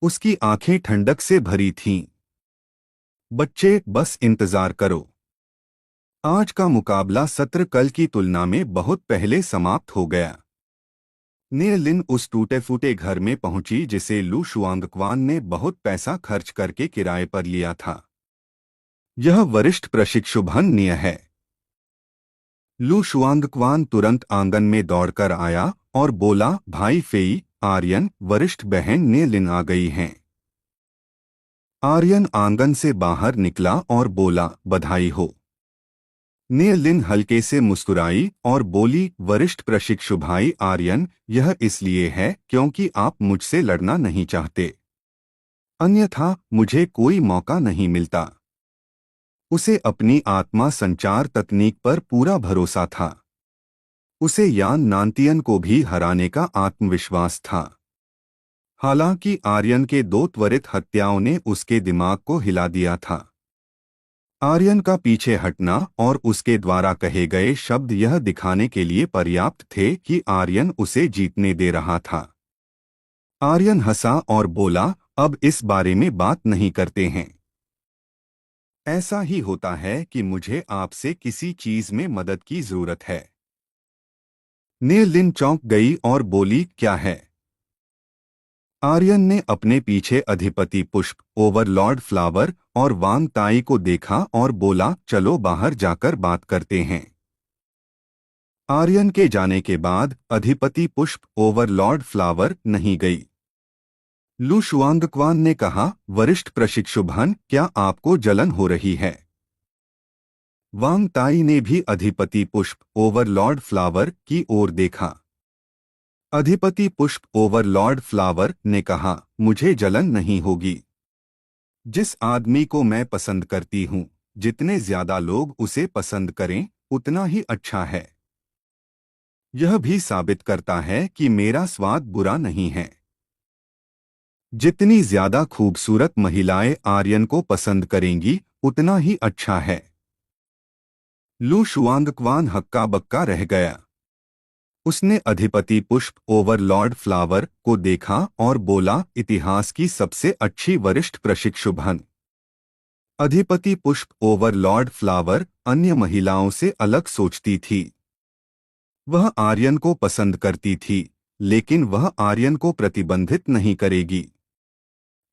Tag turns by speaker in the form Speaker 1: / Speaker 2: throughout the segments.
Speaker 1: उसकी आंखें ठंडक से भरी थीं। बच्चे, बस इंतजार करो। आज का मुकाबला सत्र कल की तुलना में बहुत पहले समाप्त हो गया। नेलिन उस टूटे फूटे घर में पहुंची जिसे लू शुआंगक्वान ने बहुत पैसा खर्च करके किराए पर लिया था। यह वरिष्ठ प्रशिक्षुभन निय है। लू शुआंगक्वान तुरंत आंगन में दौड़कर आया और बोला, भाई फेई, आर्यन, वरिष्ठ बहन नेलिन आ गई हैं। आर्यन आंगन से बाहर निकला और बोला, बधाई हो। नेलिन हल्के से मुस्कुराई और बोली, वरिष्ठ प्रशिक्षु भाई आर्यन, यह इसलिए है क्योंकि आप मुझसे लड़ना नहीं चाहते। अन्यथा मुझे कोई मौका नहीं मिलता। उसे अपनी आत्मा संचार तकनीक पर पूरा भरोसा था। उसे यान नांतियन को भी हराने का आत्मविश्वास था। हालांकि आर्यन के दो त्वरित हत्याओं ने उसके दिमाग को हिला दिया था। आर्यन का पीछे हटना और उसके द्वारा कहे गए शब्द यह दिखाने के लिए पर्याप्त थे कि आर्यन उसे जीतने दे रहा था। आर्यन हंसा और बोला, अब इस बारे में बात नहीं करते हैं। ऐसा ही होता है कि मुझे आपसे किसी चीज में मदद की जरूरत है। नेलिन चौंक गई और बोली, क्या है? आर्यन ने अपने पीछे अधिपति पुष्प, ओवरलॉर्ड फ्लावर और वांग ताई को देखा और बोला, चलो बाहर जाकर बात करते हैं। आर्यन के जाने के बाद अधिपति पुष्प, ओवरलॉर्ड फ्लावर नहीं गई। लू शुआंगक्वान ने कहा, वरिष्ठ प्रशिक्षुभन, क्या आपको जलन हो रही है? वांग ताई ने भी अधिपति पुष्प, ओवरलॉर्ड फ्लावर की ओर देखा। अधिपति पुष्प, ओवरलॉर्ड फ्लावर ने कहा, मुझे जलन नहीं होगी। जिस आदमी को मैं पसंद करती हूँ, जितने ज्यादा लोग उसे पसंद करें, उतना ही अच्छा है। यह भी साबित करता है कि मेरा स्वाद बुरा नहीं है। जितनी ज्यादा खूबसूरत महिलाएं आर्यन को पसंद करेंगी, उतना ही अच्छा है। लू शुआंगक्वान हक्का बक्का रह गया। उसने अधिपति पुष्प, ओवरलॉर्ड फ्लावर को देखा और बोला, इतिहास की सबसे अच्छी वरिष्ठ प्रशिक्षुभन। अधिपति पुष्प, ओवरलॉर्ड फ्लावर अन्य महिलाओं से अलग सोचती थी। वह आर्यन को पसंद करती थी, लेकिन वह आर्यन को प्रतिबंधित नहीं करेगी।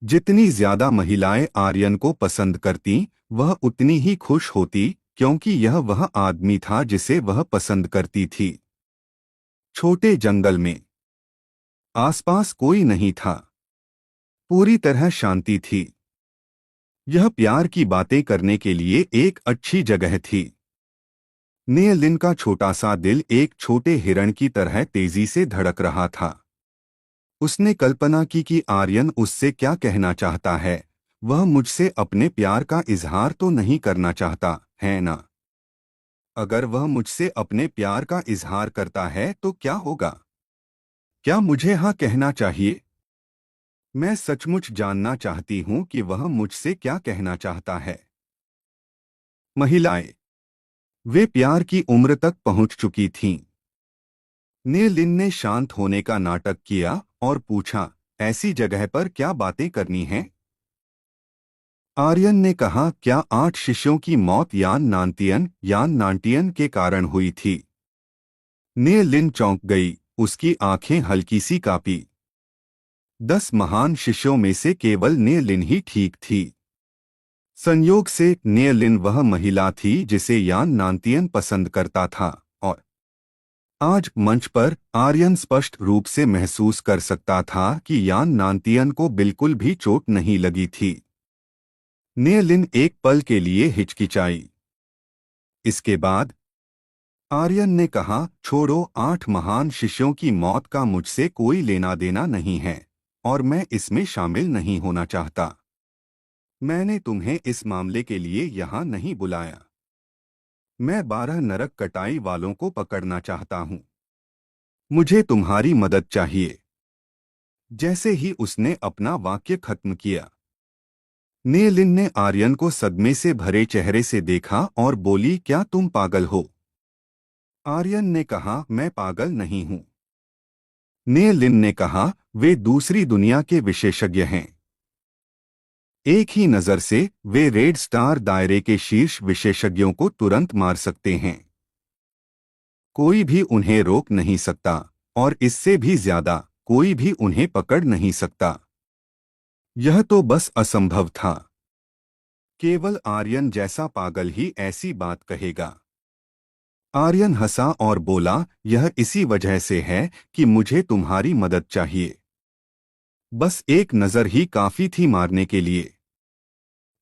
Speaker 1: जितनी ज्यादा महिलाएं आर्यन को पसंद करती, वह उतनी ही खुश होती, क्योंकि यह वह आदमी था जिसे वह पसंद करती थी। छोटे जंगल में आसपास कोई नहीं था। पूरी तरह शांति थी। यह प्यार की बातें करने के लिए एक अच्छी जगह थी। नेलिन का छोटा सा दिल एक छोटे हिरण की तरह तेजी से धड़क रहा था। उसने कल्पना की कि आर्यन उससे क्या कहना चाहता है। वह मुझसे अपने प्यार का इजहार तो नहीं करना चाहता, है ना? अगर वह मुझसे अपने प्यार का इजहार करता है तो क्या होगा? क्या मुझे हाँ कहना चाहिए? मैं सचमुच जानना चाहती हूँ कि वह मुझसे क्या कहना चाहता है। महिलाएं, वे प्यार की उम्र तक पहुंच चुकी थीं। नेलिन ने शांत होने का नाटक किया और पूछा, ऐसी जगह पर क्या बातें करनी हैं? आर्यन ने कहा, क्या 8 शिष्यों की मौत यान नांटियन के कारण हुई थी? नेलिन चौंक गई, उसकी आंखें हल्की सी कांपी। 10 महान शिष्यों में से केवल नेलिन ही ठीक थी। संयोग से नेलिन वह महिला थी जिसे यान नांतियन पसंद करता था, और आज मंच पर आर्यन स्पष्ट रूप से महसूस कर सकता था कि यान नांतियन को बिल्कुल भी चोट नहीं लगी थी। नेलिन एक पल के लिए हिचकिचाई। इसके बाद आर्यन ने कहा, छोड़ो, 8 महान शिष्यों की मौत का मुझसे कोई लेना देना नहीं है, और मैं इसमें शामिल नहीं होना चाहता। मैंने तुम्हें इस मामले के लिए यहाँ नहीं बुलाया। मैं 12 नरक कटाई वालों को पकड़ना चाहता हूँ। मुझे तुम्हारी मदद चाहिए। जैसे ही उसने अपना वाक्य खत्म किया, नेलिन ने आर्यन को सदमे से भरे चेहरे से देखा और बोली, क्या तुम पागल हो? आर्यन ने कहा, मैं पागल नहीं हूँ। नेलिन ने कहा, वे दूसरी दुनिया के विशेषज्ञ हैं। एक ही नज़र से वे रेड स्टार दायरे के शीर्ष विशेषज्ञों को तुरंत मार सकते हैं। कोई भी उन्हें रोक नहीं सकता, और इससे भी ज्यादा कोई भी उन्हें पकड़ नहीं सकता। यह तो बस असंभव था। केवल आर्यन जैसा पागल ही ऐसी बात कहेगा। आर्यन हंसा और बोला, यह इसी वजह से है कि मुझे तुम्हारी मदद चाहिए। बस एक नज़र ही काफी थी मारने के लिए।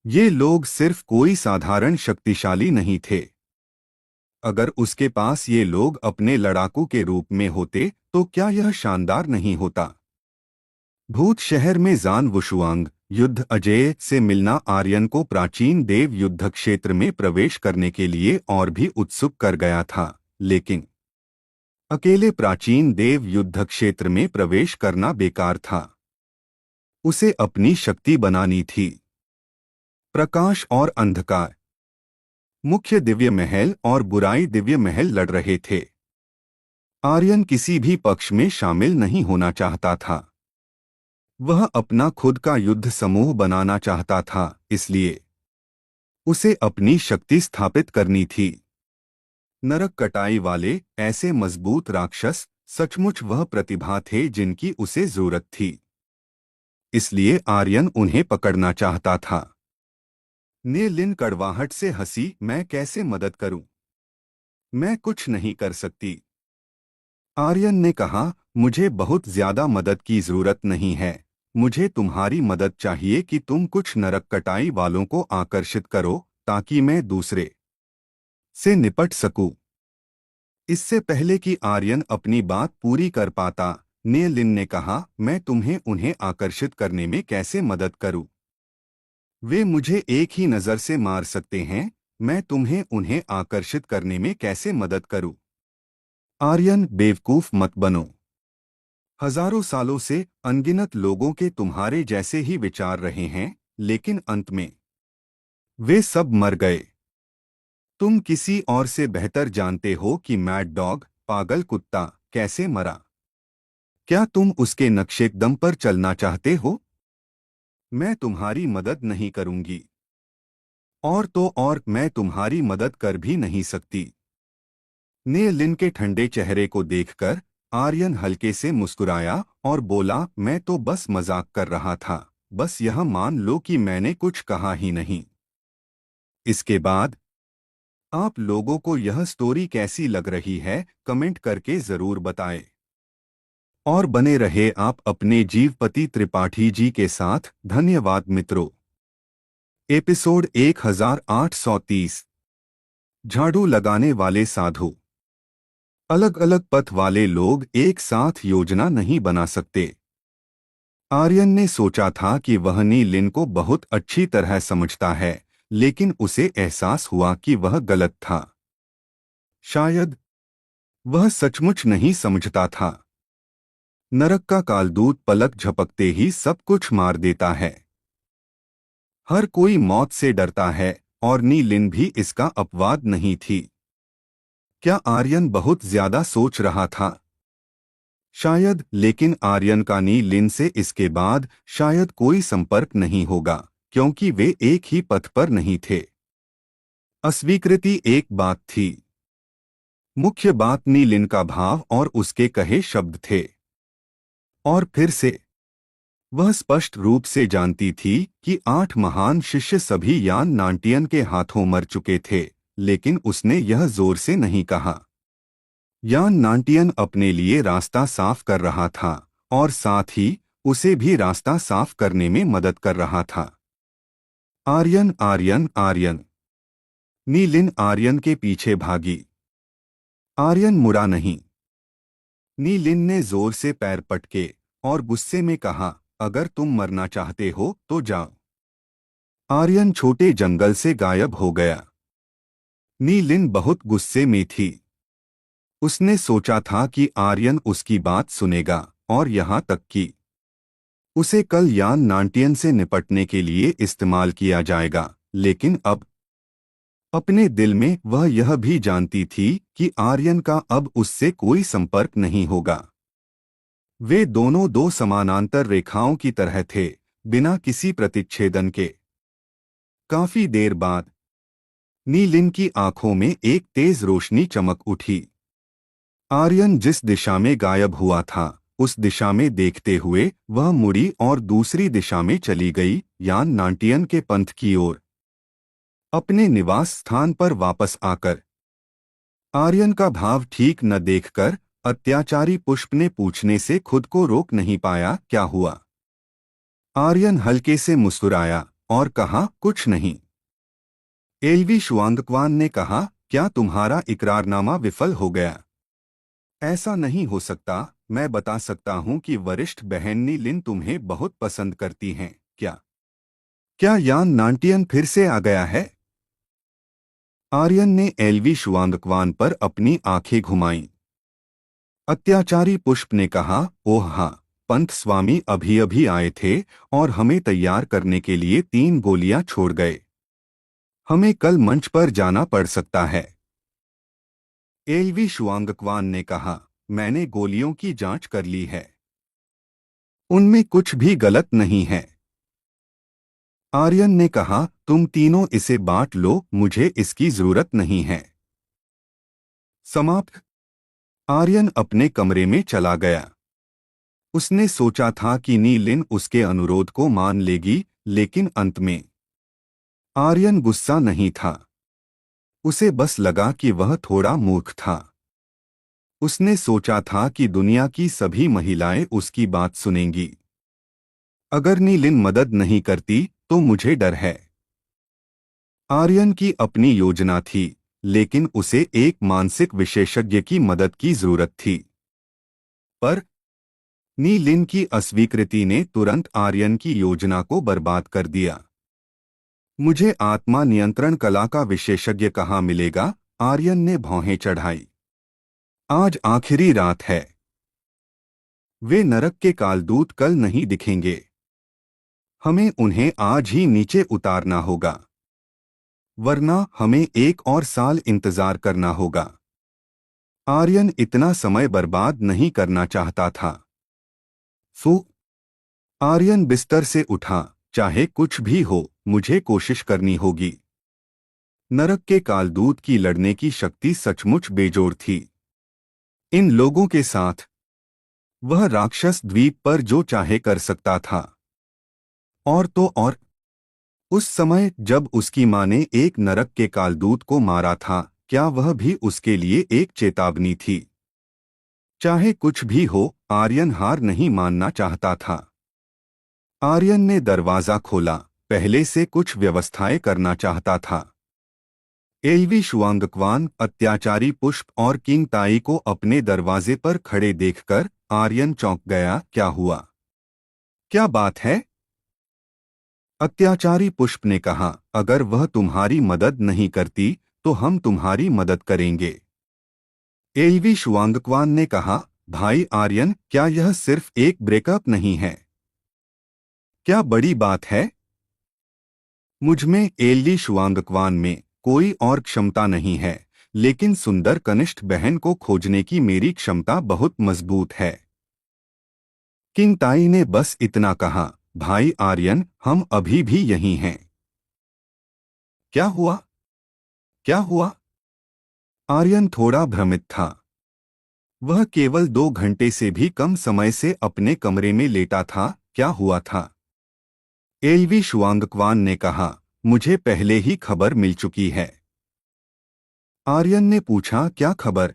Speaker 1: ये लोग सिर्फ कोई साधारण शक्तिशाली नहीं थे। अगर उसके पास ये लोग अपने लड़ाकू के रूप में होते तो क्या यह शानदार नहीं होता। भूत शहर में जान वुशुआंग युद्ध अजय से मिलना आर्यन को प्राचीन देव युद्ध क्षेत्र में प्रवेश करने के लिए और भी उत्सुक कर गया था, लेकिन अकेले प्राचीन देव युद्ध क्षेत्र में प्रवेश करना बेकार था। उसे अपनी शक्ति बनानी थी। प्रकाश और अंधकार, मुख्य दिव्य महल और बुराई दिव्य महल लड़ रहे थे। आर्यन किसी भी पक्ष में शामिल नहीं होना चाहता था। वह अपना खुद का युद्ध समूह बनाना चाहता था, इसलिए उसे अपनी शक्ति स्थापित करनी थी। नरक कटाई वाले ऐसे मजबूत राक्षस सचमुच वह प्रतिभा थे जिनकी उसे जरूरत थी। इसलिए आर्यन उन्हें पकड़ना चाहता था। ने लिन कड़वाहट से हंसी, मैं कैसे मदद करूं? मैं कुछ नहीं कर सकती। आर्यन ने कहा, मुझे बहुत ज्यादा मदद की जरूरत नहीं है। मुझे तुम्हारी मदद चाहिए कि तुम कुछ नरक कटाई वालों को आकर्षित करो ताकि मैं दूसरे से निपट सकूं। इससे पहले कि आर्यन अपनी बात पूरी कर पाता, ने लिन ने कहा, मैं तुम्हें उन्हें आकर्षित करने में कैसे मदद करूं? वे मुझे एक ही नज़र से मार सकते हैं। मैं तुम्हें उन्हें आकर्षित करने में कैसे मदद करूं? आर्यन, बेवकूफ मत बनो। हजारों सालों से अनगिनत लोगों के तुम्हारे जैसे ही विचार रहे हैं, लेकिन अंत में वे सब मर गए। तुम किसी और से बेहतर जानते हो कि मैड डॉग, पागल कुत्ता, कैसे मरा। क्या तुम उसके नक्शेकदम पर चलना चाहते हो? मैं तुम्हारी मदद नहीं करूंगी। और तो और मैं तुम्हारी मदद कर भी नहीं सकती। ने लिन के ठंडे चेहरे को देखकर आर्यन हल्के से मुस्कुराया और बोला, मैं तो बस मजाक कर रहा था। बस यह मान लो कि मैंने कुछ कहा ही नहीं। इसके बाद आप लोगों को यह स्टोरी कैसी लग रही है, कमेंट करके जरूर बताएं। और बने रहे आप अपने जीवपति त्रिपाठी जी के साथ। धन्यवाद मित्रों। एपिसोड 1830। झाड़ू लगाने वाले साधु। अलग अलग पथ वाले लोग एक साथ योजना नहीं बना सकते। आर्यन ने सोचा था कि वह नी लिन को बहुत अच्छी तरह समझता है, लेकिन उसे एहसास हुआ कि वह गलत था। शायद वह सचमुच नहीं समझता था। नरक का कालदूत पलक झपकते ही सब कुछ मार देता है। हर कोई मौत से डरता है, और नी लिन भी इसका अपवाद नहीं थी। क्या आर्यन बहुत ज्यादा सोच रहा था? शायद, लेकिन आर्यन का नी लिन से इसके बाद शायद कोई संपर्क नहीं होगा, क्योंकि वे एक ही पथ पर नहीं थे। अस्वीकृति एक बात थी। मुख्य बात नी लिन का भाव और उसके कहे शब्द थे। और फिर से वह स्पष्ट रूप से जानती थी कि 8 महान शिष्य सभी यान नांटियन के हाथों मर चुके थे, लेकिन उसने यह जोर से नहीं कहा। यान नांटियन अपने लिए रास्ता साफ कर रहा था, और साथ ही उसे भी रास्ता साफ करने में मदद कर रहा था। आर्यन, आर्यन, आर्यन। नी लिन आर्यन के पीछे भागी। आर्यन मुड़ा नहीं। नी लिन ने जोर से पैर पटके और गुस्से में कहा, अगर तुम मरना चाहते हो तो जाओ। आर्यन छोटे जंगल से गायब हो गया। नी लिन बहुत गुस्से में थी। उसने सोचा था कि आर्यन उसकी बात सुनेगा, और यहाँ तक कि उसे कल यान नांटियन से निपटने के लिए इस्तेमाल किया जाएगा, लेकिन अब अपने दिल में वह यह भी जानती थी कि आर्यन का अब उससे कोई संपर्क नहीं होगा। वे दोनों दो समानांतर रेखाओं की तरह थे, बिना किसी प्रतिच्छेदन के। काफी देर बाद नीलिन की आंखों में एक तेज रोशनी चमक उठी। आर्यन जिस दिशा में गायब हुआ था उस दिशा में देखते हुए वह मुड़ी और दूसरी दिशा में चली गई, यान नांटियन के पंथ की ओर। अपने निवास स्थान पर वापस आकर आर्यन का भाव ठीक न देखकर अत्याचारी पुष्प ने पूछने से खुद को रोक नहीं पाया, क्या हुआ? आर्यन हल्के से मुस्कुराया और कहा, कुछ नहीं। एलवी शुआंगक्वान ने कहा, क्या तुम्हारा इकरारनामा विफल हो गया? ऐसा नहीं हो सकता। मैं बता सकता हूं कि वरिष्ठ बहन नी लिन तुम्हें बहुत पसंद करती हैं। क्या क्या यान नांटियन फिर से आ गया है? आर्यन ने एलवी शुआंगक्वान पर अपनी आंखें घुमाईं। अत्याचारी पुष्प ने कहा, ओह हाँ, पंथ स्वामी अभी अभी आए थे और हमें तैयार करने के लिए 3 गोलियां छोड़ गए। हमें कल मंच पर जाना पड़ सकता है। एलवी शुआंगक्वान ने कहा, मैंने गोलियों की जांच कर ली है, उनमें कुछ भी गलत नहीं है। आर्यन ने कहा, तुम तीनों इसे बांट लो, मुझे इसकी जरूरत नहीं है। समाप्त। आर्यन अपने कमरे में चला गया। उसने सोचा था कि नी लिन उसके अनुरोध को मान लेगी, लेकिन अंत में आर्यन गुस्सा नहीं था। उसे बस लगा कि वह थोड़ा मूर्ख था। उसने सोचा था कि दुनिया की सभी महिलाएं उसकी बात सुनेंगी। अगर नी लिन मदद नहीं करती तो मुझे डर है। आर्यन की अपनी योजना थी, लेकिन उसे एक मानसिक विशेषज्ञ की मदद की जरूरत थी। पर नी लिन की अस्वीकृति ने तुरंत आर्यन की योजना को बर्बाद कर दिया। मुझे आत्मा नियंत्रण कला का विशेषज्ञ कहाँ मिलेगा? आर्यन ने भौहें चढ़ाई। आज आखिरी रात है। वे नरक के कालदूत कल नहीं दिखेंगे। हमें उन्हें आज ही नीचे उतारना होगा, वरना हमें 1 और साल इंतजार करना होगा। आर्यन इतना समय बर्बाद नहीं करना चाहता था। आर्यन बिस्तर से उठा, चाहे कुछ भी हो, मुझे कोशिश करनी होगी। नरक के कालदूत की लड़ने की शक्ति सचमुच बेजोड़ थी। इन लोगों के साथ वह राक्षस द्वीप पर जो चाहे कर सकता था। और तो और, उस समय जब उसकी मां ने एक नरक के कालदूत को मारा था, क्या वह भी उसके लिए एक चेतावनी थी? चाहे कुछ भी हो, आर्यन हार नहीं मानना चाहता था। आर्यन ने दरवाजा खोला, पहले से कुछ व्यवस्थाएं करना चाहता था। एलवी शुआंगक्वान, अत्याचारी पुष्प और किंग ताई को अपने दरवाजे पर खड़े देखकर आर्यन चौंक गया। क्या हुआ? क्या बात है? अत्याचारी पुष्प ने कहा, अगर वह तुम्हारी मदद नहीं करती तो हम तुम्हारी मदद करेंगे। एलवी शुआंगक्वान ने कहा, भाई आर्यन, क्या यह सिर्फ एक ब्रेकअप नहीं है? क्या बड़ी बात है? मुझमें, एलवी शुआंगक्वान में, कोई और क्षमता नहीं है, लेकिन सुंदर कनिष्ठ बहन को खोजने की मेरी क्षमता बहुत मजबूत है। किंग ताई ने बस इतना कहा, भाई आर्यन, हम अभी भी यहीं हैं। क्या हुआ? क्या हुआ? आर्यन थोड़ा भ्रमित था। वह केवल 2 घंटे से भी कम समय से अपने कमरे में लेटा था। क्या हुआ था? एलवी शुआंगक्वान ने कहा, मुझे पहले ही खबर मिल चुकी है। आर्यन ने पूछा, क्या खबर?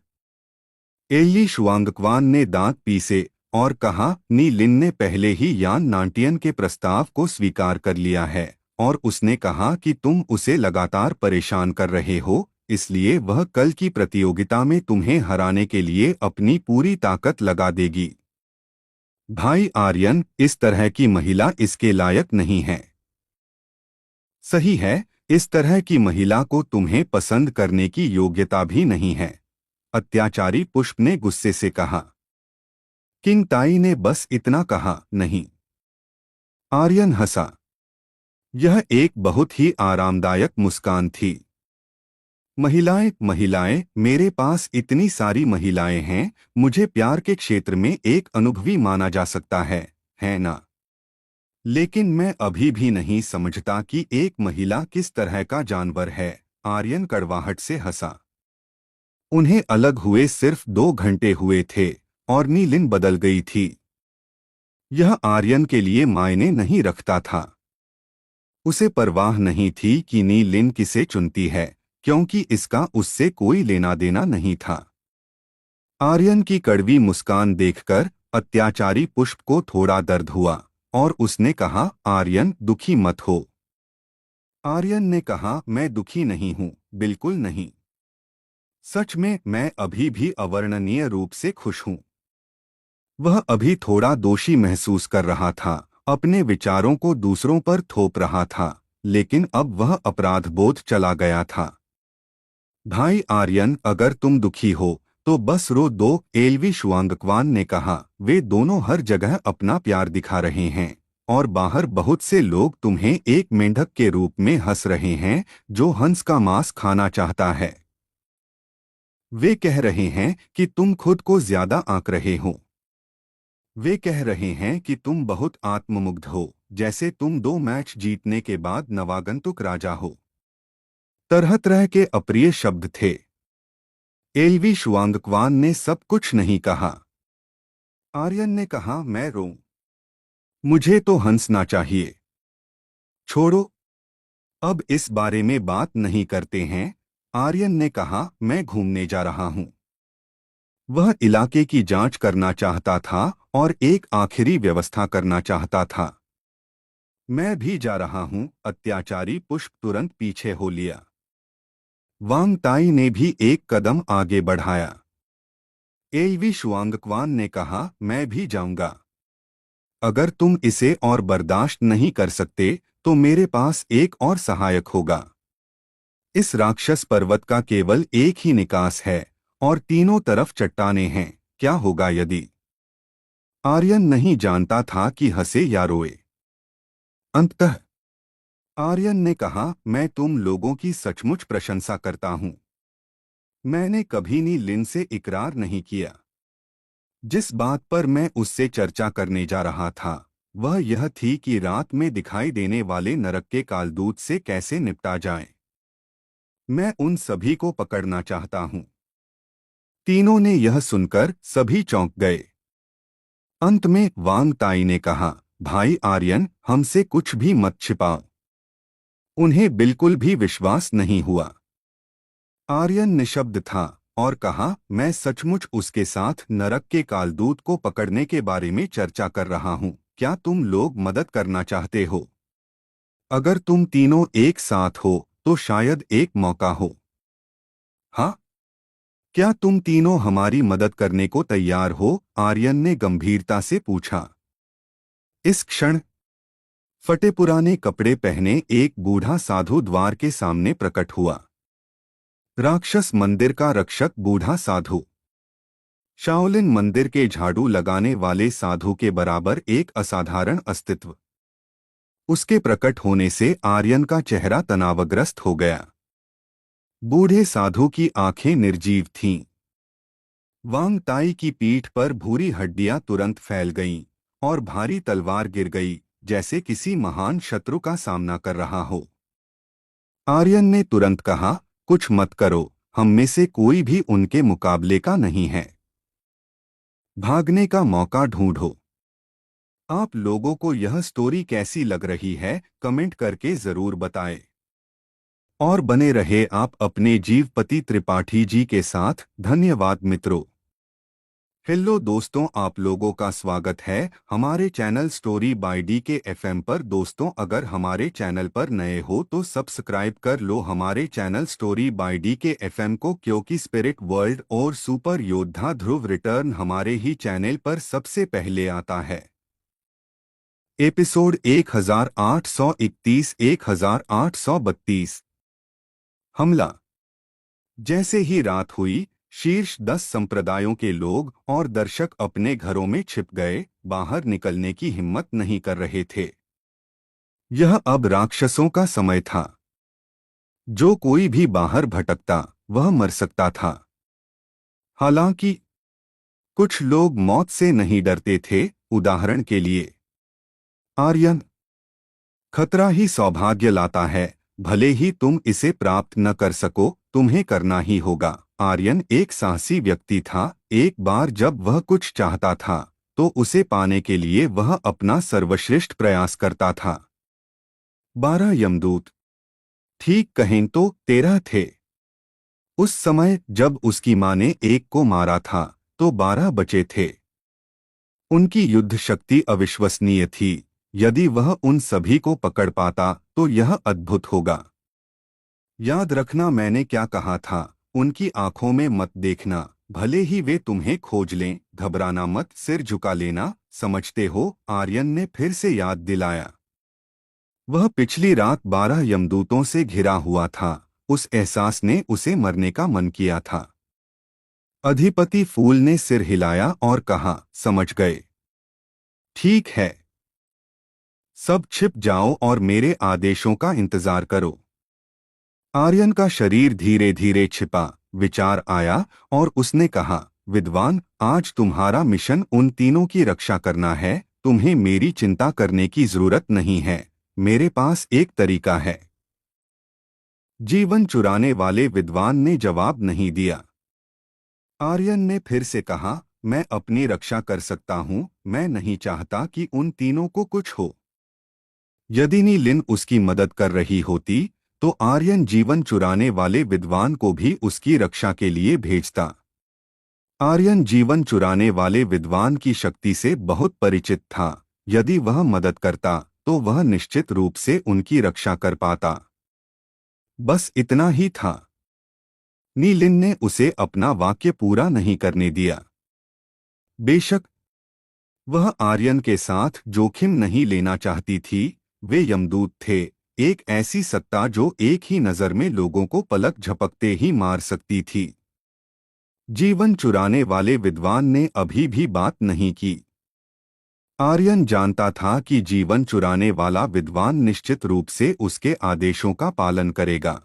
Speaker 1: एलवी शुआंगक्वान ने दांत पीसे और कहा, नी लिन ने पहले ही यान नांटियन के प्रस्ताव को स्वीकार कर लिया है और उसने कहा कि तुम उसे लगातार परेशान कर रहे हो, इसलिए वह कल की प्रतियोगिता में तुम्हें हराने के लिए अपनी पूरी ताकत लगा देगी। भाई आर्यन, इस तरह की महिला इसके लायक नहीं है। सही है, इस तरह की महिला को तुम्हें पसंद करने की योग्यता भी नहीं है, अत्याचारी पुष्प ने गुस्से से कहा। किंग ताई ने बस इतना कहा, नहीं। आर्यन हंसा। यह एक बहुत ही आरामदायक मुस्कान थी। महिलाएं, महिलाएं, मेरे पास इतनी सारी महिलाएं हैं, मुझे प्यार के क्षेत्र में एक अनुभवी माना जा सकता है ना? लेकिन मैं अभी भी नहीं समझता कि एक महिला किस तरह का जानवर है। आर्यन कड़वाहट से हंसा। उन्हें अलग हुए सिर्फ 2 घंटे हुए थे और नीलिन बदल गई थी। यह आर्यन के लिए मायने नहीं रखता था। उसे परवाह नहीं थी कि नीलिन किसे चुनती है, क्योंकि इसका उससे कोई लेना देना नहीं था। आर्यन की कड़वी मुस्कान देखकर अत्याचारी पुष्प को थोड़ा दर्द हुआ और उसने कहा, आर्यन दुखी मत हो। आर्यन ने कहा, मैं दुखी नहीं हूँ, बिल्कुल नहीं। सच में मैं अभी भी अवर्णनीय रूप से खुश हूँ। वह अभी थोड़ा दोषी महसूस कर रहा था, अपने विचारों को दूसरों पर थोप रहा था, लेकिन अब वह अपराध बोध चला गया था। भाई आर्यन, अगर तुम दुखी हो तो बस रो दो, एलवी शुआंगक्वान ने कहा। वे दोनों हर जगह अपना प्यार दिखा रहे हैं और बाहर बहुत से लोग तुम्हें एक मेंढक के रूप में हंस रहे हैं जो हंस का मांस खाना चाहता है। वे कह रहे हैं कि तुम खुद को ज्यादा आंक रहे हो। वे कह रहे हैं कि तुम बहुत आत्ममुग्ध हो, जैसे तुम 2 मैच जीतने के बाद नवागंतुक राजा हो। तरह तरह के अप्रिय शब्द थे। एलवी शुआंगक्वान ने सब कुछ नहीं कहा। आर्यन ने कहा, मैं रोऊं? मुझे तो हंसना चाहिए। छोड़ो, अब इस बारे में बात नहीं करते हैं। आर्यन ने कहा, मैं घूमने जा रहा हूं। वह इलाके की जांच करना चाहता था और एक आखिरी व्यवस्था करना चाहता था। मैं भी जा रहा हूं, अत्याचारी पुष्प तुरंत पीछे हो लिया। वांग ताई ने भी एक कदम आगे बढ़ाया। एलवी शुआंगक्वान ने कहा, मैं भी जाऊंगा। अगर तुम इसे और बर्दाश्त नहीं कर सकते तो मेरे पास एक और सहायक होगा। इस राक्षस पर्वत का केवल एक ही निकास है और तीनों तरफ चट्टानें हैं। क्या होगा यदि? आर्यन नहीं जानता था कि हंसे या रोए। अंततः आर्यन ने कहा, मैं तुम लोगों की सचमुच प्रशंसा करता हूं। मैंने कभी नी लिन से इकरार नहीं किया। जिस बात पर मैं उससे चर्चा करने जा रहा था वह यह थी कि रात में दिखाई देने वाले नरक के कालदूत से कैसे निपटा जाए। मैं उन सभी को पकड़ना चाहता हूं। तीनों ने यह सुनकर सभी चौंक गए। अंत में वांग ताई ने कहा, भाई आर्यन, हमसे कुछ भी मत छिपाओ। उन्हें बिल्कुल भी विश्वास नहीं हुआ। आर्यन निशब्द था और कहा, मैं सचमुच उसके साथ नरक के कालदूत को पकड़ने के बारे में चर्चा कर रहा हूं। क्या तुम लोग मदद करना चाहते हो? अगर तुम तीनों एक साथ हो तो शायद एक मौका हो। हाँ, क्या तुम तीनों हमारी मदद करने को तैयार हो? आर्यन ने गंभीरता से पूछा। इस क्षण फटे पुराने कपड़े पहने एक बूढ़ा साधु द्वार के सामने प्रकट हुआ। राक्षस मंदिर का रक्षक बूढ़ा साधु। शाओलिन मंदिर के झाड़ू लगाने वाले साधु के बराबर एक असाधारण अस्तित्व। उसके प्रकट होने से आर्यन का चेहरा तनावग्रस्त हो गया। बूढ़े साधु की आंखें निर्जीव थीं। वांग ताई की पीठ पर भूरी हड्डियां तुरंत फैल गईं और भारी तलवार गिर गई, जैसे किसी महान शत्रु का सामना कर रहा हो। आर्यन ने तुरंत कहा, कुछ मत करो, हम में से कोई भी उनके मुकाबले का नहीं है। भागने का मौका ढूंढो। आप लोगों को यह स्टोरी कैसी लग रही है, कमेंट करके जरूर बताएं। और बने रहे आप अपने जीवपति त्रिपाठी जी के साथ। धन्यवाद मित्रों। हेलो दोस्तों, आप लोगों का स्वागत है हमारे चैनल स्टोरी बाय डी के एफएम पर। दोस्तों, अगर हमारे चैनल पर नए हो तो सब्सक्राइब कर लो हमारे चैनल स्टोरी बाय डी के एफएम को, क्योंकि स्पिरिट वर्ल्ड और सुपर योद्धा ध्रुव रिटर्न हमारे ही चैनल पर सबसे पहले आता है। एपिसोड 1831 1832 हमला। जैसे ही रात हुई, शीर्ष 10 संप्रदायों के लोग और दर्शक अपने घरों में छिप गए, बाहर निकलने की हिम्मत नहीं कर रहे थे। यह अब राक्षसों का समय था। जो कोई भी बाहर भटकता वह मर सकता था। हालांकि कुछ लोग मौत से नहीं डरते थे। उदाहरण के लिए आर्यन। खतरा ही सौभाग्य लाता है, भले ही तुम इसे प्राप्त न कर सको, तुम्हें करना ही होगा। आर्यन एक साहसी व्यक्ति था। एक बार जब वह कुछ चाहता था तो उसे पाने के लिए वह अपना सर्वश्रेष्ठ प्रयास करता था। 12 यमदूत, ठीक कहें तो 13 थे। उस समय जब उसकी मां ने एक को मारा था तो 12 बचे थे। उनकी युद्ध शक्ति अविश्वसनीय थी। यदि वह उन सभी को पकड़ पाता तो यह अद्भुत होगा। याद रखना मैंने क्या कहा था, उनकी आंखों में मत देखना, भले ही वे तुम्हें खोज लें। घबराना मत, सिर झुका लेना, समझते हो? आर्यन ने फिर से याद दिलाया। वह पिछली रात 12 यमदूतों से घिरा हुआ था। उस एहसास ने उसे मरने का मन किया था। अधिपति फूल ने सिर हिलाया और कहा, समझ गए। ठीक है, सब छिप जाओ और मेरे आदेशों का इंतजार करो। आर्यन का शरीर धीरे धीरे छिपा। विचार आया और उसने कहा, विद्वान, आज तुम्हारा मिशन उन तीनों की रक्षा करना है। तुम्हें मेरी चिंता करने की जरूरत नहीं है, मेरे पास एक तरीका है। जीवन चुराने वाले विद्वान ने जवाब नहीं दिया। आर्यन ने फिर से कहा, मैं अपनी रक्षा कर सकता हूं, मैं नहीं चाहता कि उन तीनों को कुछ हो। यदि नी लिन उसकी मदद कर रही होती तो आर्यन जीवन चुराने वाले विद्वान को भी उसकी रक्षा के लिए भेजता। आर्यन जीवन चुराने वाले विद्वान की शक्ति से बहुत परिचित था। यदि वह मदद करता तो वह निश्चित रूप से उनकी रक्षा कर पाता। बस इतना ही था। नीलिन ने उसे अपना वाक्य पूरा नहीं करने दिया। बेशक वह आर्यन के साथ जोखिम नहीं लेना चाहती थी। वे यमदूत थे, एक ऐसी सत्ता जो एक ही नज़र में लोगों को पलक झपकते ही मार सकती थी। जीवन चुराने वाले विद्वान ने अभी भी बात नहीं की। आर्यन जानता था कि जीवन चुराने वाला विद्वान निश्चित रूप से उसके आदेशों का पालन करेगा।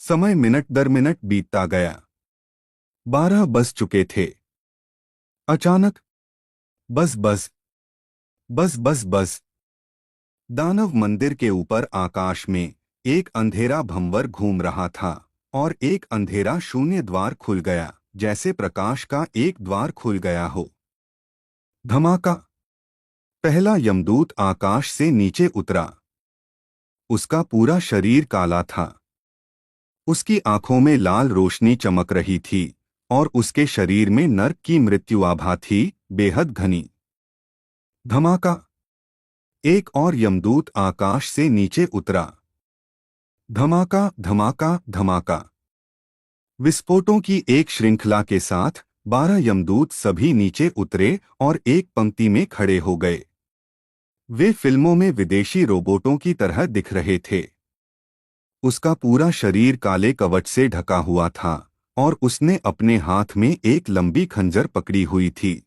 Speaker 1: समय मिनट दर मिनट बीतता गया। 12 बज चुके थे। अचानक बस बस बस बस बस दानव मंदिर के ऊपर आकाश में एक अंधेरा भंवर घूम रहा था और एक अंधेरा शून्य द्वार खुल गया, जैसे प्रकाश का एक द्वार खुल गया हो। धमाका! पहला यमदूत आकाश से नीचे उतरा। उसका पूरा शरीर काला था। उसकी आंखों में लाल रोशनी चमक रही थी और उसके शरीर में नर्क की मृत्यु आभा थी, बेहद घनी। धमाका! एक और यमदूत आकाश से नीचे उतरा। धमाका धमाका धमाका! विस्फोटों की एक श्रृंखला के साथ 12 यमदूत सभी नीचे उतरे और एक पंक्ति में खड़े हो गए। वे फिल्मों में विदेशी रोबोटों की तरह दिख रहे थे। उसका पूरा शरीर काले कवच से ढका हुआ था और उसने अपने हाथ में एक लंबी खंजर पकड़ी हुई थी।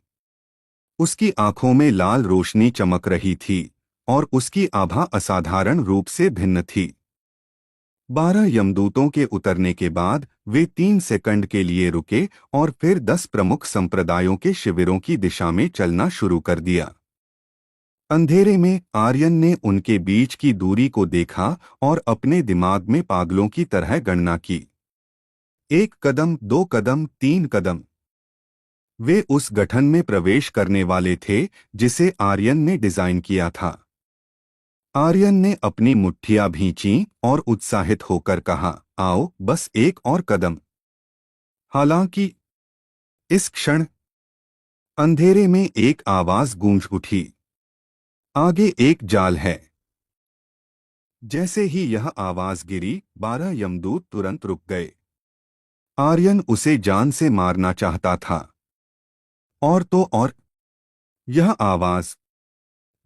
Speaker 1: उसकी आंखों में लाल रोशनी चमक रही थी और उसकी आभा असाधारण रूप से भिन्न थी। 12 यमदूतों के उतरने के बाद वे 3 सेकंड के लिए रुके और फिर 10 प्रमुख संप्रदायों के शिविरों की दिशा में चलना शुरू कर दिया। अंधेरे में आर्यन ने उनके बीच की दूरी को देखा और अपने दिमाग में पागलों की तरह गणना की। 1 कदम, 2 कदम, 3 कदम। वे उस गठन में प्रवेश करने वाले थे जिसे आर्यन ने डिजाइन किया था। आर्यन ने अपनी मुट्ठियां भींचीं और उत्साहित होकर कहा, आओ, बस एक और कदम। हालांकि इस क्षण अंधेरे में एक आवाज गूंज उठी, आगे एक जाल है। जैसे ही यह आवाज गिरी, 12 यमदूत तुरंत रुक गए। आर्यन उसे जान से मारना चाहता था। और तो और यह आवाज,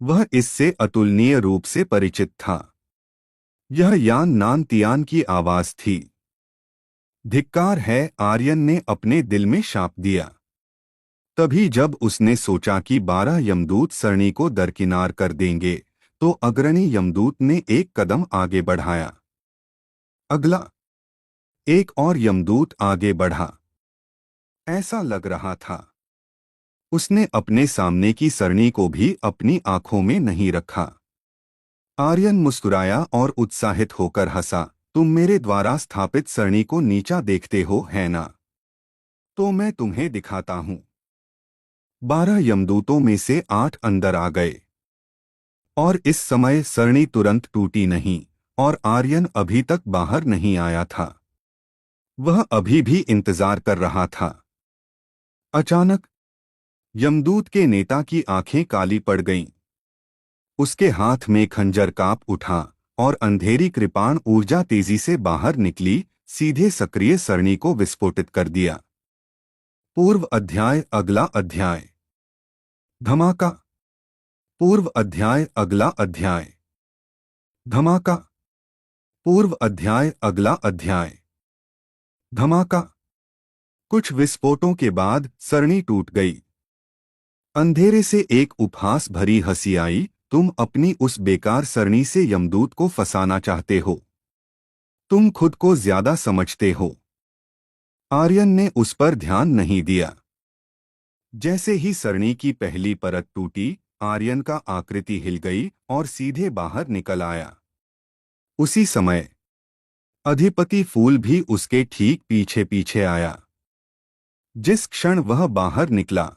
Speaker 1: वह इससे अतुलनीय रूप से परिचित था। यह यान नान तियान की आवाज थी। धिक्कार है, आर्यन ने अपने दिल में शाप दिया। तभी जब उसने सोचा कि 12 यमदूत सरणी को दरकिनार कर देंगे तो अग्रणी यमदूत ने एक कदम आगे बढ़ाया। अगला, एक और यमदूत आगे बढ़ा। ऐसा लग रहा था उसने अपने सामने की सरणी को भी अपनी आंखों में नहीं रखा। आर्यन मुस्कुराया और उत्साहित होकर हंसा। तुम मेरे द्वारा स्थापित सरणी को नीचा देखते हो, है ना? तो मैं तुम्हें दिखाता हूं। 12 यमदूतों में से 8 अंदर आ गए और इस समय सरणी तुरंत टूटी नहीं और आर्यन अभी तक बाहर नहीं आया था। वह अभी भी इंतजार कर रहा था। अचानक यमदूत के नेता की आंखें काली पड़ गईं। उसके हाथ में खंजर कांप उठा और अंधेरी कृपाण ऊर्जा तेजी से बाहर निकली, सीधे सक्रिय सरणी को विस्फोटित कर दिया। पूर्व अध्याय अगला अध्याय। धमाका। पूर्व अध्याय अगला अध्याय। धमाका। पूर्व अध्याय अगला अध्याय। धमाका। कुछ विस्फोटों के बाद सरणी टूट गई। अंधेरे से एक उपहास भरी हंसी आई। तुम अपनी उस बेकार सरणी से यमदूत को फंसाना चाहते हो। तुम खुद को ज्यादा समझते हो। आर्यन ने उस पर ध्यान नहीं दिया। जैसे ही सरणी की पहली परत टूटी, आर्यन का आकृति हिल गई और सीधे बाहर निकल आया। उसी समय अधिपति फूल भी उसके ठीक पीछे पीछे आया। जिस क्षण वह बाहर निकला,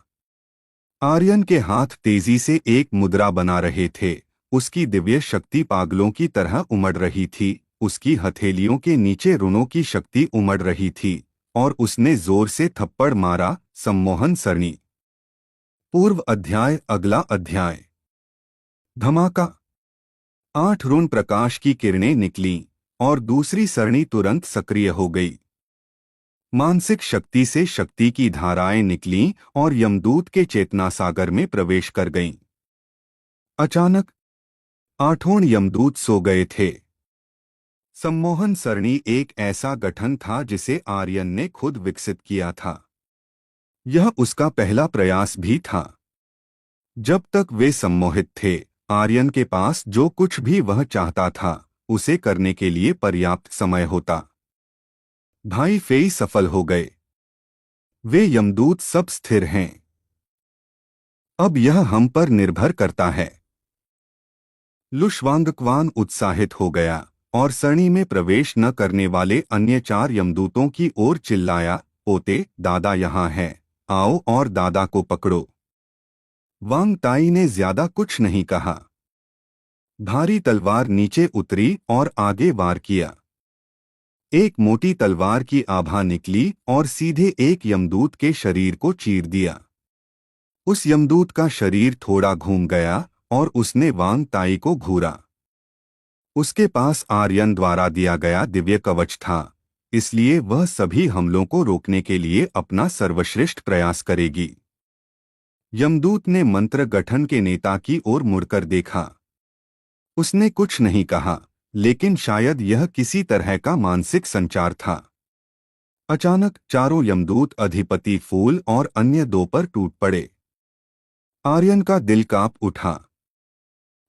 Speaker 1: आर्यन के हाथ तेजी से एक मुद्रा बना रहे थे। उसकी दिव्य शक्ति पागलों की तरह उमड़ रही थी। उसकी हथेलियों के नीचे रुनों की शक्ति उमड़ रही थी और उसने जोर से थप्पड़ मारा। सम्मोहन सरणी। पूर्व अध्याय अगला अध्याय। धमाका। 8 ऋण प्रकाश की किरणें निकलीं और दूसरी सरणी तुरंत सक्रिय हो गई। मानसिक शक्ति से शक्ति की धाराएं निकलीं और यमदूत के चेतना सागर में प्रवेश कर गईं। अचानक 8 यमदूत सो गए थे। सम्मोहन सरणी एक ऐसा गठन था जिसे आर्यन ने खुद विकसित किया था। यह उसका पहला प्रयास भी था। जब तक वे सम्मोहित थे, आर्यन के पास जो कुछ भी वह चाहता था उसे करने के लिए पर्याप्त समय होता। भाई फेई सफल हो गए। वे यमदूत सब स्थिर हैं। अब यह हम पर निर्भर करता है। लुश्वांगक्वान उत्साहित हो गया और सरणी में प्रवेश न करने वाले अन्य 4 यमदूतों की ओर चिल्लाया, पोते, दादा यहाँ है, आओ और दादा को पकड़ो। वांग ताई ने ज्यादा कुछ नहीं कहा। भारी तलवार नीचे उतरी और आगे वार किया। एक मोटी तलवार की आभा निकली और सीधे एक यमदूत के शरीर को चीर दिया। उस यमदूत का शरीर थोड़ा घूम गया और उसने वांग ताई को घूरा। उसके पास आर्यन द्वारा दिया गया दिव्य कवच था, इसलिए वह सभी हमलों को रोकने के लिए अपना सर्वश्रेष्ठ प्रयास करेगी। यमदूत ने मंत्र गठन के नेता की ओर मुड़कर देखा। उसने कुछ नहीं कहा, लेकिन शायद यह किसी तरह का मानसिक संचार था। अचानक चारों यमदूत अधिपति फूल और अन्य 2 पर टूट पड़े। आर्यन का दिल कांप उठा।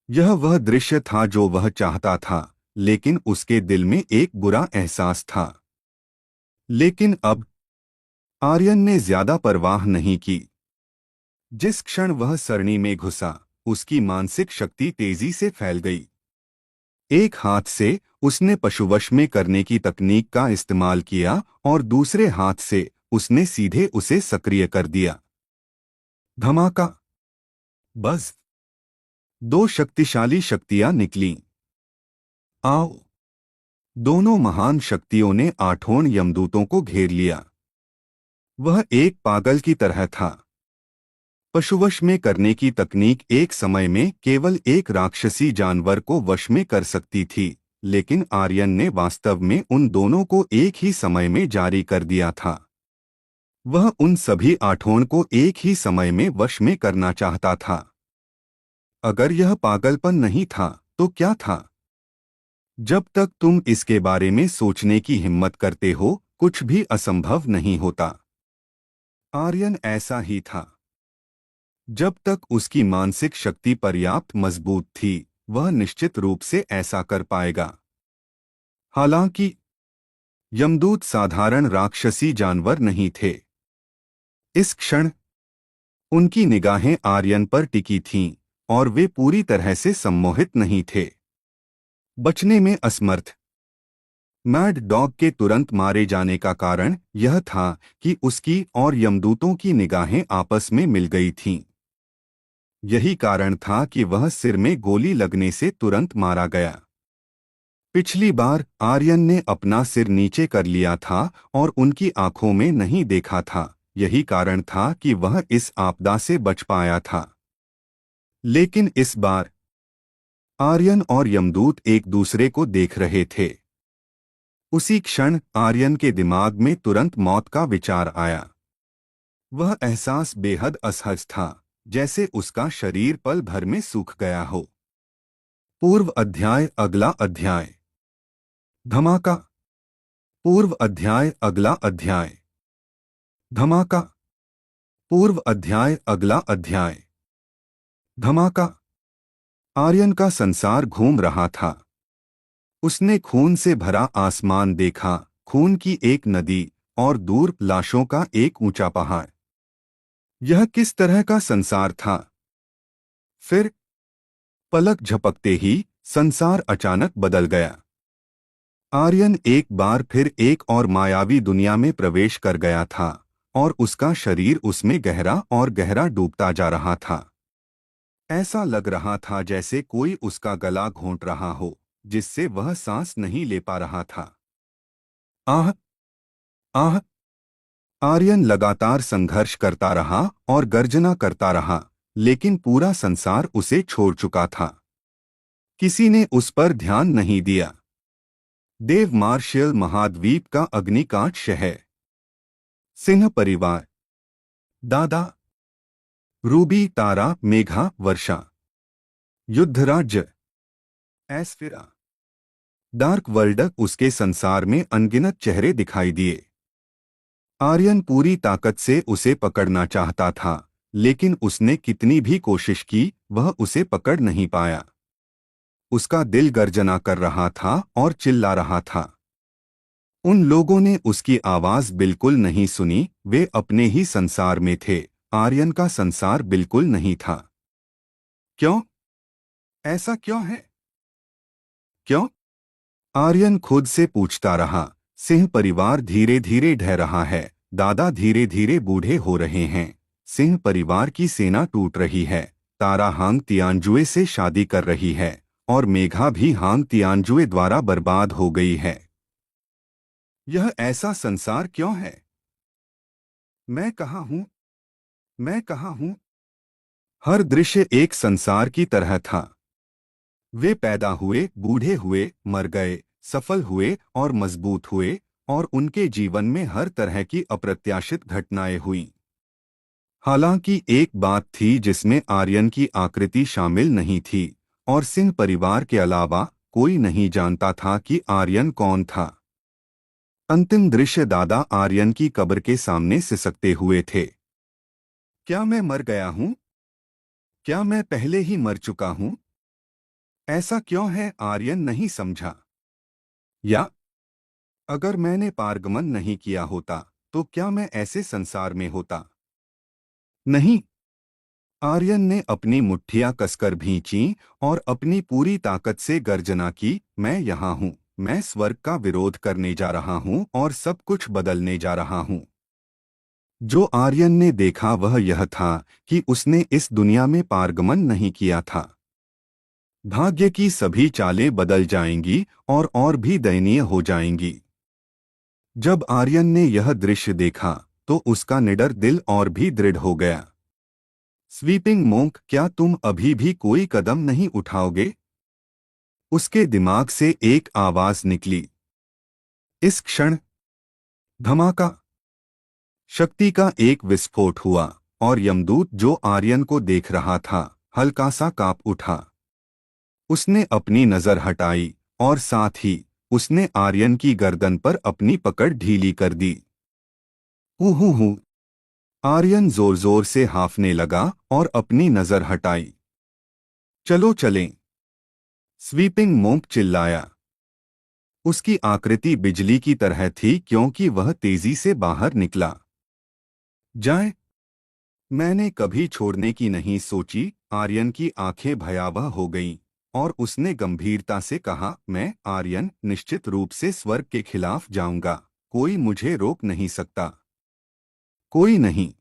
Speaker 1: यह वह दृश्य था जो वह चाहता था, लेकिन उसके दिल में एक बुरा एहसास था। लेकिन अब आर्यन ने ज्यादा परवाह नहीं की। जिस क्षण वह सरणी में घुसा, उसकी मानसिक शक्ति तेजी से फैल गई। एक हाथ से उसने पशुवश में करने की तकनीक का इस्तेमाल किया और दूसरे हाथ से उसने सीधे उसे सक्रिय कर दिया। धमाका। बस 2 शक्तिशाली शक्तियां निकलीं। आओ। दोनों महान शक्तियों ने 8 यमदूतों को घेर लिया। वह एक पागल की तरह था। पशुवश में करने की तकनीक एक समय में केवल एक राक्षसी जानवर को वश में कर सकती थी, लेकिन आर्यन ने वास्तव में उन दोनों को एक ही समय में जारी कर दिया था। वह उन सभी 8 को एक ही समय में वश में करना चाहता था। अगर यह पागलपन नहीं था तो क्या था? जब तक तुम इसके बारे में सोचने की हिम्मत करते हो, कुछ भी असंभव नहीं होता। आर्यन ऐसा ही था। जब तक उसकी मानसिक शक्ति पर्याप्त मजबूत थी, वह निश्चित रूप से ऐसा कर पाएगा। हालांकि यमदूत साधारण राक्षसी जानवर नहीं थे। इस क्षण उनकी निगाहें आर्यन पर टिकी थीं और वे पूरी तरह से सम्मोहित नहीं थे। बचने में असमर्थ। मैड डॉग के तुरंत मारे जाने का कारण यह था कि उसकी और यमदूतों की निगाहें आपस में मिल गई थीं। यही कारण था कि वह सिर में गोली लगने से तुरंत मारा गया। पिछली बार आर्यन ने अपना सिर नीचे कर लिया था और उनकी आंखों में नहीं देखा था। यही कारण था कि वह इस आपदा से बच पाया था। लेकिन इस बार आर्यन और यमदूत एक दूसरे को देख रहे थे। उसी क्षण आर्यन के दिमाग में तुरंत मौत का विचार आया। वह एहसास बेहद असहज था, जैसे उसका शरीर पल भर में सूख गया हो। पूर्व अध्याय अगला अध्याय। धमाका। पूर्व अध्याय अगला अध्याय। धमाका। पूर्व अध्याय अगला अध्याय। धमाका। आर्यन का संसार घूम रहा था। उसने खून से भरा आसमान देखा, खून की एक नदी और दूर लाशों का एक ऊंचा पहाड़। यह किस तरह का संसार था? फिर पलक झपकते ही संसार अचानक बदल गया। आर्यन एक बार फिर एक और मायावी दुनिया में प्रवेश कर गया था और उसका शरीर उसमें गहरा और गहरा डूबता जा रहा था। ऐसा लग रहा था जैसे कोई उसका गला घोंट रहा हो, जिससे वह सांस नहीं ले पा रहा था। आह! आह! आर्यन लगातार संघर्ष करता रहा और गर्जना करता रहा, लेकिन पूरा संसार उसे छोड़ चुका था। किसी ने उस पर ध्यान नहीं दिया। देव मार्शियल महाद्वीप का अग्निकांड शहर। सिंह परिवार। दादा, रूबी, तारा, मेघा, वर्षा। युद्ध राज्य। एस्फिरा। Dark world. उसके संसार में अनगिनत चेहरे दिखाई दिए। आर्यन पूरी ताकत से उसे पकड़ना चाहता था, लेकिन उसने कितनी भी कोशिश की, वह उसे पकड़ नहीं पाया। उसका दिल गर्जना कर रहा था और चिल्ला रहा था। उन लोगों ने उसकी आवाज बिल्कुल नहीं सुनी, वे अपने ही संसार में थे। आर्यन का संसार बिल्कुल नहीं था। क्यों? ऐसा क्यों है? क्यों? आर्यन खुद से पूछता रहा। सिंह परिवार धीरे धीरे ढह रहा है, दादा धीरे धीरे बूढ़े हो रहे हैं, सिंह परिवार की सेना टूट रही है, तारा हांग तियानजुए से शादी कर रही है और मेघा भी हांग तियानजुए द्वारा बर्बाद हो गई है। यह ऐसा संसार क्यों है? मैं कहाँ हूँ? मैं कहाँ हूँ? हर दृश्य एक संसार की तरह था। वे पैदा हुए, बूढ़े हुए, मर गए, सफल हुए और मजबूत हुए, और उनके जीवन में हर तरह की अप्रत्याशित घटनाएं हुईं। हालांकि एक बात थी जिसमें आर्यन की आकृति शामिल नहीं थी, और सिंह परिवार के अलावा कोई नहीं जानता था कि आर्यन कौन था। अंतिम दृश्य दादा आर्यन की कब्र के सामने सिसकते हुए थे। क्या मैं मर गया हूँ? क्या मैं पहले ही मर चुका हूँ? ऐसा क्यों है? आर्यन नहीं समझा। या अगर मैंने पारगमन नहीं किया होता, तो क्या मैं ऐसे संसार में होता? नहीं। आर्यन ने अपनी मुट्ठियां कसकर भींची और अपनी पूरी ताकत से गर्जना की, मैं यहाँ हूँ, मैं स्वर्ग का विरोध करने जा रहा हूँ और सब कुछ बदलने जा रहा हूँ। जो आर्यन ने देखा वह यह था कि उसने इस दुनिया में पारगमन नहीं किया था। भाग्य की सभी चालें बदल जाएंगी और भी दयनीय हो जाएंगी। जब आर्यन ने यह दृश्य देखा, तो उसका निडर दिल और भी दृढ़ हो गया। स्वीपिंग मोंक, क्या तुम अभी भी कोई कदम नहीं उठाओगे? उसके दिमाग से एक आवाज निकली। इस क्षण धमाका। शक्ति का एक विस्फोट हुआ और यमदूत जो आर्यन को देख रहा था, हल्का सा कांप उठा। उसने अपनी नजर हटाई और साथ ही उसने आर्यन की गर्दन पर अपनी पकड़ ढीली कर दी। हूँ। आर्यन जोर जोर से हांफने लगा और अपनी नजर हटाई। चलो चलें, स्वीपिंग मोंक चिल्लाया। उसकी आकृति बिजली की तरह थी क्योंकि वह तेजी से बाहर निकला। जाए। मैंने कभी छोड़ने की नहीं सोची। आर्यन की आंखें भयावह हो गईं और उसने गंभीरता से कहा, मैं आर्यन निश्चित रूप से स्वर्ग के खिलाफ जाऊंगा। कोई मुझे रोक नहीं सकता। कोई नहीं।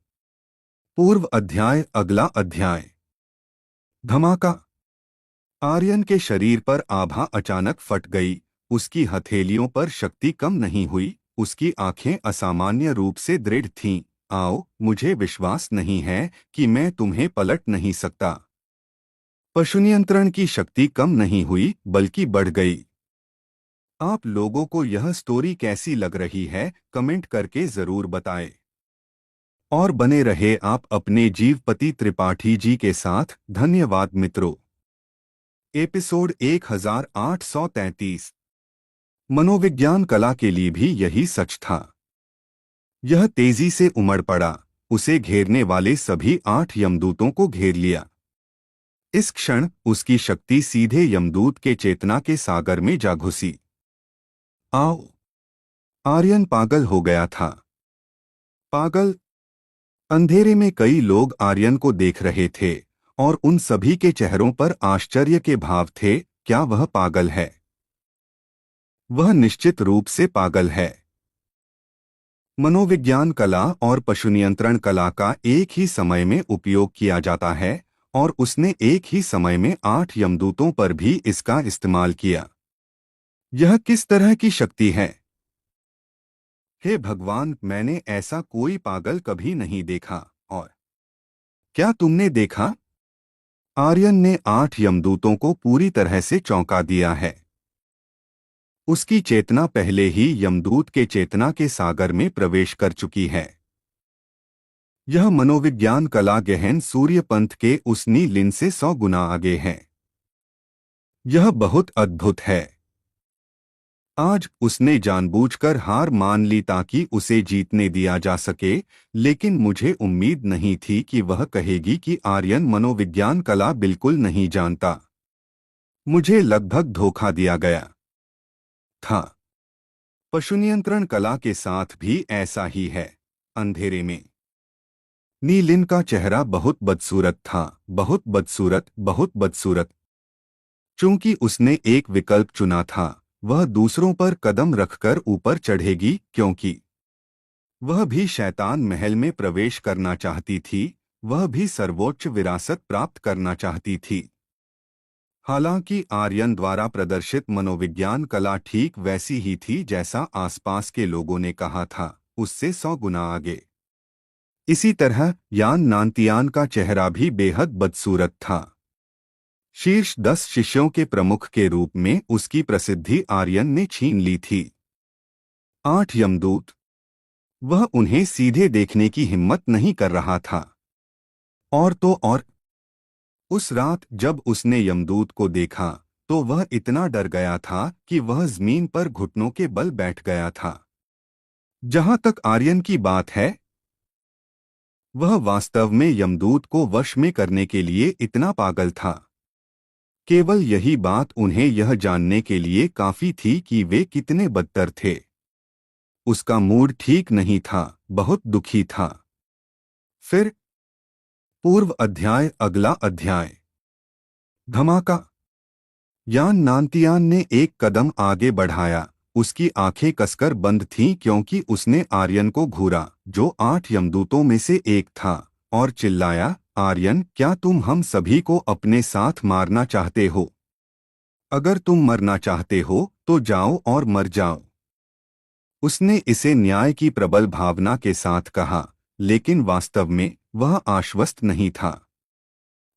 Speaker 1: पूर्व अध्याय। अगला अध्याय। धमाका। आर्यन के शरीर पर आभा अचानक फट गई। उसकी हथेलियों पर शक्ति कम नहीं हुई। उसकी आंखें असामान्य रूप से दृढ़ थीं। आओ, मुझे विश्वास नहीं है कि मैं तुम्हें पलट नहीं सकता। पशु नियंत्रण की शक्ति कम नहीं हुई बल्कि बढ़ गई। आप लोगों को यह स्टोरी कैसी लग रही है, कमेंट करके जरूर बताएं। और बने रहे आप अपने जीवपति त्रिपाठी जी के साथ। धन्यवाद मित्रों। एपिसोड 1833। मनोविज्ञान कला के लिए भी यही सच था। यह तेजी से उमड़ पड़ा। उसे घेरने वाले सभी 8 यमदूतों को घेर लिया। इस क्षण उसकी शक्ति सीधे यमदूत के चेतना के सागर में जा घुसी। आओ। आर्यन पागल हो गया था। पागल। अंधेरे में कई लोग आर्यन को देख रहे थे और उन सभी के चेहरों पर आश्चर्य के भाव थे। क्या वह पागल है? वह निश्चित रूप से पागल है। मनोविज्ञान कला और पशु नियंत्रण कला का एक ही समय में उपयोग किया जाता है और उसने एक ही समय में 8 यमदूतों पर भी इसका इस्तेमाल किया। यह किस तरह की शक्ति है? हे भगवान, मैंने ऐसा कोई पागल कभी नहीं देखा। और क्या तुमने देखा? आर्यन ने 8 यमदूतों को पूरी तरह से चौंका दिया है। उसकी चेतना पहले ही यमदूत के चेतना के सागर में प्रवेश कर चुकी है। यह मनोविज्ञान कला गहन सूर्यपंथ के उस नी लिन से 100 गुना आगे है। यह बहुत अद्भुत है। आज उसने जानबूझकर हार मान ली ताकि उसे जीतने दिया जा सके, लेकिन मुझे उम्मीद नहीं थी कि वह कहेगी कि आर्यन मनोविज्ञान कला बिल्कुल नहीं जानता। मुझे लगभग धोखा दिया गया था। पशु नियंत्रण कला के साथ भी ऐसा ही है। अंधेरे में नी लिन का चेहरा बहुत बदसूरत था। बहुत बदसूरत, बहुत बदसूरत। चूंकि उसने एक विकल्प चुना था, वह दूसरों पर कदम रखकर ऊपर चढ़ेगी, क्योंकि वह भी शैतान महल में प्रवेश करना चाहती थी। वह भी सर्वोच्च विरासत प्राप्त करना चाहती थी। हालांकि आर्यन द्वारा प्रदर्शित मनोविज्ञान कला ठीक वैसी ही थी जैसा आसपास के लोगों ने कहा था, उससे 100 गुना आगे। इसी तरह यान नानतियान का चेहरा भी बेहद बदसूरत था। शीर्ष 10 शिष्यों के प्रमुख के रूप में उसकी प्रसिद्धि आर्यन ने छीन ली थी। 8 यमदूत। वह उन्हें सीधे देखने की हिम्मत नहीं कर रहा था। और तो और उस रात जब उसने यमदूत को देखा तो वह इतना डर गया था कि वह जमीन पर घुटनों के बल बैठ गया था। जहां तक आर्यन की बात है, वह वास्तव में यमदूत को वश में करने के लिए इतना पागल था। केवल यही बात उन्हें यह जानने के लिए काफी थी कि वे कितने बदतर थे। उसका मूड ठीक नहीं था, बहुत दुखी था। फिर पूर्व अध्याय। अगला अध्याय। धमाका। यान नानतियान ने एक कदम आगे बढ़ाया। उसकी आंखें कसकर बंद थीं क्योंकि उसने आर्यन को घूरा, जो 8 यमदूतों में से एक था, और चिल्लाया, आर्यन, क्या तुम हम सभी को अपने साथ मारना चाहते हो? अगर तुम मरना चाहते हो तो जाओ और मर जाओ। उसने इसे न्याय की प्रबल भावना के साथ कहा, लेकिन वास्तव में वह आश्वस्त नहीं था।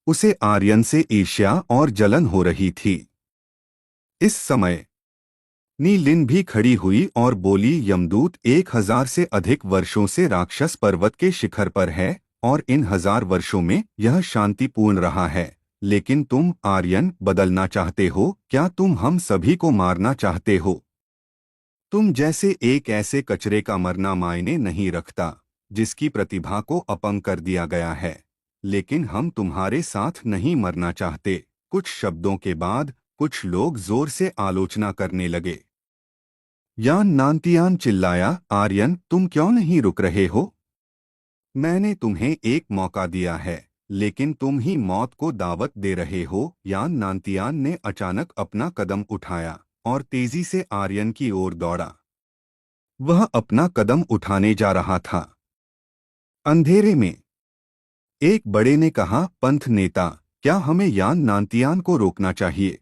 Speaker 1: उसे आर्यन से ईर्ष्या और जलन हो रही थी। इस समय नी लिन भी खड़ी हुई और बोली, यमदूत 1000 से अधिक वर्षों से राक्षस पर्वत के शिखर पर है और इन 1000 वर्षों में यह शांतिपूर्ण रहा है, लेकिन तुम आर्यन बदलना चाहते हो। क्या तुम हम सभी को मारना चाहते हो? तुम जैसे एक ऐसे कचरे का मरना मायने नहीं रखता जिसकी प्रतिभा को अपंग कर दिया गया है, लेकिन हम तुम्हारे साथ नहीं मरना चाहते। कुछ शब्दों के बाद कुछ लोग जोर से आलोचना करने लगे। यान नानतियान चिल्लाया, आर्यन, तुम क्यों नहीं रुक रहे हो? मैंने तुम्हें एक मौका दिया है। लेकिन तुम ही मौत को दावत दे रहे हो। यान नांतियान ने अचानक अपना कदम उठाया और तेजी से आर्यन की ओर दौड़ा। वह अपना कदम उठाने जा रहा था। अंधेरे में एक बड़े ने कहा, पंथ नेता, क्या हमें यान नांतियान को रोकना चाहिए?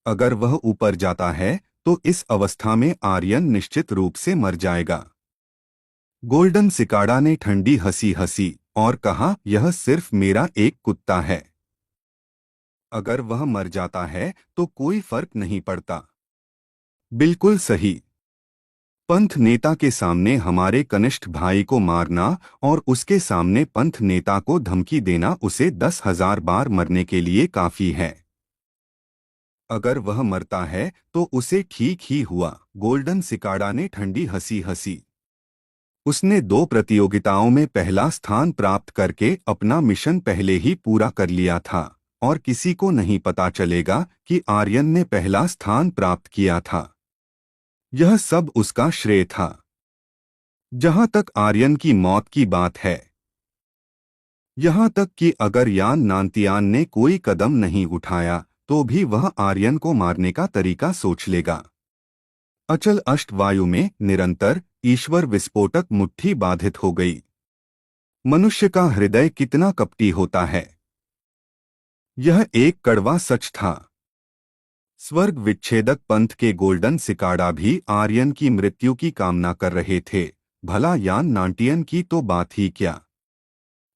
Speaker 1: अगर वह ऊपर जाता है तो इस अवस्था में आर्यन निश्चित रूप से मर जाएगा। गोल्डन सिकाड़ा ने ठंडी हंसी हंसी और कहा, यह सिर्फ मेरा एक कुत्ता है। अगर वह मर जाता है तो कोई फर्क नहीं पड़ता। बिल्कुल सही। पंथ नेता के सामने हमारे कनिष्ठ भाई को मारना और उसके सामने पंथ नेता को धमकी देना उसे 10,000 बार मरने के लिए काफी है। अगर वह मरता है तो उसे ठीक ही हुआ। गोल्डन सिकाड़ा ने ठंडी हंसी हंसी। उसने 2 प्रतियोगिताओं में पहला स्थान प्राप्त करके अपना मिशन पहले ही पूरा कर लिया था और किसी को नहीं पता चलेगा कि आर्यन ने पहला स्थान प्राप्त किया था। यह सब उसका श्रेय था। जहां तक आर्यन की मौत की बात है, यहां तक कि अगर यान नांतियान ने कोई कदम नहीं उठाया तो भी वह आर्यन को मारने का तरीका सोच लेगा। अचल अष्टवायु में निरंतर ईश्वर विस्फोटक मुट्ठी बाधित हो गई। मनुष्य का हृदय कितना कपटी होता है, यह एक कड़वा सच था। स्वर्ग विच्छेदक पंथ के गोल्डन सिकाड़ा भी आर्यन की मृत्यु की कामना कर रहे थे। भला यान नांटियन की तो बात ही क्या।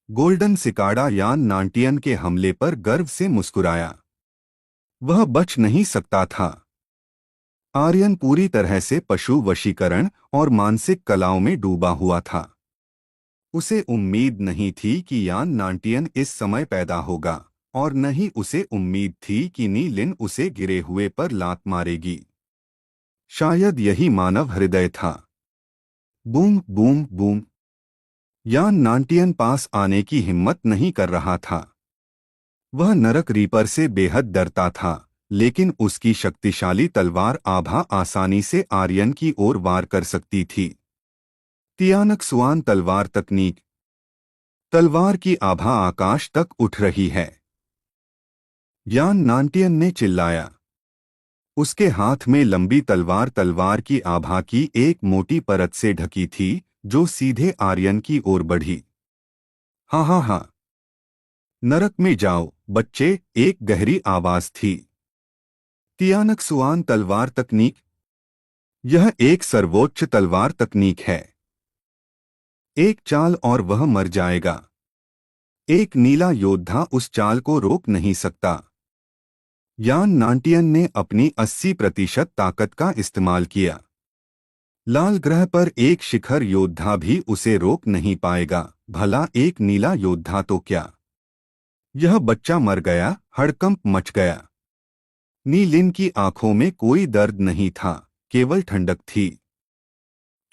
Speaker 1: गोल्डन सिकाड़ा यान नांटियन के हमले पर गर्व से मुस्कुराया। वह बच नहीं सकता था। आर्यन पूरी तरह से पशु वशीकरण और मानसिक कलाओं में डूबा हुआ था। उसे उम्मीद नहीं थी कि यान नांटियन इस समय पैदा होगा और न ही उसे उम्मीद थी कि नी लिन उसे गिरे हुए पर लात मारेगी। शायद यही मानव हृदय था। Boom boom boom. यान नांटियन पास आने की हिम्मत नहीं कर रहा था। वह नरक रीपर से बेहद डरता था, लेकिन उसकी शक्तिशाली तलवार आभा आसानी से आर्यन की ओर वार कर सकती थी। तियानक स्वान तलवार तकनीक। तलवार की आभा आकाश तक उठ रही है। यान नांटियन ने चिल्लाया। उसके हाथ में लंबी तलवार तलवार की आभा की एक मोटी परत से ढकी थी जो सीधे आर्यन की ओर बढ़ी। हाँ हाँ हाँ, नरक में जाओ बच्चे, एक गहरी आवाज थी। तियानक सुआन तलवार तकनीक। यह एक सर्वोच्च तलवार तकनीक है। एक चाल और वह मर जाएगा। एक नीला योद्धा उस चाल को रोक नहीं सकता। यान नांटियन ने अपनी 80% ताकत का इस्तेमाल किया। लाल ग्रह पर एक शिखर योद्धा भी उसे रोक नहीं पाएगा, भला एक नीला योद्धा तो क्या। यह बच्चा मर गया। हड़कंप मच गया। नी लिन की आंखों में कोई दर्द नहीं था, केवल ठंडक थी,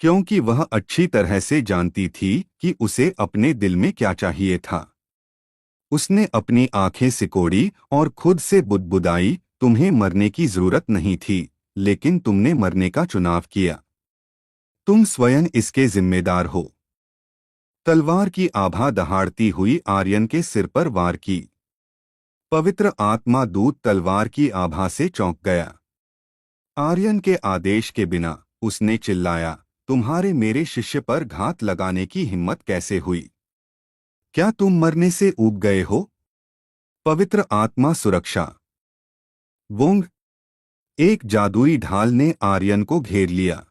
Speaker 1: क्योंकि वह अच्छी तरह से जानती थी कि उसे अपने दिल में क्या चाहिए था। उसने अपनी आंखें सिकोड़ी और खुद से बुदबुदाई, तुम्हें मरने की जरूरत नहीं थी, लेकिन तुमने मरने का चुनाव किया। तुम स्वयं इसके जिम्मेदार हो। तलवार की आभा दहाड़ती हुई आर्यन के सिर पर वार की। पवित्र आत्मा दूत तलवार की आभा से चौंक गया। आर्यन के आदेश के बिना उसने चिल्लाया, तुम्हारे मेरे शिष्य पर घात लगाने की हिम्मत कैसे हुई? क्या तुम मरने से ऊब गए हो? पवित्र आत्मा सुरक्षा। वोंग। एक जादुई ढाल ने आर्यन को घेर लिया।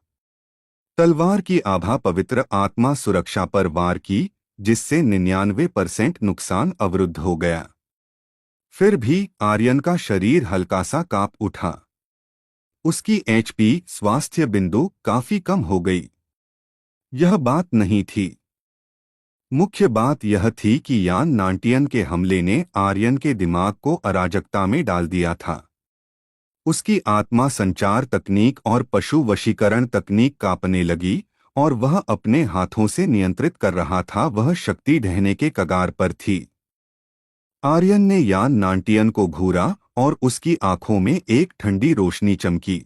Speaker 1: तलवार की आभा पवित्र आत्मा सुरक्षा पर वार की, जिससे 99% नुकसान अवरुद्ध हो गया। फिर भी आर्यन का शरीर हल्का सा कांप उठा। उसकी एचपी स्वास्थ्य बिंदु काफी कम हो गई। यह बात नहीं थी। मुख्य बात यह थी कि यान नांटियन के हमले ने आर्यन के दिमाग को अराजकता में डाल दिया था। उसकी आत्मा संचार तकनीक और पशु वशीकरण तकनीक कांपने लगी और वह अपने हाथों से नियंत्रित कर रहा था। वह शक्ति ढहने के कगार पर थी। आर्यन ने यान नांटियन को घूरा और उसकी आंखों में एक ठंडी रोशनी चमकी।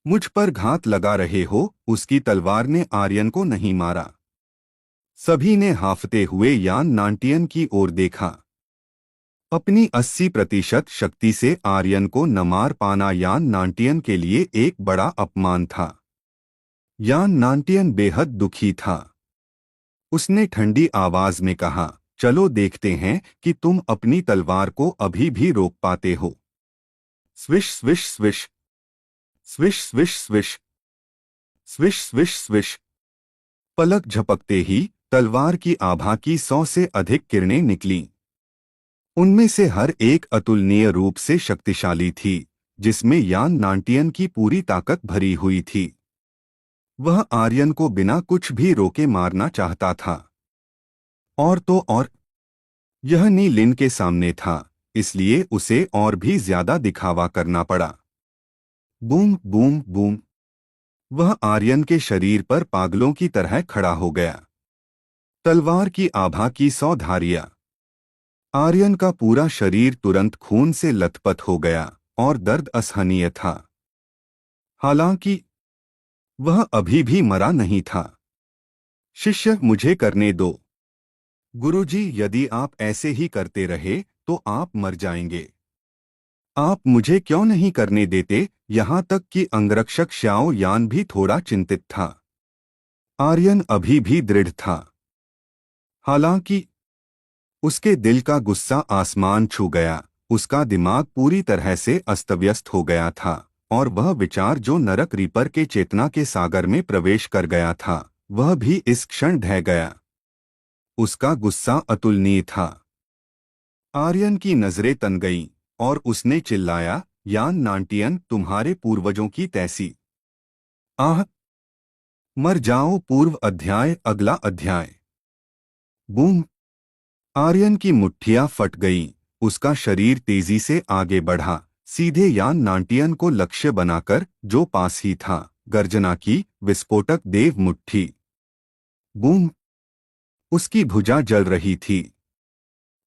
Speaker 1: मुझ पर घात लगा रहे हो? उसकी तलवार ने आर्यन को नहीं मारा, सभी ने हांफते हुए यान नांटियन की ओर देखा। अपनी 80% शक्ति से आर्यन को न मार पाना यान नांटियन के लिए एक बड़ा अपमान था। यान नांटियन बेहद दुखी था। उसने ठंडी आवाज में कहा, चलो देखते हैं कि तुम अपनी तलवार को अभी भी रोक पाते हो। Swish swish swish, swish swish swish, swish swish swish. पलक झपकते ही तलवार की आभा की 100 से अधिक किरणें निकलीं। उनमें से हर एक अतुलनीय रूप से शक्तिशाली थी, जिसमें यान नांटियन की पूरी ताकत भरी हुई थी। वह आर्यन को बिना कुछ भी रोके मारना चाहता था। और तो और, यह नी लिन के सामने था, इसलिए उसे और भी ज्यादा दिखावा करना पड़ा। Boom boom boom. वह आर्यन के शरीर पर पागलों की तरह खड़ा हो गया। तलवार की आभा की 100 धारियां। आर्यन का पूरा शरीर तुरंत खून से लथपथ हो गया और दर्द असहनीय था। हालांकि वह अभी भी मरा नहीं था। शिष्य, मुझे करने दो। गुरुजी, यदि आप ऐसे ही करते रहे तो आप मर जाएंगे। आप मुझे क्यों नहीं करने देते? यहाँ तक कि अंगरक्षक श्याओ यान भी थोड़ा चिंतित था। आर्यन अभी भी दृढ़ था। हालांकि उसके दिल का गुस्सा आसमान छू गया। उसका दिमाग पूरी तरह से अस्तव्यस्त हो गया था और वह विचार जो नरक रीपर के चेतना के सागर में प्रवेश कर गया था, वह भी इस क्षण ढह गया। उसका गुस्सा अतुलनीय था। आर्यन की नजरें तन गईं और उसने चिल्लाया, यान नांटियन, तुम्हारे पूर्वजों की तैसी। आह! मर जाओ। पूर्व अध्याय, अगला अध्याय। बूम! आर्यन की मुट्ठियां फट गईं। उसका शरीर तेजी से आगे बढ़ा, सीधे यान नांटियन को लक्ष्य बनाकर, जो पास ही था। गर्जना की विस्फोटक देव मुट्ठी। बूम! उसकी भुजा जल रही थी।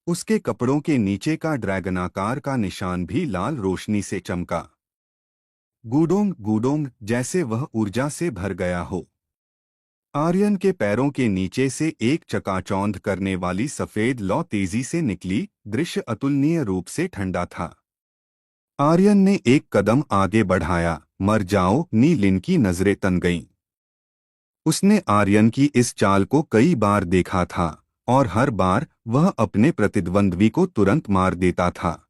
Speaker 1: उसके कपड़ों के नीचे का ड्रैगनाकार का निशान भी लाल रोशनी से चमका। गूडोंग गूडोंग, जैसे वह ऊर्जा से भर गया हो। आर्यन के पैरों के नीचे से एक चकाचौंध करने वाली सफेद लौ तेजी से निकली। दृश्य अतुलनीय रूप से ठंडा था। आर्यन ने एक कदम आगे बढ़ाया। मर जाओ। नी लिन की नजरें तन गईं। उसने आर्यन की इस चाल को कई बार देखा था और हर बार वह अपने प्रतिद्वंद्वी को तुरंत मार देता था।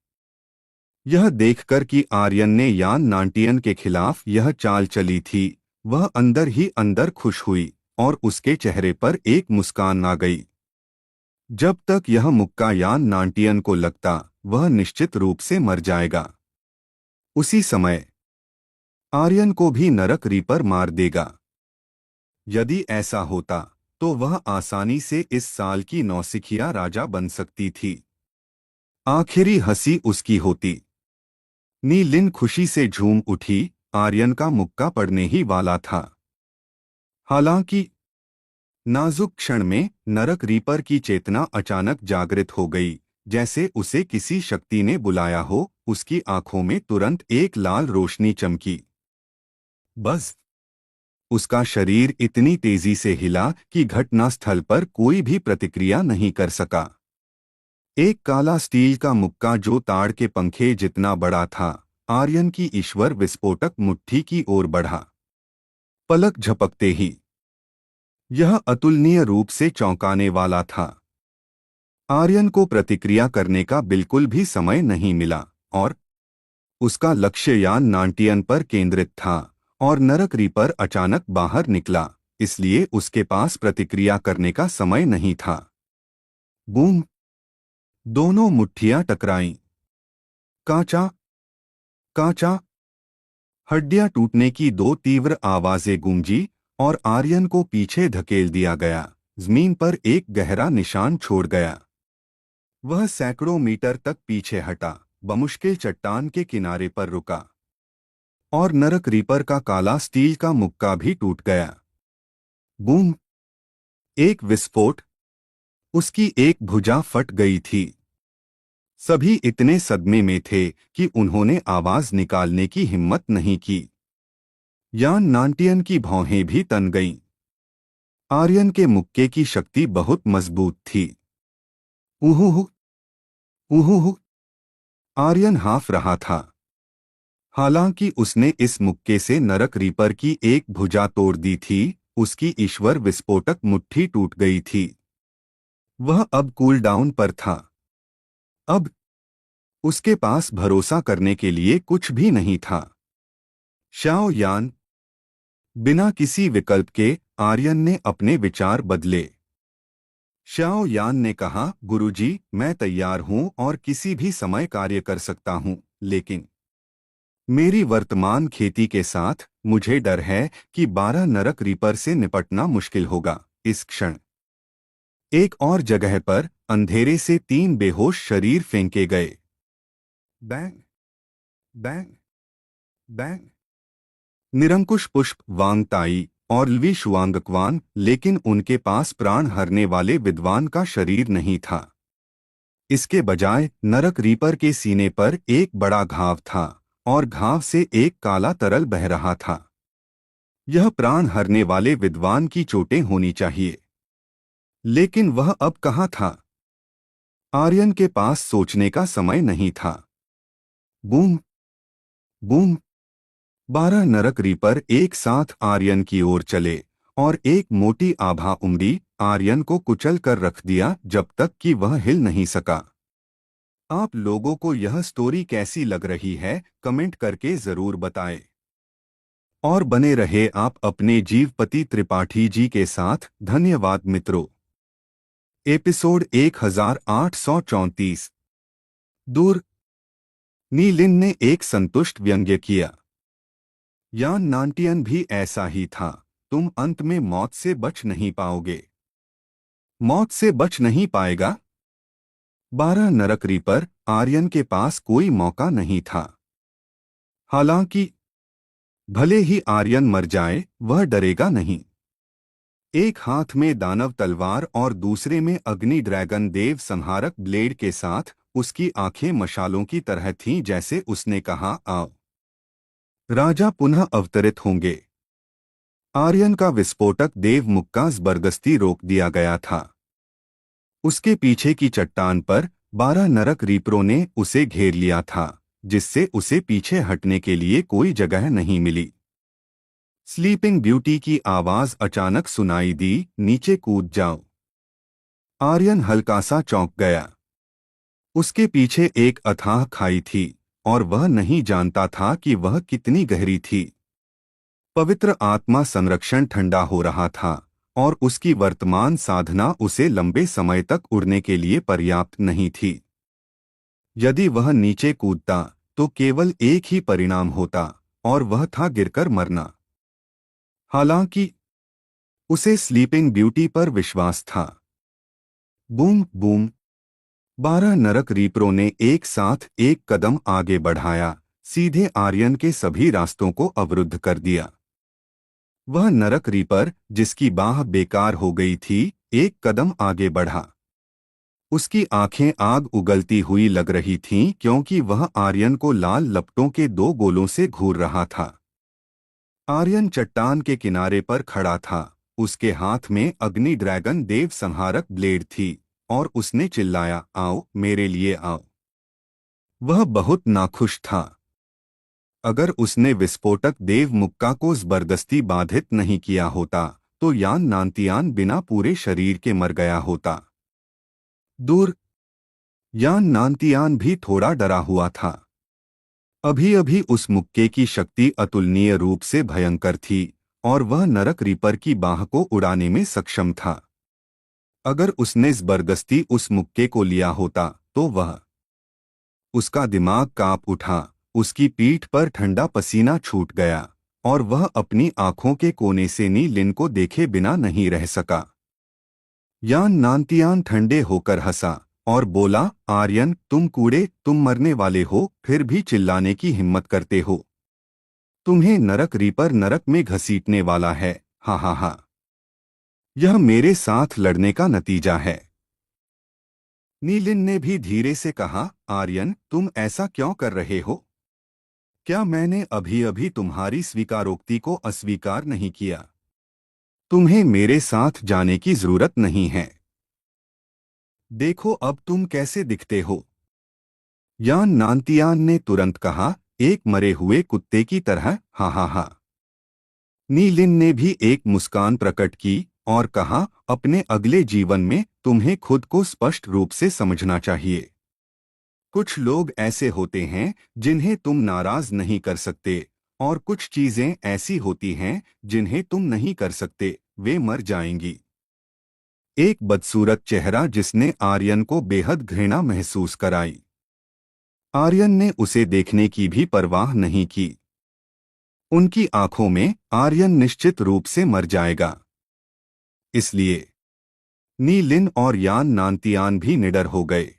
Speaker 1: यह देखकर कि आर्यन ने यान नांटियन के खिलाफ यह चाल चली थी, वह अंदर ही अंदर खुश हुई और उसके चेहरे पर एक मुस्कान आ गई। जब तक यह मुक्का यान नांटियन को लगता, वह निश्चित रूप से मर जाएगा। उसी समय आर्यन को भी नरक रीपर मार देगा। यदि ऐसा होता तो वह आसानी से इस साल की नौसिखिया राजा बन सकती थी। आखिरी हंसी उसकी होती। नी लिन खुशी से झूम उठी। आर्यन का मुक्का पड़ने ही वाला था। हालांकि नाजुक क्षण में नरक रीपर की चेतना अचानक जागृत हो गई, जैसे उसे किसी शक्ति ने बुलाया हो। उसकी आंखों में तुरंत एक लाल रोशनी चमकी। बस! उसका शरीर इतनी तेजी से हिला कि घटनास्थल पर कोई भी प्रतिक्रिया नहीं कर सका। एक काला स्टील का मुक्का जो ताड़ के पंखे जितना बड़ा था, आर्यन की ईश्वर विस्फोटक मुट्ठी की ओर बढ़ा। पलक झपकते ही यह अतुलनीय रूप से चौंकाने वाला था। आर्यन को प्रतिक्रिया करने का बिल्कुल भी समय नहीं मिला और उसका लक्ष्य यान नांटियन पर केंद्रित था और नरक रीपर अचानक बाहर निकला, इसलिए उसके पास प्रतिक्रिया करने का समय नहीं था। बूम! दोनों मुट्ठियां टकराईं। कांचा कांचा। हड्डियां टूटने की दो तीव्र आवाजें गूंजी और आर्यन को पीछे धकेल दिया गया। जमीन पर एक गहरा निशान छोड़ गया। वह सैकड़ों मीटर तक पीछे हटा, बमुश्किल चट्टान के किनारे पर रुका और नरक रीपर का काला स्टील का मुक्का भी टूट गया। बूम! एक विस्फोट। उसकी एक भुजा फट गई थी। सभी इतने सदमे में थे कि उन्होंने आवाज निकालने की हिम्मत नहीं की। यान नांटियन की भौहें भी तन गईं। आर्यन के मुक्के की शक्ति बहुत मजबूत थी। उहुहु, उहुहु, आर्यन हाफ रहा था। हालांकि उसने इस मुक्के से नरक रीपर की एक भुजा तोड़ दी थी, उसकी ईश्वर विस्फोटक मुट्ठी टूट गई थी। वह अब कूल डाउन पर था। अब उसके पास भरोसा करने के लिए कुछ भी नहीं था। शाओ यान, बिना किसी विकल्प के आर्यन ने अपने विचार बदले। शाओ यान ने कहा, गुरुजी, मैं तैयार हूं और किसी भी समय कार्य कर सकता हूं, लेकिन मेरी वर्तमान खेती के साथ मुझे डर है कि 12 नरक रीपर से निपटना मुश्किल होगा। इस क्षण एक और जगह पर अंधेरे से 3 बेहोश शरीर फेंके गए। Bang, bang, bang. निरंकुश पुष्प वांग ताई और लवी शुआंगक्वान, लेकिन उनके पास प्राण हरने वाले विद्वान का शरीर नहीं था। इसके बजाय नरक रीपर के सीने पर एक बड़ा घाव था और घाव से एक काला तरल बह रहा था। यह प्राण हरने वाले विद्वान की चोटें होनी चाहिए। लेकिन वह अब कहाँ था? आर्यन के पास सोचने का समय नहीं था। Boom, boom. 12 नरक रीपर एक साथ आर्यन की ओर चले और एक मोटी आभा उमड़ी आर्यन को कुचल कर रख दिया जब तक कि वह हिल नहीं सका। आप लोगों को यह स्टोरी कैसी लग रही है, कमेंट करके जरूर बताएं। और बने रहे आप अपने जीवपति त्रिपाठी जी के साथ। धन्यवाद मित्रों। एपिसोड 1834। दूर। नी लिन ने एक संतुष्ट व्यंग्य किया। यान नांटियन भी ऐसा ही था। तुम अंत में मौत से बच नहीं पाओगे। मौत से बच नहीं पाएगा? 12 नरक रीपर, आर्यन के पास कोई मौका नहीं था। हालांकि भले ही आर्यन मर जाए, वह डरेगा नहीं। एक हाथ में दानव तलवार और दूसरे में अग्नि ड्रैगन देव संहारक ब्लेड के साथ उसकी आंखें मशालों की तरह थीं। जैसे उसने कहा, आओ। राजा पुनः अवतरित होंगे। आर्यन का विस्फोटक देव मुक्का जबरदस्ती रोक दिया गया था। उसके पीछे की चट्टान पर 12 नरक रीपरों ने उसे घेर लिया था, जिससे उसे पीछे हटने के लिए कोई जगह नहीं मिली। स्लीपिंग ब्यूटी की आवाज अचानक सुनाई दी, नीचे कूद जाओ। आर्यन हल्का सा चौंक गया। उसके पीछे एक अथाह खाई थी और वह नहीं जानता था कि वह कितनी गहरी थी। पवित्र आत्मा संरक्षण ठंडा हो रहा था और उसकी वर्तमान साधना उसे लंबे समय तक उड़ने के लिए पर्याप्त नहीं थी। यदि वह नीचे कूदता तो केवल एक ही परिणाम होता, और वह था गिरकर मरना। हालांकि उसे स्लीपिंग ब्यूटी पर विश्वास था। Boom boom. 12 नरक रीपरों ने एक साथ एक कदम आगे बढ़ाया, सीधे आर्यन के सभी रास्तों को अवरुद्ध कर दिया। वह नरक रीपर, जिसकी बाह बेकार हो गई थी, एक कदम आगे बढ़ा। उसकी आंखें आग उगलती हुई लग रही थीं क्योंकि वह आर्यन को लाल लपटों के 2 गोलों से घूर रहा था। आर्यन चट्टान के किनारे पर खड़ा था। उसके हाथ में अग्नि ड्रैगन देव संहारक ब्लेड थी और उसने चिल्लाया, आओ, मेरे लिए आओ। वह बहुत नाखुश था। अगर उसने विस्फोटक देव मुक्का को जबरदस्ती बाधित नहीं किया होता तो यान नांतियान बिना पूरे शरीर के मर गया होता। दूर। यान नांतियान भी थोड़ा डरा हुआ था। अभी अभी उस मुक्के की शक्ति अतुलनीय रूप से भयंकर थी और वह नरक रीपर की बाह को उड़ाने में सक्षम था। अगर उसने जबरदस्ती उस मुक्के को लिया होता तो वह। उसका दिमाग कांप उठा, उसकी पीठ पर ठंडा पसीना छूट गया और वह अपनी आंखों के कोने से नी लिन को देखे बिना नहीं रह सका। यान नांतियान ठंडे होकर हंसा और बोला, आर्यन, तुम कूड़े, तुम मरने वाले हो, फिर भी चिल्लाने की हिम्मत करते हो। तुम्हें नरक रीपर नरक में घसीटने वाला है। हा हा हा। यह मेरे साथ लड़ने का नतीजा है। नीलिन ने भी धीरे से कहा, आर्यन, तुम ऐसा क्यों कर रहे हो? क्या मैंने अभी अभी तुम्हारी स्वीकारोक्ति को अस्वीकार नहीं किया? तुम्हें मेरे साथ जाने की जरूरत नहीं है। देखो अब तुम कैसे दिखते हो। यान नानतियान ने तुरंत कहा, एक मरे हुए कुत्ते की तरह। हा हा हा। नी लिन ने भी एक मुस्कान प्रकट की और कहा, अपने अगले जीवन में तुम्हें खुद को स्पष्ट रूप से समझना चाहिए। कुछ लोग ऐसे होते हैं जिन्हें तुम नाराज नहीं कर सकते, और कुछ चीजें ऐसी होती हैं जिन्हें तुम नहीं कर सकते, वे मर जाएंगी। एक बदसूरत चेहरा जिसने आर्यन को बेहद घृणा महसूस कराई। आर्यन ने उसे देखने की भी परवाह नहीं की। उनकी आंखों में आर्यन निश्चित रूप से मर जाएगा। इसलिए नी लिन और यान नानतियान भी निडर हो गए।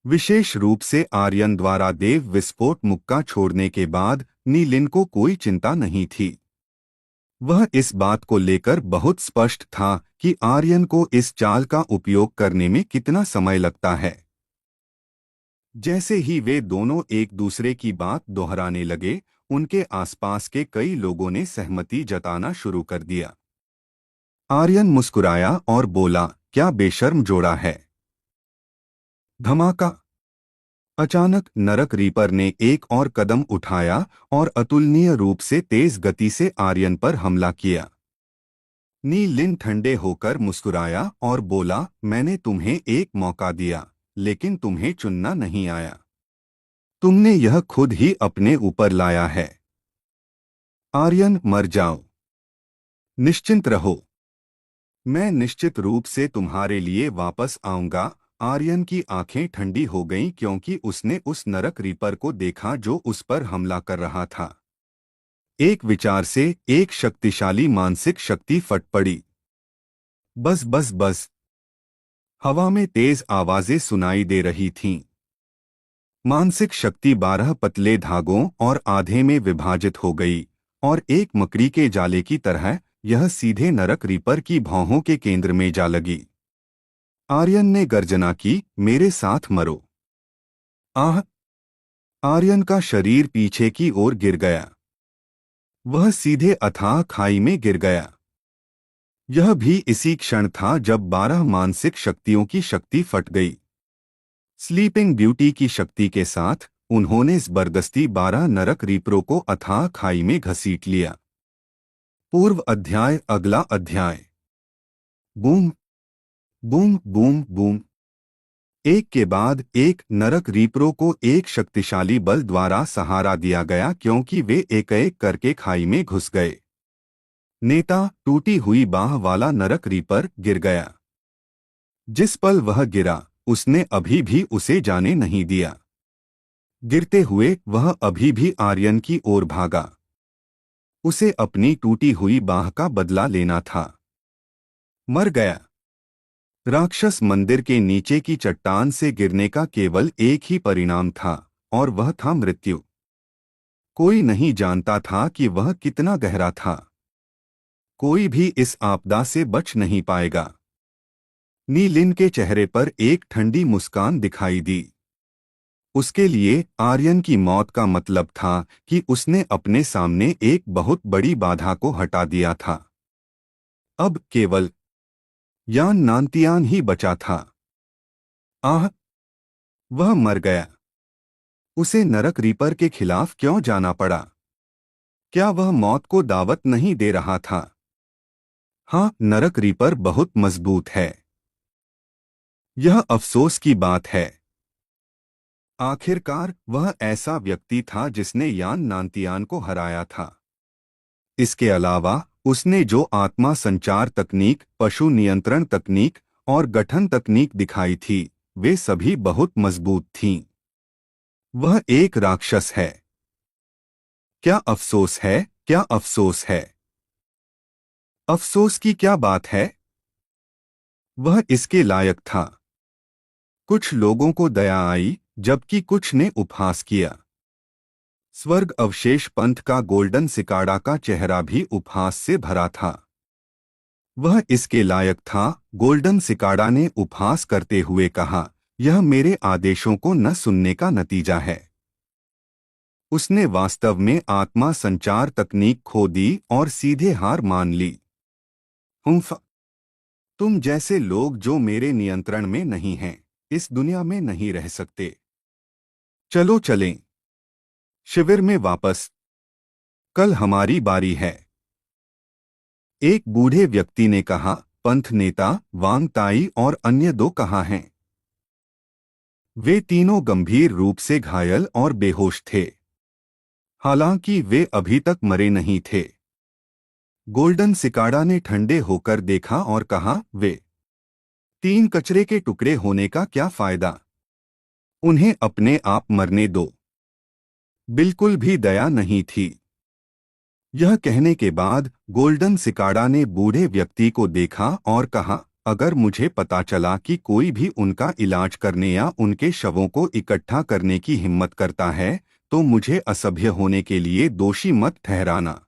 Speaker 1: विशेष रूप से आर्यन द्वारा देव विस्फोट मुक्का छोड़ने के बाद नी लिन को कोई चिंता नहीं थी। वह इस बात को लेकर बहुत स्पष्ट था कि आर्यन को इस चाल का उपयोग करने में कितना समय लगता है। जैसे ही वे दोनों एक दूसरे की बात दोहराने लगे, उनके आसपास के कई लोगों ने सहमति जताना शुरू कर दिया। आर्यन मुस्कुराया और बोला, क्या बेशर्म जोड़ा है। धमाका। अचानक नरक रीपर ने एक और कदम उठाया और अतुलनीय रूप से तेज गति से आर्यन पर हमला किया। नी लिन ठंडे होकर मुस्कुराया और बोला, मैंने तुम्हें एक मौका दिया, लेकिन तुम्हें चुनना नहीं आया। तुमने यह खुद ही अपने ऊपर लाया है। आर्यन, मर जाओ। निश्चिंत रहो। मैं निश्चित रूप से तुम्हारे लिए वापस आऊंगा। आर्यन की आंखें ठंडी हो गईं क्योंकि उसने उस नरक रीपर को देखा जो उस पर हमला कर रहा था। एक विचार से एक शक्तिशाली मानसिक शक्ति फट पड़ी। बस बस बस। हवा में तेज आवाजें सुनाई दे रही थीं। मानसिक शक्ति 12 पतले धागों और आधे में विभाजित हो गई, और एक मकड़ी के जाले की तरह यह सीधे नरक रीपर की भौहों के केंद्र में जा लगी। आर्यन ने गर्जना की, मेरे साथ मरो। आह! आर्यन का शरीर पीछे की ओर गिर गया। वह सीधे अथाह खाई में गिर गया। यह भी इसी क्षण था जब 12 मानसिक शक्तियों की शक्ति फट गई। स्लीपिंग ब्यूटी की शक्ति के साथ उन्होंने जबरदस्ती 12 नरक रीपरों को अथाह खाई में घसीट लिया। पूर्व अध्याय। अगला अध्याय। Boom boom boom boom. एक के बाद एक नरक रीपरों को एक शक्तिशाली बल द्वारा सहारा दिया गया क्योंकि वे एक एक करके खाई में घुस गए। नेता, टूटी हुई बाह वाला नरक रीपर गिर गया। जिस पल वह गिरा, उसने अभी भी उसे जाने नहीं दिया। गिरते हुए वह अभी भी आर्यन की ओर भागा। उसे अपनी टूटी हुई बाह का बदला लेना था। मर गया। राक्षस मंदिर के नीचे की चट्टान से गिरने का केवल एक ही परिणाम था, और वह था मृत्यु। कोई नहीं जानता था कि वह कितना गहरा था। कोई भी इस आपदा से बच नहीं पाएगा। नी लिन के चेहरे पर एक ठंडी मुस्कान दिखाई दी। उसके लिए आर्यन की मौत का मतलब था कि उसने अपने सामने एक बहुत बड़ी बाधा को हटा दिया था। अब केवल यान नानतियान ही बचा था। आह! वह मर गया। उसे नरक रीपर के खिलाफ क्यों जाना पड़ा? क्या वह मौत को दावत नहीं दे रहा था? हाँ, नरक रीपर बहुत मजबूत है। यह अफसोस की बात है। आखिरकार वह ऐसा व्यक्ति था जिसने यान नानतियान को हराया था। इसके अलावा उसने जो आत्मा संचार तकनीक, पशु नियंत्रण तकनीक और गठन तकनीक दिखाई थी, वे सभी बहुत मजबूत थीं। वह एक राक्षस है। क्या अफसोस है, क्या अफसोस है। अफसोस की क्या बात है? वह इसके लायक था। कुछ लोगों को दया आई, जबकि कुछ ने उपहास किया। स्वर्ग अवशेष पंथ का गोल्डन सिकाड़ा का चेहरा भी उपहास से भरा था। वह इसके लायक था। गोल्डन सिकाड़ा ने उपहास करते हुए कहा, यह मेरे आदेशों को न सुनने का नतीजा है। उसने वास्तव में आत्मा संचार तकनीक खो दी और सीधे हार मान ली। हुम्फ। तुम जैसे लोग जो मेरे नियंत्रण में नहीं हैं, इस दुनिया में नहीं रह सकते। चलो चलें शिविर में वापस। कल हमारी बारी है। एक बूढ़े व्यक्ति ने कहा। पंथ नेता वांग ताई और अन्य दो कहाँ हैं? वे तीनों गंभीर रूप से घायल और बेहोश थे। हालांकि वे अभी तक मरे नहीं थे। गोल्डन सिकाड़ा ने ठंडे होकर देखा और कहा, वे तीन कचरे के टुकड़े होने का क्या फायदा? उन्हें अपने आप मरने दो। बिल्कुल भी दया नहीं थी। यह कहने के बाद गोल्डन सिकाड़ा ने बूढ़े व्यक्ति को देखा और कहा, अगर मुझे पता चला कि कोई भी उनका इलाज करने या उनके शवों को इकट्ठा करने की हिम्मत करता है, तो मुझे असभ्य होने के लिए दोषी मत ठहराना।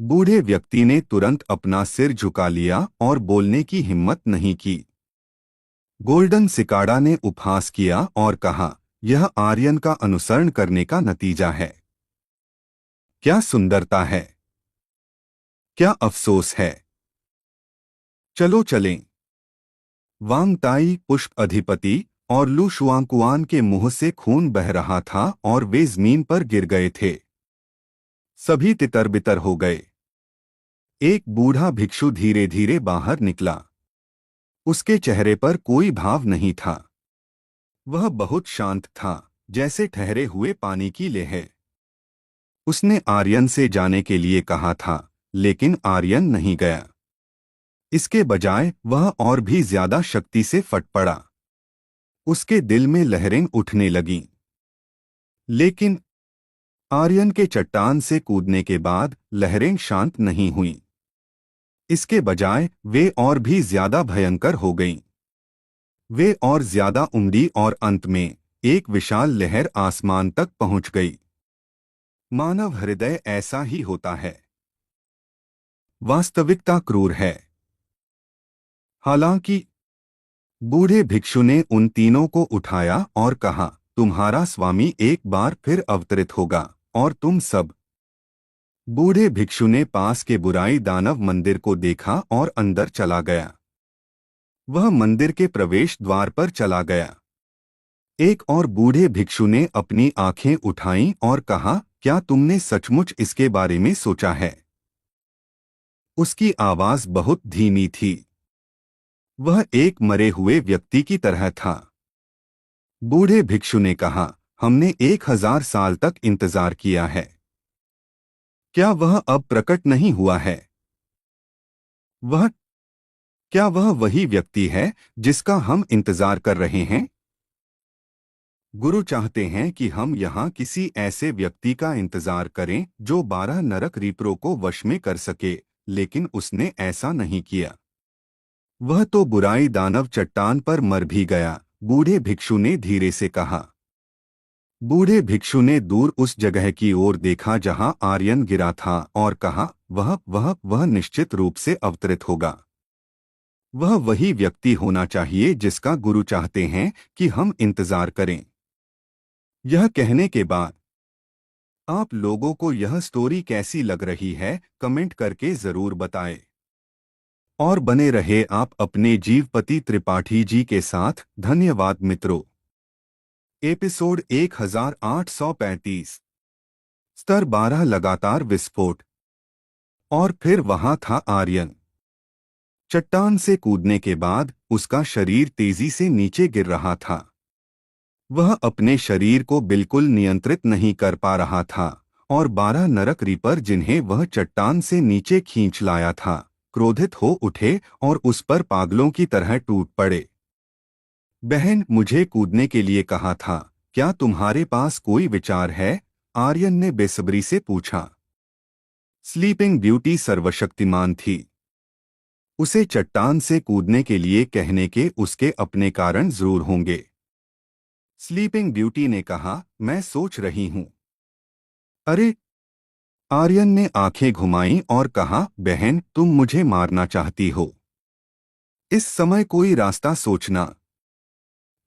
Speaker 1: बूढ़े व्यक्ति ने तुरंत अपना सिर झुका लिया और बोलने की हिम्मत नहीं की। गोल्डन सिकाड़ा ने उपहास किया और कहा, यह आर्यन का अनुसरण करने का नतीजा है। क्या सुंदरता है! क्या अफसोस है! चलो चलें। वांग ताई पुष्प अधिपति और लू शुआंकुआन के मुंह से खून बह रहा था और वे जमीन पर गिर गए थे। सभी तितर-बितर हो गए। एक बूढ़ा भिक्षु धीरे धीरे बाहर निकला। उसके चेहरे पर कोई भाव नहीं था। वह बहुत शांत था, जैसे ठहरे हुए पानी की लहर। उसने आर्यन से जाने के लिए कहा था, लेकिन आर्यन नहीं गया। इसके बजाय वह और भी ज्यादा शक्ति से फट पड़ा। उसके दिल में लहरें उठने लगीं। लेकिन आर्यन के चट्टान से कूदने के बाद लहरें शांत नहीं हुईं। इसके बजाय वे और भी ज्यादा भयंकर हो गईं। वे और ज्यादा उमड़ी और अंत में एक विशाल लहर आसमान तक पहुंच गई। मानव हृदय ऐसा ही होता है। वास्तविकता क्रूर है। हालांकि बूढ़े भिक्षु ने उन तीनों को उठाया और कहा, तुम्हारा स्वामी एक बार फिर अवतरित होगा और तुम सब। बूढ़े भिक्षु ने पास के बुराई दानव मंदिर को देखा और अंदर चला गया। वह मंदिर के प्रवेश द्वार पर चला गया। एक और बूढ़े भिक्षु ने अपनी आंखें उठाईं और कहा, क्या तुमने सचमुच इसके बारे में सोचा है? उसकी आवाज बहुत धीमी थी। वह एक मरे हुए व्यक्ति की तरह था। बूढ़े भिक्षु ने कहा, हमने 1000 साल तक इंतजार किया है। क्या वह अब प्रकट नहीं हुआ है? वह क्या वह वही व्यक्ति है जिसका हम इंतजार कर रहे हैं? गुरु चाहते हैं कि हम यहाँ किसी ऐसे व्यक्ति का इंतजार करें जो 12 नरक रीपरों को वश में कर सके, लेकिन उसने ऐसा नहीं किया। वह तो बुराई दानव चट्टान पर मर भी गया, बूढ़े भिक्षु ने धीरे से कहा। बूढ़े भिक्षु ने दूर उस जगह की ओर देखा जहां आर्यन गिरा था और कहा, वह निश्चित रूप से अवतरित होगा। वह वही व्यक्ति होना चाहिए जिसका गुरु चाहते हैं कि हम इंतजार करें। यह कहने के बाद आप लोगों को यह स्टोरी कैसी लग रही है, कमेंट करके जरूर बताएं। और बने रहे आप अपने जीवपति त्रिपाठी जी के साथ। धन्यवाद मित्रों। एपिसोड 1835। स्तर 12 लगातार विस्फोट। और फिर वहां था आर्यन। चट्टान से कूदने के बाद उसका शरीर तेजी से नीचे गिर रहा था। वह अपने शरीर को बिल्कुल नियंत्रित नहीं कर पा रहा था और 12 नरक रीपर जिन्हें वह चट्टान से नीचे खींच लाया था, क्रोधित हो उठे और उस पर पागलों की तरह टूट पड़े। बहन, मुझे कूदने के लिए कहा था, क्या तुम्हारे पास कोई विचार है? आर्यन ने बेसब्री से पूछा। स्लीपिंग ब्यूटी सर्वशक्तिमान थी। उसे चट्टान से कूदने के लिए कहने के उसके अपने कारण जरूर होंगे। स्लीपिंग ब्यूटी ने कहा, मैं सोच रही हूं। अरे! आर्यन ने आंखें घुमाईं और कहा, बहन, तुम मुझे मारना चाहती हो। इस समय कोई रास्ता सोचना।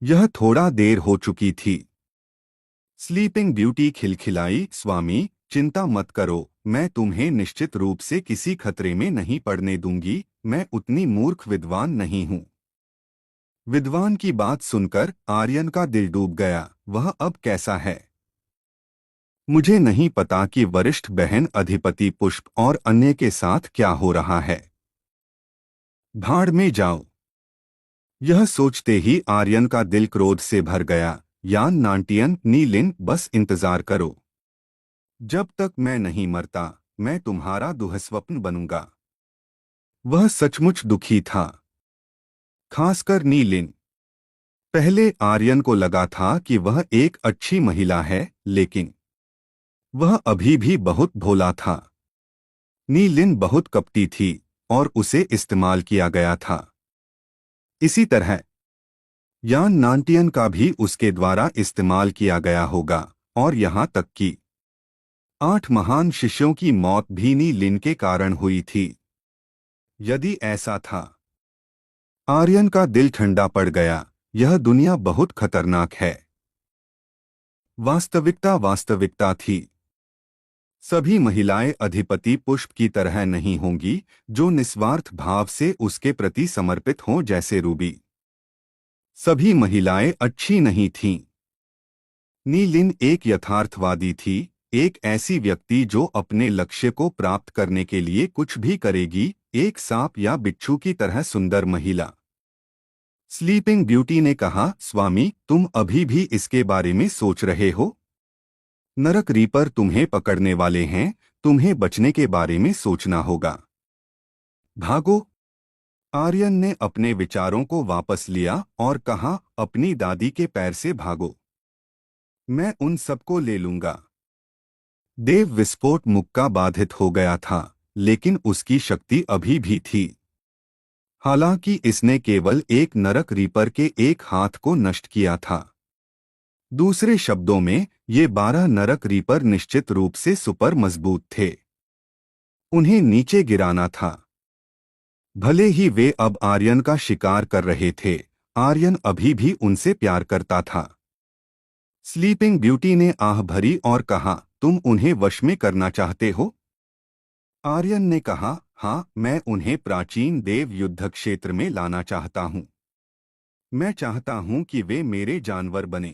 Speaker 1: यह थोड़ा देर हो चुकी थी। स्लीपिंग ब्यूटी खिलखिलाई, स्वामी, चिंता मत करो, मैं तुम्हें निश्चित रूप से किसी खतरे में नहीं पड़ने दूंगी, मैं उतनी मूर्ख विद्वान नहीं हूँ। विद्वान की बात सुनकर आर्यन का दिल डूब गया। वह अब कैसा है? मुझे नहीं पता कि वरिष्ठ बहन अधिपति पुष्प और अन्य के साथ क्या हो रहा है। भाड़ में जाओ। यह सोचते ही आर्यन का दिल क्रोध से भर गया। यान नांटियन नी लिन, बस इंतजार करो। जब तक मैं नहीं मरता, मैं तुम्हारा दुःस्वप्न बनूंगा। वह सचमुच दुखी था, खासकर नी लिन। पहले आर्यन को लगा था कि वह एक अच्छी महिला है, लेकिन वह अभी भी बहुत भोला था। नी लिन बहुत कपटी थी और उसे इस्तेमाल किया गया था। इसी तरह यान नांटियन का भी उसके द्वारा इस्तेमाल किया गया होगा, और यहाँ तक कि 8 महान शिष्यों की मौत भी नी लिन के कारण हुई थी। यदि ऐसा था, आर्यन का दिल ठंडा पड़ गया। यह दुनिया बहुत खतरनाक है। वास्तविकता वास्तविकता थी। सभी महिलाएं अधिपति पुष्प की तरह नहीं होंगी, जो निस्वार्थ भाव से उसके प्रति समर्पित हों, जैसे रूबी। सभी महिलाएं अच्छी नहीं थीं। नी लिन एक यथार्थवादी थी, एक ऐसी व्यक्ति जो अपने लक्ष्य को प्राप्त करने के लिए कुछ भी करेगी, एक सांप या बिच्छू की तरह सुंदर महिला। स्लीपिंग ब्यूटी ने कहा, स्वामी, तुम अभी भी इसके बारे में सोच रहे हो? नरक रीपर तुम्हें पकड़ने वाले हैं, तुम्हें बचने के बारे में सोचना होगा। भागो। आर्यन ने अपने विचारों को वापस लिया और कहा, अपनी दादी के पैर से भागो। मैं उन सबको ले लूंगा। देव विस्फोट मुक्का बाधित हो गया था, लेकिन उसकी शक्ति अभी भी थी। हालांकि इसने केवल एक नरक रीपर के एक हाथ को नष्ट किया था। दूसरे शब्दों में, ये 12 नरक रीपर निश्चित रूप से सुपर मजबूत थे। उन्हें नीचे गिराना था। भले ही वे अब आर्यन का शिकार कर रहे थे, आर्यन अभी भी उनसे प्यार करता था। स्लीपिंग ब्यूटी ने आह भरी और कहा, तुम उन्हें वश में करना चाहते हो? आर्यन ने कहा, हाँ, मैं उन्हें प्राचीन देव युद्ध क्षेत्र में लाना चाहता हूँ। मैं चाहता हूँ कि वे मेरे जानवर बने।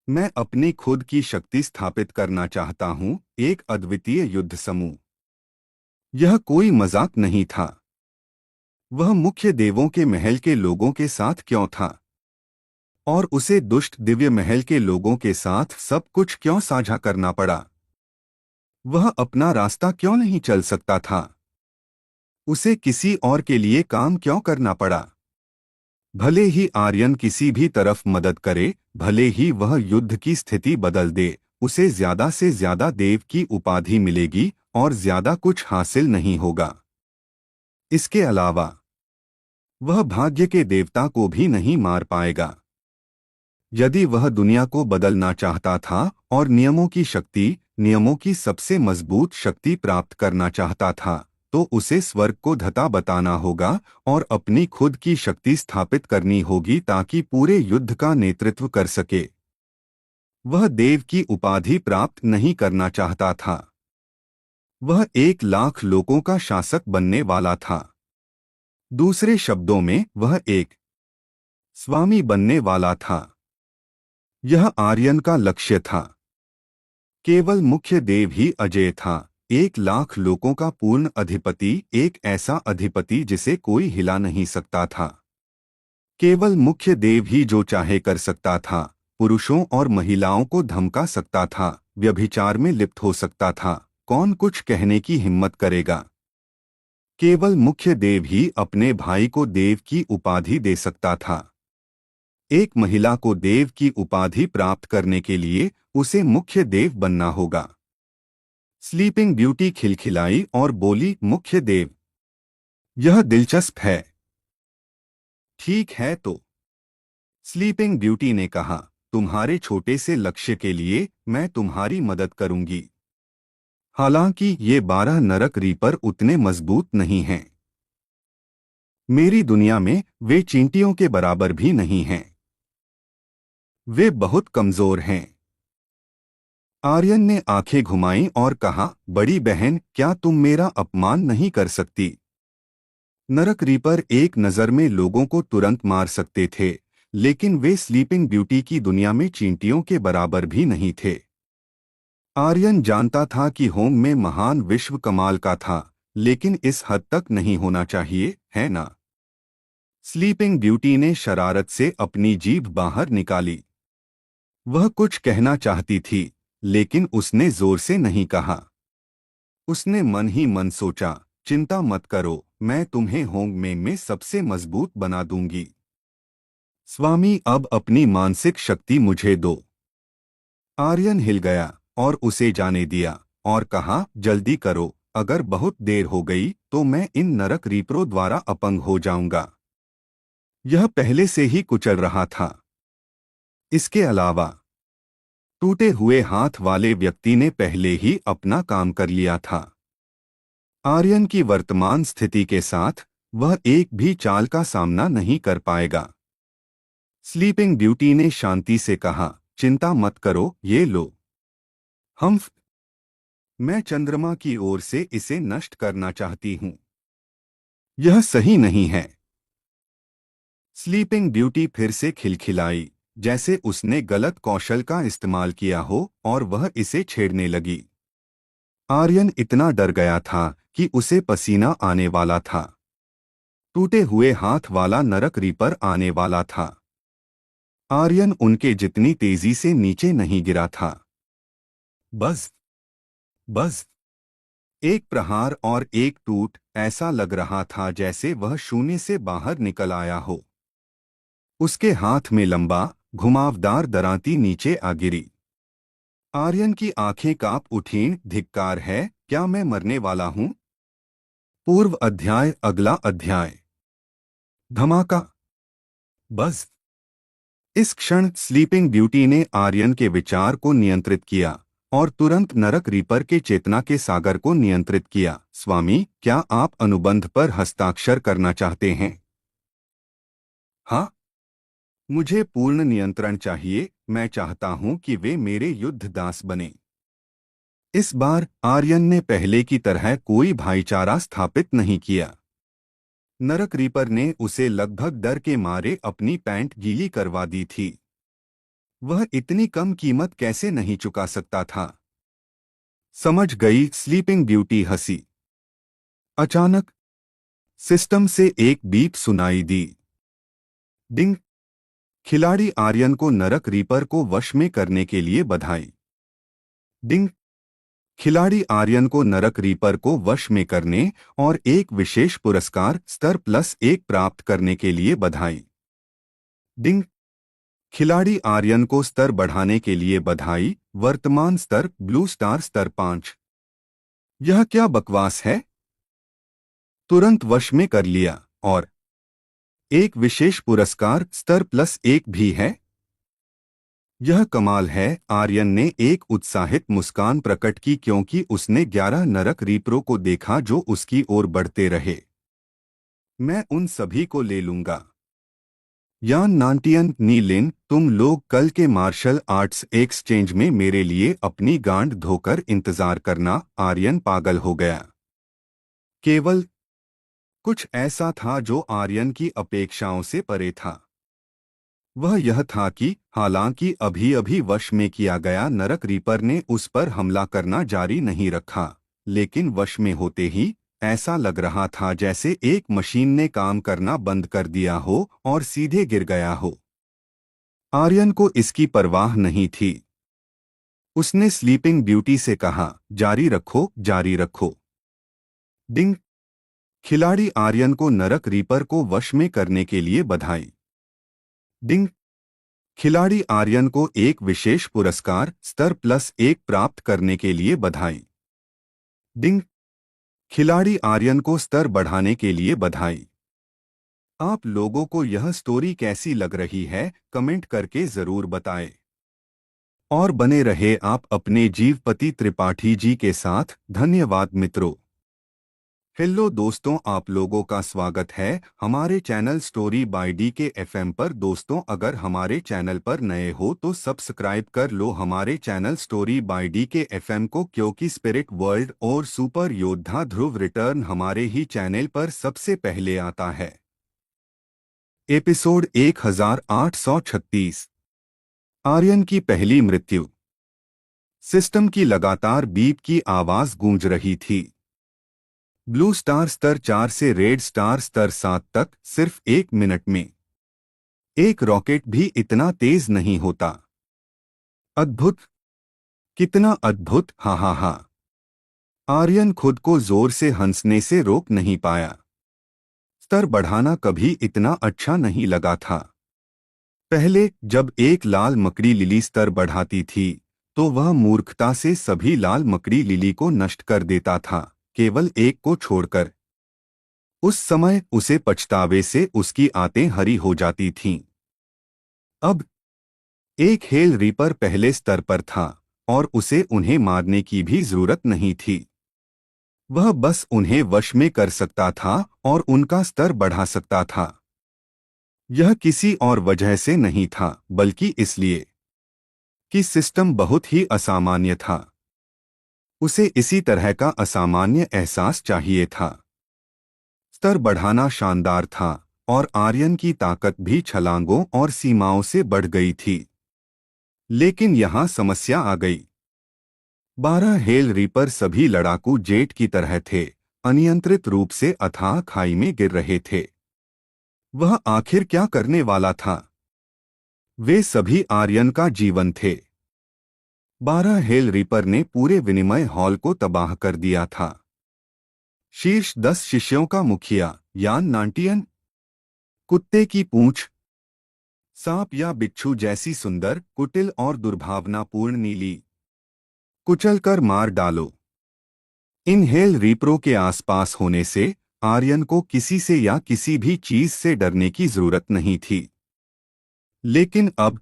Speaker 1: मैं अपनी खुद की शक्ति स्थापित करना चाहता हूँ, एक अद्वितीय युद्ध समूह। यह कोई मजाक नहीं था। वह मुख्य देवों के महल के लोगों के साथ क्यों था? और उसे दुष्ट दिव्य महल के लोगों के साथ सब कुछ क्यों साझा करना पड़ा? वह अपना रास्ता क्यों नहीं चल सकता था? उसे किसी और के लिए काम क्यों करना पड़ा? भले ही आर्यन किसी भी तरफ मदद करे, भले ही वह युद्ध की स्थिति बदल दे, उसे ज्यादा से ज्यादा देव की उपाधि मिलेगी और ज्यादा कुछ हासिल नहीं होगा। इसके अलावा वह भाग्य के देवता को भी नहीं मार पाएगा। यदि वह दुनिया को बदलना चाहता था और नियमों की शक्ति, नियमों की सबसे मजबूत शक्ति प्राप्त करना चाहता था, तो उसे स्वर्ग को धता बताना होगा और अपनी खुद की शक्ति स्थापित करनी होगी ताकि पूरे युद्ध का नेतृत्व कर सके। वह देव की उपाधि प्राप्त नहीं करना चाहता था। वह 1 लाख लोगों का शासक बनने वाला था। दूसरे शब्दों में, वह एक स्वामी बनने वाला था। यह आर्यन का लक्ष्य था। केवल मुख्य देव ही अजेय था। 1 लाख लोगों का पूर्ण अधिपति, एक ऐसा अधिपति जिसे कोई हिला नहीं सकता था। केवल मुख्य देव ही जो चाहे कर सकता था। पुरुषों और महिलाओं को धमका सकता था, व्यभिचार में लिप्त हो सकता था। कौन कुछ कहने की हिम्मत करेगा? केवल मुख्य देव ही अपने भाई को देव की उपाधि दे सकता था। एक महिला को देव की उपाधि प्राप्त करने के लिए उसे मुख्य देव बनना होगा। स्लीपिंग ब्यूटी खिलखिलाई और बोली, मुख्य देव, यह दिलचस्प है। ठीक है तो, स्लीपिंग ब्यूटी ने कहा, तुम्हारे छोटे से लक्ष्य के लिए मैं तुम्हारी मदद करूंगी। हालांकि ये 12 नरक रीपर उतने मजबूत नहीं हैं। मेरी दुनिया में वे चींटियों के बराबर भी नहीं हैं। वे बहुत कमजोर हैं। आर्यन ने आंखें घुमाईं और कहा, बड़ी बहन, क्या तुम मेरा अपमान नहीं कर सकती? नरक रीपर एक नज़र में लोगों को तुरंत मार सकते थे, लेकिन वे स्लीपिंग ब्यूटी की दुनिया में चींटियों के बराबर भी नहीं थे। आर्यन जानता था कि होम में महान विश्व कमाल का था, लेकिन इस हद तक नहीं होना चाहिए, है ना? स्लीपिंग ब्यूटी ने शरारत से अपनी जीभ बाहर निकाली। वह कुछ कहना चाहती थी, लेकिन उसने जोर से नहीं कहा। उसने मन ही मन सोचा, चिंता मत करो, मैं तुम्हें होंग में सबसे मजबूत बना दूंगी। स्वामी, अब अपनी मानसिक शक्ति मुझे दो। आर्यन हिल गया और उसे जाने दिया और कहा, जल्दी करो, अगर बहुत देर हो गई तो मैं इन नरक रीपरों द्वारा अपंग हो जाऊंगा। यह पहले से ही कुचल रहा था। इसके अलावा टूटे हुए हाथ वाले व्यक्ति ने पहले ही अपना काम कर लिया था। आर्यन की वर्तमान स्थिति के साथ वह एक भी चाल का सामना नहीं कर पाएगा। स्लीपिंग ब्यूटी ने शांति से कहा, चिंता मत करो, ये लो। हम मैं चंद्रमा की ओर से इसे नष्ट करना चाहती हूं। यह सही नहीं है। स्लीपिंग ब्यूटी फिर से खिलखिलाई, जैसे उसने गलत कौशल का इस्तेमाल किया हो, और वह इसे छेड़ने लगी। आर्यन इतना डर गया था कि उसे पसीना आने वाला था। टूटे हुए हाथ वाला नरक रीपर आने वाला था। आर्यन उनके जितनी तेजी से नीचे नहीं गिरा था। बस बस एक प्रहार और एक टूट, ऐसा लग रहा था जैसे वह शून्य से बाहर निकल आया हो। उसके हाथ में लंबा, घुमावदार दरांती नीचे आ गिरी। आर्यन की आंखें कांप उठीं। धिक्कार है, क्या मैं मरने वाला हूं? पूर्व अध्याय। अगला अध्याय। धमाका। बस इस क्षण स्लीपिंग ब्यूटी ने आर्यन के विचार को नियंत्रित किया और तुरंत नरक रीपर के चेतना के सागर को नियंत्रित किया। स्वामी, क्या आप अनुबंध पर हस्ताक्षर करना चाहते हैं? हाँ, मुझे पूर्ण नियंत्रण चाहिए। मैं चाहता हूं कि वे मेरे युद्ध दास बने। इस बार आर्यन ने पहले की तरह कोई भाईचारा स्थापित नहीं किया। नरक रीपर ने उसे लगभग डर के मारे अपनी पैंट गीली करवा दी थी। वह इतनी कम कीमत कैसे नहीं चुका सकता था? समझ गई, स्लीपिंग ब्यूटी हंसी। अचानक सिस्टम से एक बीप सुनाई दी। डिंग। खिलाड़ी आर्यन को नरक रीपर को वश में करने के लिए बधाई। डिंग। खिलाड़ी आर्यन को नरक रीपर को वश में करने और एक विशेष पुरस्कार स्तर +1 प्राप्त करने के लिए बधाई। डिंग। खिलाड़ी आर्यन को स्तर बढ़ाने के लिए बधाई। वर्तमान स्तर ब्लू स्टार स्तर 5। यह क्या बकवास है? तुरंत वश में कर लिया, और एक विशेष पुरस्कार स्तर +1 भी है। यह कमाल है। आर्यन ने एक उत्साहित मुस्कान प्रकट की क्योंकि उसने 11 नरक रीपरों को देखा जो उसकी ओर बढ़ते रहे। मैं उन सभी को ले लूंगा। यान नांटियन, नीलिन, तुम लोग कल के मार्शल आर्ट्स एक्सचेंज में मेरे लिए अपनी गांड धोकर इंतजार करना। आर्यन पागल हो गया। केवल कुछ ऐसा था जो आर्यन की अपेक्षाओं से परे था। वह यह था कि हालांकि अभी अभी वश में किया गया नरक रीपर ने उस पर हमला करना जारी नहीं रखा, लेकिन वश में होते ही ऐसा लग रहा था जैसे एक मशीन ने काम करना बंद कर दिया हो और सीधे गिर गया हो। आर्यन को इसकी परवाह नहीं थी। उसने स्लीपिंग ब्यूटी से कहा, जारी रखो, जारी रखो। डिंग। खिलाड़ी आर्यन को नरक रीपर को वश में करने के लिए बधाई। डिंग। खिलाड़ी आर्यन को एक विशेष पुरस्कार स्तर +1 प्राप्त करने के लिए बधाई। डिंग। खिलाड़ी आर्यन को स्तर बढ़ाने के लिए बधाई। आप लोगों को यह स्टोरी कैसी लग रही है, कमेंट करके जरूर बताएं। और बने रहे आप अपने जीवपति त्रिपाठी जी के साथ। धन्यवाद मित्रों। हेलो दोस्तों, आप लोगों का स्वागत है हमारे चैनल स्टोरी बाय डी के एफएम पर। दोस्तों, अगर हमारे चैनल पर नए हो तो सब्सक्राइब कर लो हमारे चैनल स्टोरी बाय डी के एफएम को, क्योंकि स्पिरिट वर्ल्ड और सुपर योद्धा ध्रुव रिटर्न हमारे ही चैनल पर सबसे पहले आता है। एपिसोड 1836। आर्यन की पहली मृत्यु। सिस्टम की लगातार बीप की आवाज गूंज रही थी। ब्लू स्टार स्तर 4 से रेड स्टार स्तर 7 तक सिर्फ 1 मिनट में। एक रॉकेट भी इतना तेज नहीं होता। अद्भुत, कितना अद्भुत, हा हा हा। आर्यन खुद को जोर से हंसने से रोक नहीं पाया। स्तर बढ़ाना कभी इतना अच्छा नहीं लगा था। पहले जब एक लाल मकड़ी लिली स्तर बढ़ाती थी तो वह मूर्खता से सभी लाल मकड़ी लिली को नष्ट कर देता था, केवल एक को छोड़कर। उस समय उसे पछतावे से उसकी आंतें हरी हो जाती थीं। अब एक हेल रीपर पहले स्तर पर था और उसे उन्हें मारने की भी जरूरत नहीं थी। वह बस उन्हें वश में कर सकता था और उनका स्तर बढ़ा सकता था। यह किसी और वजह से नहीं था, बल्कि इसलिए कि सिस्टम बहुत ही असामान्य था। उसे इसी तरह का असामान्य एहसास चाहिए था। स्तर बढ़ाना शानदार था और आर्यन की ताकत भी छलांगों और सीमाओं से बढ़ गई थी। लेकिन यहां समस्या आ गई। 12 हेल रीपर सभी लड़ाकू जेट की तरह थे, अनियंत्रित रूप से अथाह खाई में गिर रहे थे। वह आखिर क्या करने वाला था? वे सभी आर्यन का जीवन थे। 12 हेल रीपर ने पूरे विनिमय हॉल को तबाह कर दिया था। शीर्ष 10 शिष्यों का मुखिया यान नांटियन, कुत्ते की पूंछ, सांप या बिच्छू जैसी सुंदर, कुटिल और दुर्भावनापूर्ण नीली, कुचलकर मार डालो। इन हेल रीपरों के आसपास होने से आर्यन को किसी से या किसी भी चीज से डरने की जरूरत नहीं थी। लेकिन अब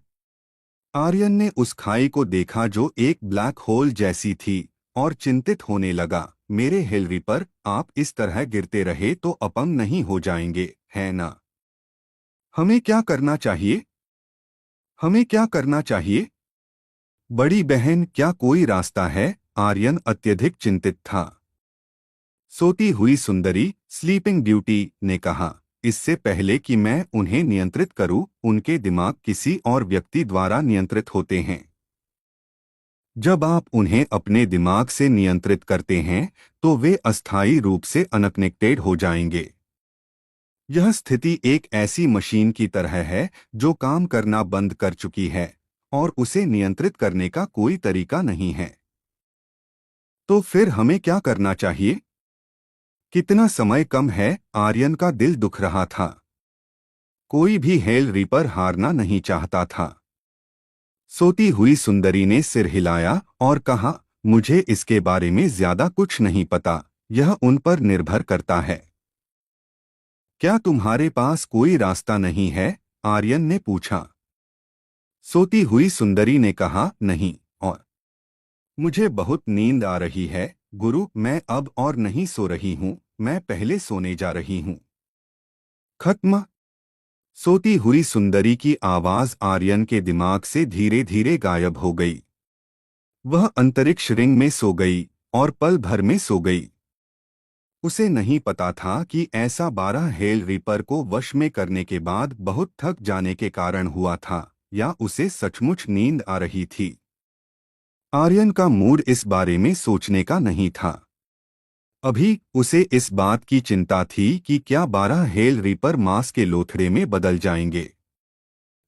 Speaker 1: आर्यन ने उस खाई को देखा जो एक ब्लैक होल जैसी थी और चिंतित होने लगा। मेरे हेल रीपर, आप इस तरह गिरते रहे तो अपंग नहीं हो जाएंगे, है ना? हमें क्या करना चाहिए? हमें क्या करना चाहिए? बड़ी बहन, क्या कोई रास्ता है? आर्यन अत्यधिक चिंतित था। सोती हुई सुंदरी, स्लीपिंग ब्यूटी, ने कहा, इससे पहले कि मैं उन्हें नियंत्रित करूं, उनके दिमाग किसी और व्यक्ति द्वारा नियंत्रित होते हैं। जब आप उन्हें अपने दिमाग से नियंत्रित करते हैं तो वे अस्थायी रूप से अनकनेक्टेड हो जाएंगे। यह स्थिति एक ऐसी मशीन की तरह है जो काम करना बंद कर चुकी है और उसे नियंत्रित करने का कोई तरीका नहीं है। तो फिर हमें क्या करना चाहिए? कितना समय कम है? आर्यन का दिल दुख रहा था। कोई भी हेल रीपर हारना नहीं चाहता था। सोती हुई सुंदरी ने सिर हिलाया और कहा, मुझे इसके बारे में ज्यादा कुछ नहीं पता, यह उन पर निर्भर करता है। क्या तुम्हारे पास कोई रास्ता नहीं है? आर्यन ने पूछा। सोती हुई सुंदरी ने कहा, नहीं, और मुझे बहुत नींद आ रही है गुरु, मैं अब और नहीं सो रही हूँ, मैं पहले सोने जा रही हूँ। खत्म। सोती हुई सुंदरी की आवाज आर्यन के दिमाग से धीरे धीरे गायब हो गई। वह अंतरिक्ष रिंग में सो गई और पल भर में सो गई। उसे नहीं पता था कि ऐसा 12 हेल रीपर को वश में करने के बाद बहुत थक जाने के कारण हुआ था या उसे सचमुच नींद आ रही थी। आर्यन का मूड इस बारे में सोचने का नहीं था। अभी उसे इस बात की चिंता थी कि क्या 12 हेल रीपर मांस के लोथड़े में बदल जाएंगे।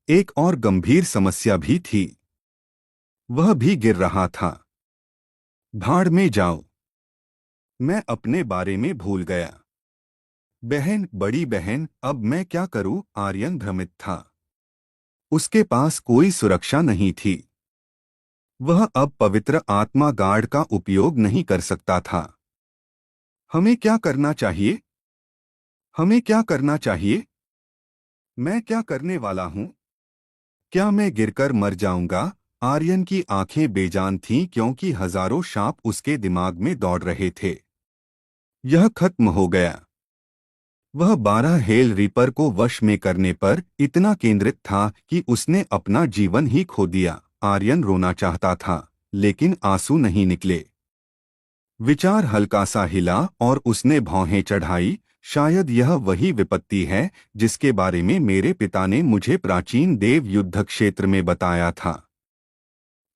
Speaker 1: एक और गंभीर समस्या भी थी। वह भी गिर रहा था। भाड़ में जाओ, मैं अपने बारे में भूल गया। बहन, बड़ी बहन, अब मैं क्या करूं? आर्यन भ्रमित था। उसके पास कोई सुरक्षा नहीं थी। वह अब पवित्र आत्मा गार्ड का उपयोग नहीं कर सकता था। हमें क्या करना चाहिए? हमें क्या करना चाहिए? मैं क्या करने वाला हूं? क्या मैं गिरकर मर जाऊंगा? आर्यन की आंखें बेजान थीं क्योंकि हजारों सांप उसके दिमाग में दौड़ रहे थे। यह खत्म हो गया। वह 12 हेल रीपर को वश में करने पर इतना केंद्रित था कि उसने अपना जीवन ही खो दिया। आर्यन रोना चाहता था, लेकिन आंसू नहीं निकले। विचार हल्का सा हिला और उसने भौहें चढ़ाई। शायद यह वही विपत्ति है जिसके बारे में मेरे पिता ने मुझे प्राचीन देव युद्ध क्षेत्र में बताया था।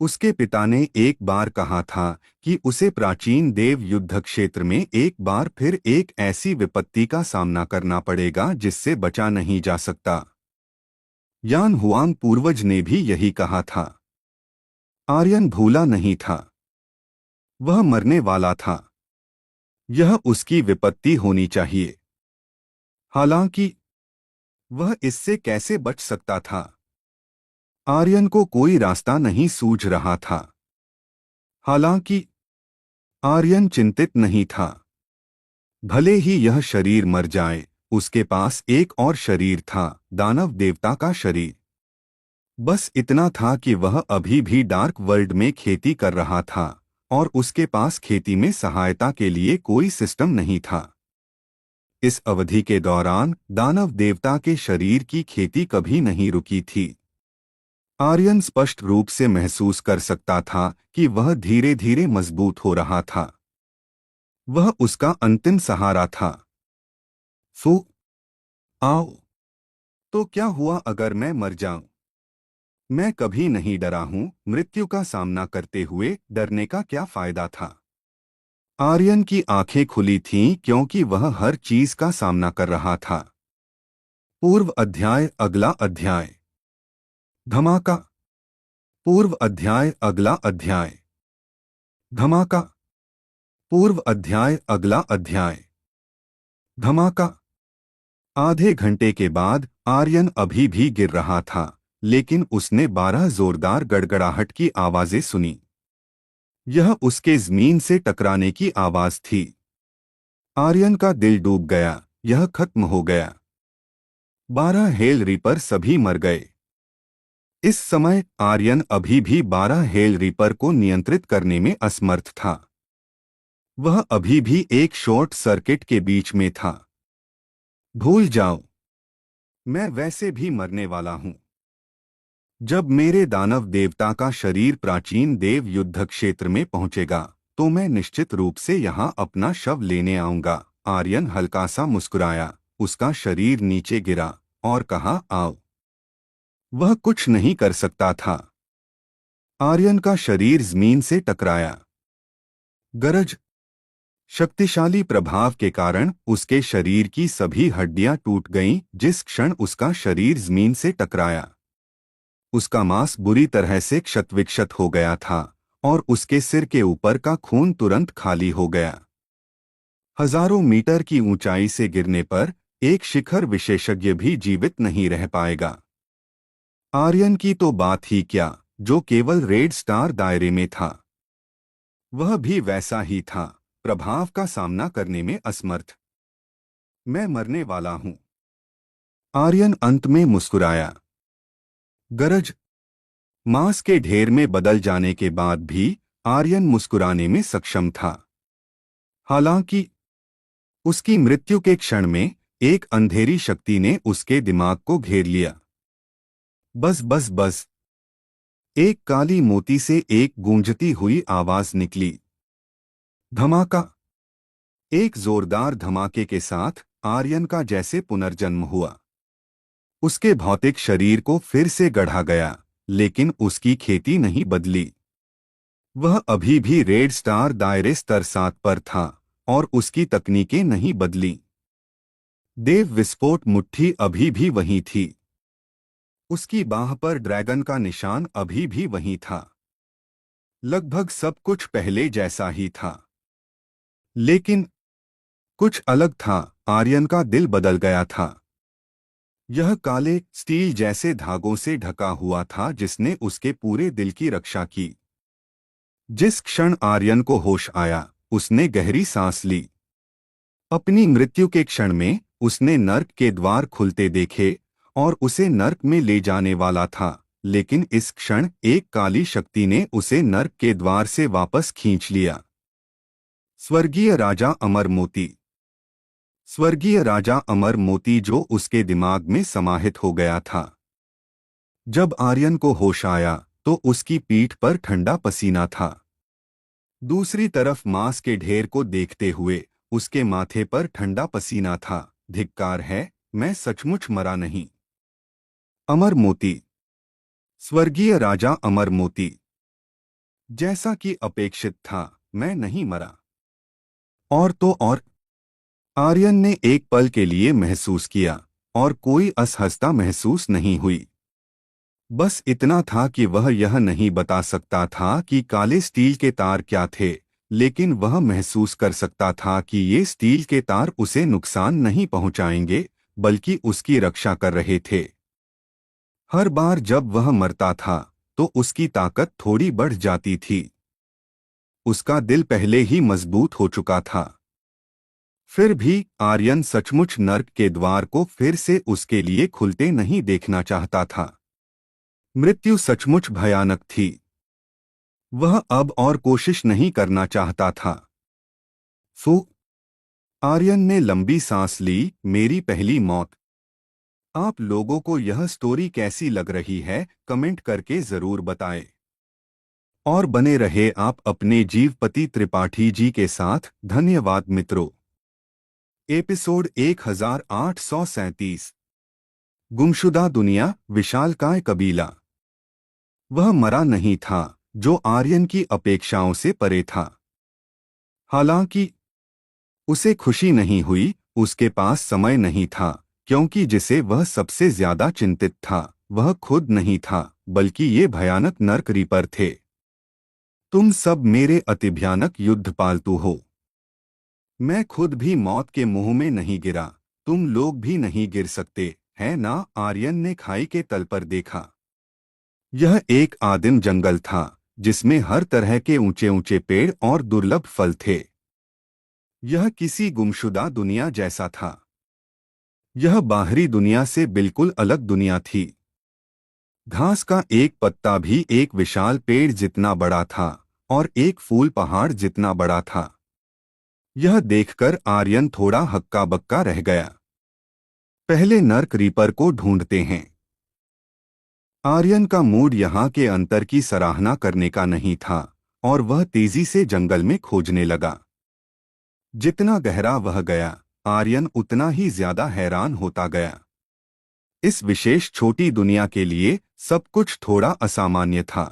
Speaker 1: उसके पिता ने एक बार कहा था कि उसे प्राचीन देव युद्ध क्षेत्र में एक बार फिर एक ऐसी विपत्ति का सामना करना पड़ेगा जिससे बचा नहीं जा सकता। यान हुआंग पूर्वज ने भी यही कहा था। आर्यन भूला नहीं था। वह मरने वाला था। यह उसकी विपत्ति होनी चाहिए। हालांकि वह इससे कैसे बच सकता था? आर्यन को कोई रास्ता नहीं सूझ रहा था। हालांकि आर्यन चिंतित नहीं था। भले ही यह शरीर मर जाए, उसके पास एक और शरीर था, दानव देवता का शरीर। बस इतना था कि वह अभी भी डार्क वर्ल्ड में खेती कर रहा था और उसके पास खेती में सहायता के लिए कोई सिस्टम नहीं था। इस अवधि के दौरान दानव देवता के शरीर की खेती कभी नहीं रुकी थी। आर्यन स्पष्ट रूप से महसूस कर सकता था कि वह धीरे धीरे मजबूत हो रहा था। वह उसका अंतिम सहारा था। फू आओ। तो क्या हुआ अगर मैं मर जाऊं? मैं कभी नहीं डरा हूं। मृत्यु का सामना करते हुए डरने का क्या फायदा था? आर्यन की आंखें खुली थीं क्योंकि वह हर चीज का सामना कर रहा था। पूर्व अध्याय अगला अध्याय। धमाका। पूर्व अध्याय अगला अध्याय। धमाका। पूर्व अध्याय अगला अध्याय। धमाका। आधे घंटे के बाद आर्यन अभी भी गिर रहा था, लेकिन उसने 12 जोरदार गड़गड़ाहट की आवाजें सुनी। यह उसके जमीन से टकराने की आवाज थी। आर्यन का दिल डूब गया। यह खत्म हो गया। 12 हेल रीपर सभी मर गए। इस समय आर्यन अभी भी 12 हेल रीपर को नियंत्रित करने में असमर्थ था। वह अभी भी एक शॉर्ट सर्किट के बीच में था। भूल जाओ। मैं वैसे भी मरने वाला हूं। जब मेरे दानव देवता का शरीर प्राचीन देव युद्ध क्षेत्र में पहुंचेगा तो मैं निश्चित रूप से यहां अपना शव लेने आऊंगा। आर्यन हल्का सा मुस्कुराया। उसका शरीर नीचे गिरा और कहा, आओ। वह कुछ नहीं कर सकता था। आर्यन का शरीर जमीन से टकराया। गरज। शक्तिशाली प्रभाव के कारण उसके शरीर की सभी हड्डियां टूट गईं। जिस क्षण उसका शरीर जमीन से टकराया, उसका मांस बुरी तरह से क्षत-विक्षत हो गया था और उसके सिर के ऊपर का खून तुरंत खाली हो गया। हजारों मीटर की ऊंचाई से गिरने पर एक शिखर विशेषज्ञ भी जीवित नहीं रह पाएगा। आर्यन की तो बात ही क्या, जो केवल रेड स्टार दायरे में था। वह भी वैसा ही था, प्रभाव का सामना करने में असमर्थ। मैं मरने वाला हूं। आर्यन अंत में मुस्कुराया। गरज। मांस के ढेर में बदल जाने के बाद भी आर्यन मुस्कुराने में सक्षम था। हालांकि उसकी मृत्यु के क्षण में एक अंधेरी शक्ति ने उसके दिमाग को घेर लिया। बस बस बस। एक काली मोती से एक गूंजती हुई आवाज निकली। धमाका। एक जोरदार धमाके के साथ आर्यन का जैसे पुनर्जन्म हुआ। उसके भौतिक शरीर को फिर से गढ़ा गया, लेकिन उसकी खेती नहीं बदली। वह अभी भी रेड स्टार दायरे स्तर 7 पर था और उसकी तकनीकें नहीं बदली। देव विस्फोट मुट्ठी अभी भी वहीं थी। उसकी बाह पर ड्रैगन का निशान अभी भी वहीं था। लगभग सब कुछ पहले जैसा ही था। लेकिन कुछ अलग था। आर्यन का दिल बदल गया था। यह काले स्टील जैसे धागों से ढका हुआ था जिसने उसके पूरे दिल की रक्षा की। जिस क्षण आर्यन को होश आया, उसने गहरी सांस ली। अपनी मृत्यु के क्षण में उसने नर्क के द्वार खुलते देखे और उसे नर्क में ले जाने वाला था, लेकिन इस क्षण एक काली शक्ति ने उसे नर्क के द्वार से वापस खींच लिया। स्वर्गीय राजा अमर मोती। स्वर्गीय राजा अमर मोती जो उसके दिमाग में समाहित हो गया था। जब आर्यन को होश आया तो उसकी पीठ पर ठंडा पसीना था। दूसरी तरफ मांस के ढेर को देखते हुए उसके माथे पर ठंडा पसीना था। धिक्कार है, मैं सचमुच मरा नहीं। अमर मोती। स्वर्गीय राजा अमर मोती। जैसा कि अपेक्षित था, मैं नहीं मरा। और तो और, आर्यन ने एक पल के लिए महसूस किया, और कोई असहजता महसूस नहीं हुई। बस इतना था कि वह यह नहीं बता सकता था कि काले स्टील के तार क्या थे, लेकिन वह महसूस कर सकता था कि ये स्टील के तार उसे नुकसान नहीं पहुंचाएंगे, बल्कि उसकी रक्षा कर रहे थे। हर बार जब वह मरता था तो उसकी ताकत थोड़ी बढ़ जाती थी। उसका दिल पहले ही मजबूत हो चुका था। फिर भी आर्यन सचमुच नर्क के द्वार को फिर से उसके लिए खुलते नहीं देखना चाहता था। मृत्यु सचमुच भयानक थी। वह अब और कोशिश नहीं करना चाहता था। फू। आर्यन ने लंबी सांस ली। मेरी पहली मौत। आप लोगों को यह स्टोरी कैसी लग रही है, कमेंट करके जरूर बताएं। और बने रहे आप अपने जीवपति त्रिपाठी जी के साथ। धन्यवाद मित्रों। एपिसोड 1837। गुमशुदा दुनिया, विशालकाय कबीला। वह मरा नहीं था, जो आर्यन की अपेक्षाओं से परे था। हालांकि उसे खुशी नहीं हुई, उसके पास समय नहीं था, क्योंकि जिसे वह सबसे ज्यादा चिंतित था वह खुद नहीं था, बल्कि ये भयानक नर्क रीपर थे। तुम सब मेरे अतिभयानक युद्ध पालतू हो। मैं खुद भी मौत के मुंह में नहीं गिरा, तुम लोग भी नहीं गिर सकते, है ना? आर्यन ने खाई के तल पर देखा। यह एक आदिम जंगल था, जिसमें हर तरह के ऊंचे ऊंचे पेड़ और दुर्लभ फल थे। यह किसी गुमशुदा दुनिया जैसा था। यह बाहरी दुनिया से बिल्कुल अलग दुनिया थी। घास का एक पत्ता भी एक विशाल पेड़ जितना बड़ा था, और एक फूल पहाड़ जितना बड़ा था। यह देखकर आर्यन थोड़ा हक्का बक्का रह गया। पहले नर्क रीपर को ढूंढते हैं। आर्यन का मूड यहाँ के अंतर की सराहना करने का नहीं था, और वह तेजी से जंगल में खोजने लगा। जितना गहरा वह गया, आर्यन उतना ही ज्यादा हैरान होता गया। इस विशेष छोटी दुनिया के लिए सब कुछ थोड़ा असामान्य था।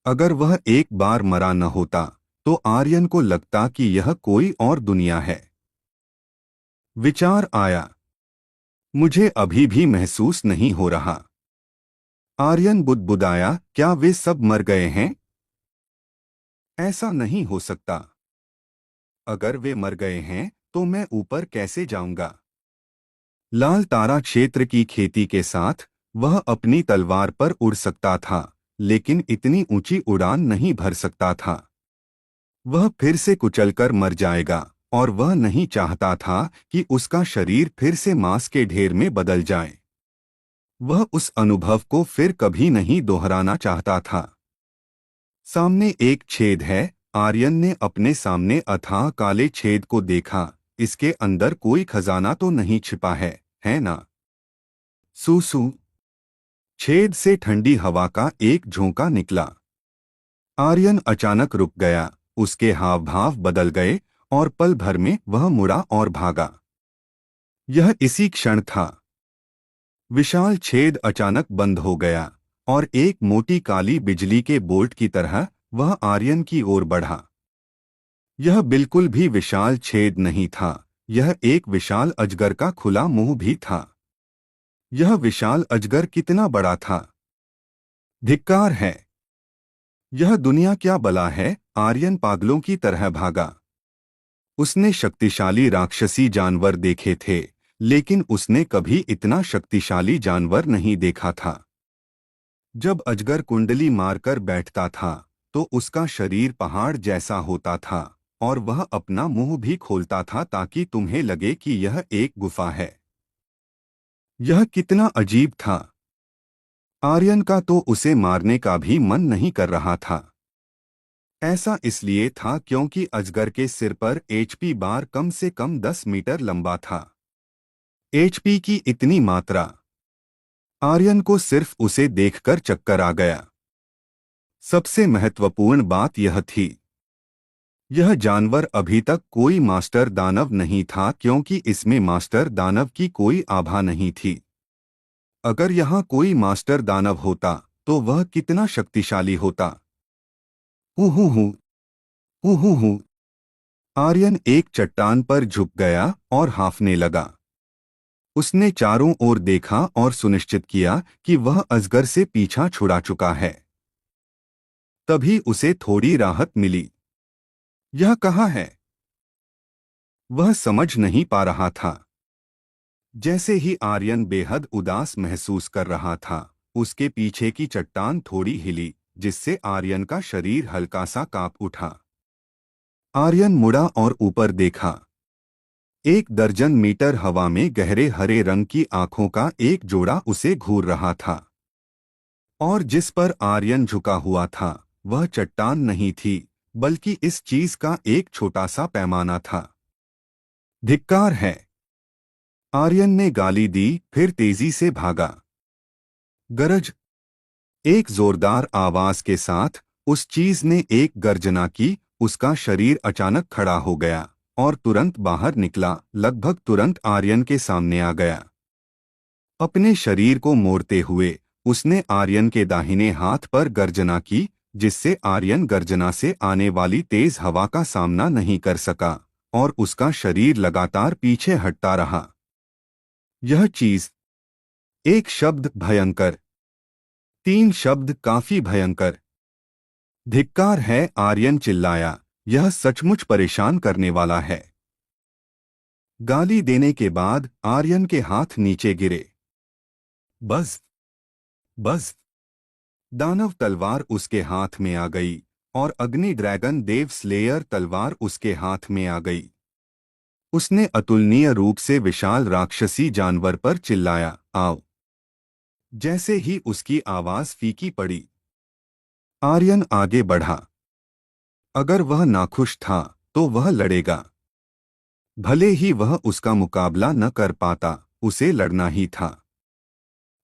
Speaker 1: अगर वह एक बार मरा न होता तो आर्यन को लगता कि यह कोई और दुनिया है। विचार आया, मुझे अभी भी महसूस नहीं हो रहा। आर्यन बुदबुदाया, क्या वे सब मर गए हैं? ऐसा नहीं हो सकता। अगर वे मर गए हैं तो मैं ऊपर कैसे जाऊंगा? लाल तारा क्षेत्र की खेती के साथ वह अपनी तलवार पर उड़ सकता था, लेकिन इतनी ऊंची उड़ान नहीं भर सकता था। वह फिर से कुचलकर मर जाएगा, और वह नहीं चाहता था कि उसका शरीर फिर से मांस के ढेर में बदल जाए। वह उस अनुभव को फिर कभी नहीं दोहराना चाहता था। सामने एक छेद है। आर्यन ने अपने सामने अथाह काले छेद को देखा। इसके अंदर कोई खजाना तो नहीं छिपा है ना? सूसू। छेद से ठंडी हवा का एक झोंका निकला। आर्यन अचानक रुक गया, उसके हाव भाव बदल गए, और पल भर में वह मुड़ा और भागा। यह इसी क्षण था। विशाल छेद अचानक बंद हो गया, और एक मोटी काली बिजली के बोल्ट की तरह वह आर्यन की ओर बढ़ा। यह बिल्कुल भी विशाल छेद नहीं था, यह एक विशाल अजगर का खुला मुंह भी था। यह विशाल अजगर कितना बड़ा था? धिक्कार है। यह दुनिया क्या बला है? आर्यन पागलों की तरह भागा। उसने शक्तिशाली राक्षसी जानवर देखे थे, लेकिन उसने कभी इतना शक्तिशाली जानवर नहीं देखा था। जब अजगर कुंडली मारकर बैठता था तो उसका शरीर पहाड़ जैसा होता था, और वह अपना मुंह भी खोलता था ताकि तुम्हें लगे कि यह एक गुफा है। यह कितना अजीब था। आर्यन का तो उसे मारने का भी मन नहीं कर रहा था। ऐसा इसलिए था क्योंकि अजगर के सिर पर एचपी बार कम से कम 10 मीटर लंबा था। एचपी की इतनी मात्रा, आर्यन को सिर्फ उसे देखकर चक्कर आ गया। सबसे महत्वपूर्ण बात यह थी, यह जानवर अभी तक कोई मास्टर दानव नहीं था क्योंकि इसमें मास्टर दानव की कोई आभा नहीं थी। अगर यहाँ कोई मास्टर दानव होता तो वह कितना शक्तिशाली होता। हूँ हूँ हूँ हूँ हूँ हूँ। आर्यन एक चट्टान पर झुक गया और हांफने लगा। उसने चारों ओर देखा और सुनिश्चित किया कि वह अजगर से पीछा छुड़ा चुका है। तभी उसे थोड़ी राहत मिली। यह कहाँ है? वह समझ नहीं पा रहा था। जैसे ही आर्यन बेहद उदास महसूस कर रहा था, उसके पीछे की चट्टान थोड़ी हिली, जिससे आर्यन का शरीर हल्का सा कांप उठा। आर्यन मुड़ा और ऊपर देखा। 1 दर्जन मीटर हवा में गहरे हरे रंग की आंखों का एक जोड़ा उसे घूर रहा था। और जिस पर आर्यन झुका हुआ था, वह चट्टान नहीं थी, बल्कि इस चीज का एक छोटा सा पैमाना था। धिक्कार है! आर्यन ने गाली दी, फिर तेजी से भागा। गरज! एक जोरदार आवाज के साथ उस चीज ने एक गर्जना की। उसका शरीर अचानक खड़ा हो गया और तुरंत बाहर निकला, लगभग तुरंत आर्यन के सामने आ गया। अपने शरीर को मोड़ते हुए उसने आर्यन के दाहिने हाथ पर गर्जना की, जिससे आर्यन गर्जना से आने वाली तेज हवा का सामना नहीं कर सका और उसका शरीर लगातार पीछे हटता रहा। यह चीज, एक शब्द भयंकर, 3 शब्द काफी भयंकर। धिक्कार है! आर्यन चिल्लाया, यह सचमुच परेशान करने वाला है। गाली देने के बाद आर्यन के हाथ नीचे गिरे। बस बस। दानव तलवार उसके हाथ में आ गई और अग्नि ड्रैगन देव स्लेयर तलवार उसके हाथ में आ गई। उसने अतुलनीय रूप से विशाल राक्षसी जानवर पर चिल्लाया, आओ! जैसे ही उसकी आवाज फीकी पड़ी, आर्यन आगे बढ़ा। अगर वह नाखुश था तो वह लड़ेगा। भले ही वह उसका मुकाबला न कर पाता, उसे लड़ना ही था।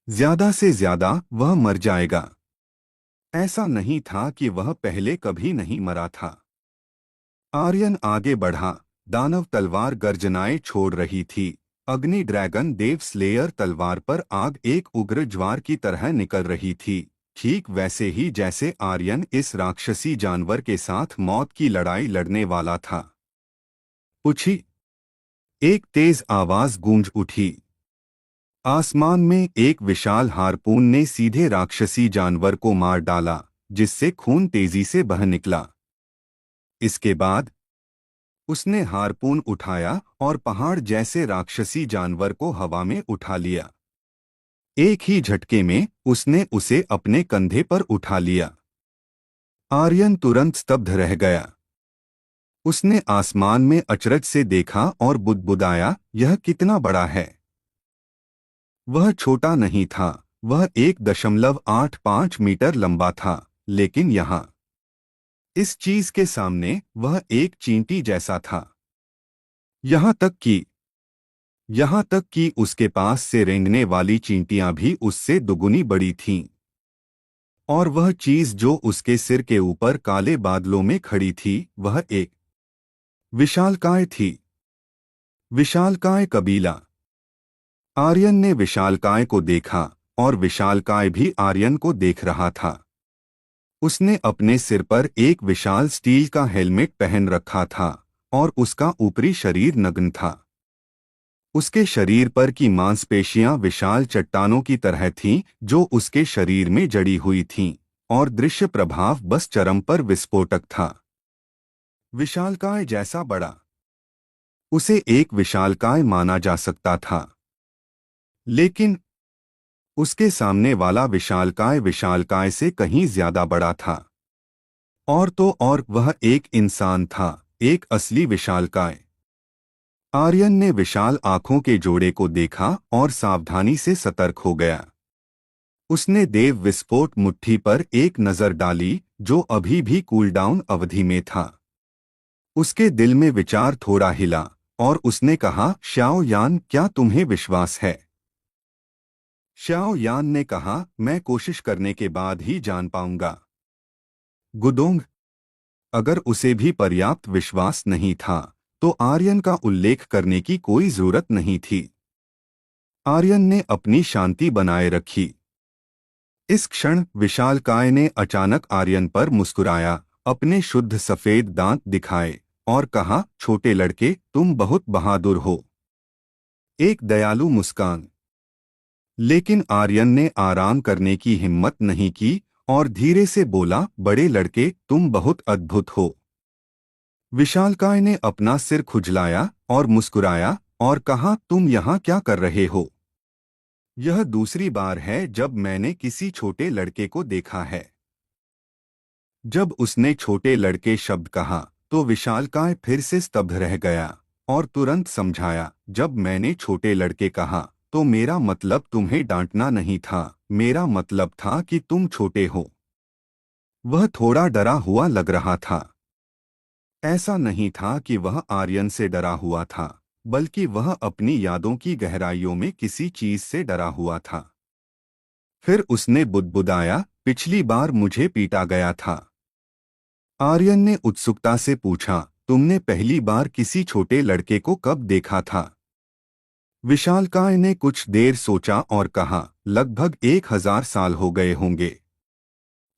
Speaker 1: ज्यादा से ज्यादा वह मर जाएगा। ऐसा नहीं था कि वह पहले कभी नहीं मरा था। आर्यन आगे बढ़ा। दानव तलवार गर्जनाएं छोड़ रही थी। अग्नि ड्रैगन देव स्लेयर तलवार पर आग एक उग्र ज्वार की तरह निकल रही थी, ठीक वैसे ही जैसे आर्यन इस राक्षसी जानवर के साथ मौत की लड़ाई लड़ने वाला था। पूछी! एक तेज आवाज गूंज उठी। आसमान में एक विशाल हारपून ने सीधे राक्षसी जानवर को मार डाला, जिससे खून तेजी से बह निकला। इसके बाद उसने हारपून उठाया और पहाड़ जैसे राक्षसी जानवर को हवा में उठा लिया। एक ही झटके में उसने उसे अपने कंधे पर उठा लिया। आर्यन तुरंत स्तब्ध रह गया। उसने आसमान में अचरज से देखा और बुदबुदाया, यह कितना बड़ा है! वह छोटा नहीं था, वह 1.85 मीटर लंबा था, लेकिन यहाँ इस चीज के सामने वह एक चींटी जैसा था। यहाँ तक कि उसके पास से रेंगने वाली चींटियां भी उससे दुगुनी बड़ी थीं। और वह चीज जो उसके सिर के ऊपर काले बादलों में खड़ी थी, वह एक विशालकाय थी। विशालकाय कबीला। आर्यन ने विशालकाय को देखा और विशालकाय भी आर्यन को देख रहा था। उसने अपने सिर पर एक विशाल स्टील का हेलमेट पहन रखा था और उसका ऊपरी शरीर नग्न था। उसके शरीर पर की मांसपेशियां विशाल चट्टानों की तरह थीं, जो उसके शरीर में जड़ी हुई थीं, और दृश्य प्रभाव बस चरम पर विस्फोटक था। विशालकाय जैसा बड़ा। उसे एक विशालकाय माना जा सकता था, लेकिन उसके सामने वाला विशालकाय से कहीं ज्यादा बड़ा था। और तो और वह एक इंसान था, एक असली विशालकाय। आर्यन ने विशाल आंखों के जोड़े को देखा और सावधानी से सतर्क हो गया। उसने देव विस्फोट मुट्ठी पर एक नजर डाली, जो अभी भी कूलडाउन अवधि में था। उसके दिल में विचार थोड़ा हिला और उसने कहा, श्याओ यान, क्या तुम्हें विश्वास है? श्याओ यान ने कहा, मैं कोशिश करने के बाद ही जान पाऊंगा। गुदोंग, अगर उसे भी पर्याप्त विश्वास नहीं था तो आर्यन का उल्लेख करने की कोई जरूरत नहीं थी। आर्यन ने अपनी शांति बनाए रखी। इस क्षण विशालकाय ने अचानक आर्यन पर मुस्कुराया, अपने शुद्ध सफेद दांत दिखाए और कहा, छोटे लड़के, तुम बहुत बहादुर हो। एक दयालु मुस्कान। लेकिन आर्यन ने आराम करने की हिम्मत नहीं की और धीरे से बोला, बड़े लड़के, तुम बहुत अद्भुत हो। विशालकाय ने अपना सिर खुजलाया और मुस्कुराया और कहा, तुम यहाँ क्या कर रहे हो? यह दूसरी बार है जब मैंने किसी छोटे लड़के को देखा है। जब उसने छोटे लड़के शब्द कहा तो विशालकाय फिर से स्तब्ध रह गया और तुरंत समझाया, जब मैंने छोटे लड़के कहा तो मेरा मतलब तुम्हें डांटना नहीं था, मेरा मतलब था कि तुम छोटे हो। वह थोड़ा डरा हुआ लग रहा था। ऐसा नहीं था कि वह आर्यन से डरा हुआ था, बल्कि वह अपनी यादों की गहराइयों में किसी चीज से डरा हुआ था। फिर उसने बुदबुदाया, पिछली बार मुझे पीटा गया था। आर्यन ने उत्सुकता से पूछा, तुमने पहली बार किसी छोटे लड़के को कब देखा था? विशालकाय ने कुछ देर सोचा और कहा, लगभग 1000 साल हो गए होंगे।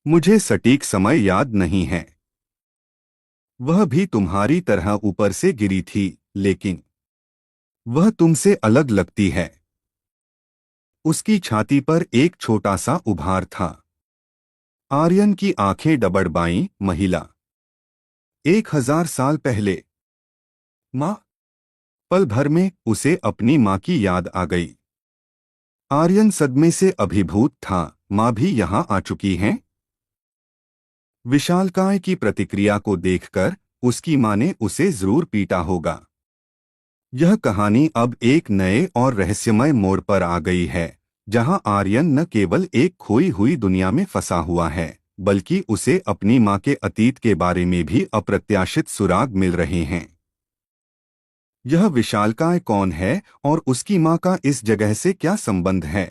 Speaker 1: मुझे सटीक समय याद नहीं है। वह भी तुम्हारी तरह ऊपर से गिरी थी, लेकिन वह तुमसे अलग लगती है। उसकी छाती पर एक छोटा सा उभार था। आर्यन की आंखें डबडबाईं, महिला। 1000 साल पहले। माँ। पल भर में उसे अपनी माँ की याद आ गई। आर्यन सदमे से अभिभूत था, माँ भी यहाँ आ चुकी हैं? विशालकाय की प्रतिक्रिया को देखकर उसकी माँ ने उसे जरूर पीटा होगा। यह कहानी अब एक नए और रहस्यमय मोड़ पर आ गई है, जहां आर्यन न केवल एक खोई हुई दुनिया में फंसा हुआ है, बल्कि उसे अपनी मां के अतीत के बारे में भी अप्रत्याशित सुराग मिल रहे हैं। यह विशालकाय कौन है और उसकी मां का इस जगह से क्या संबंध है?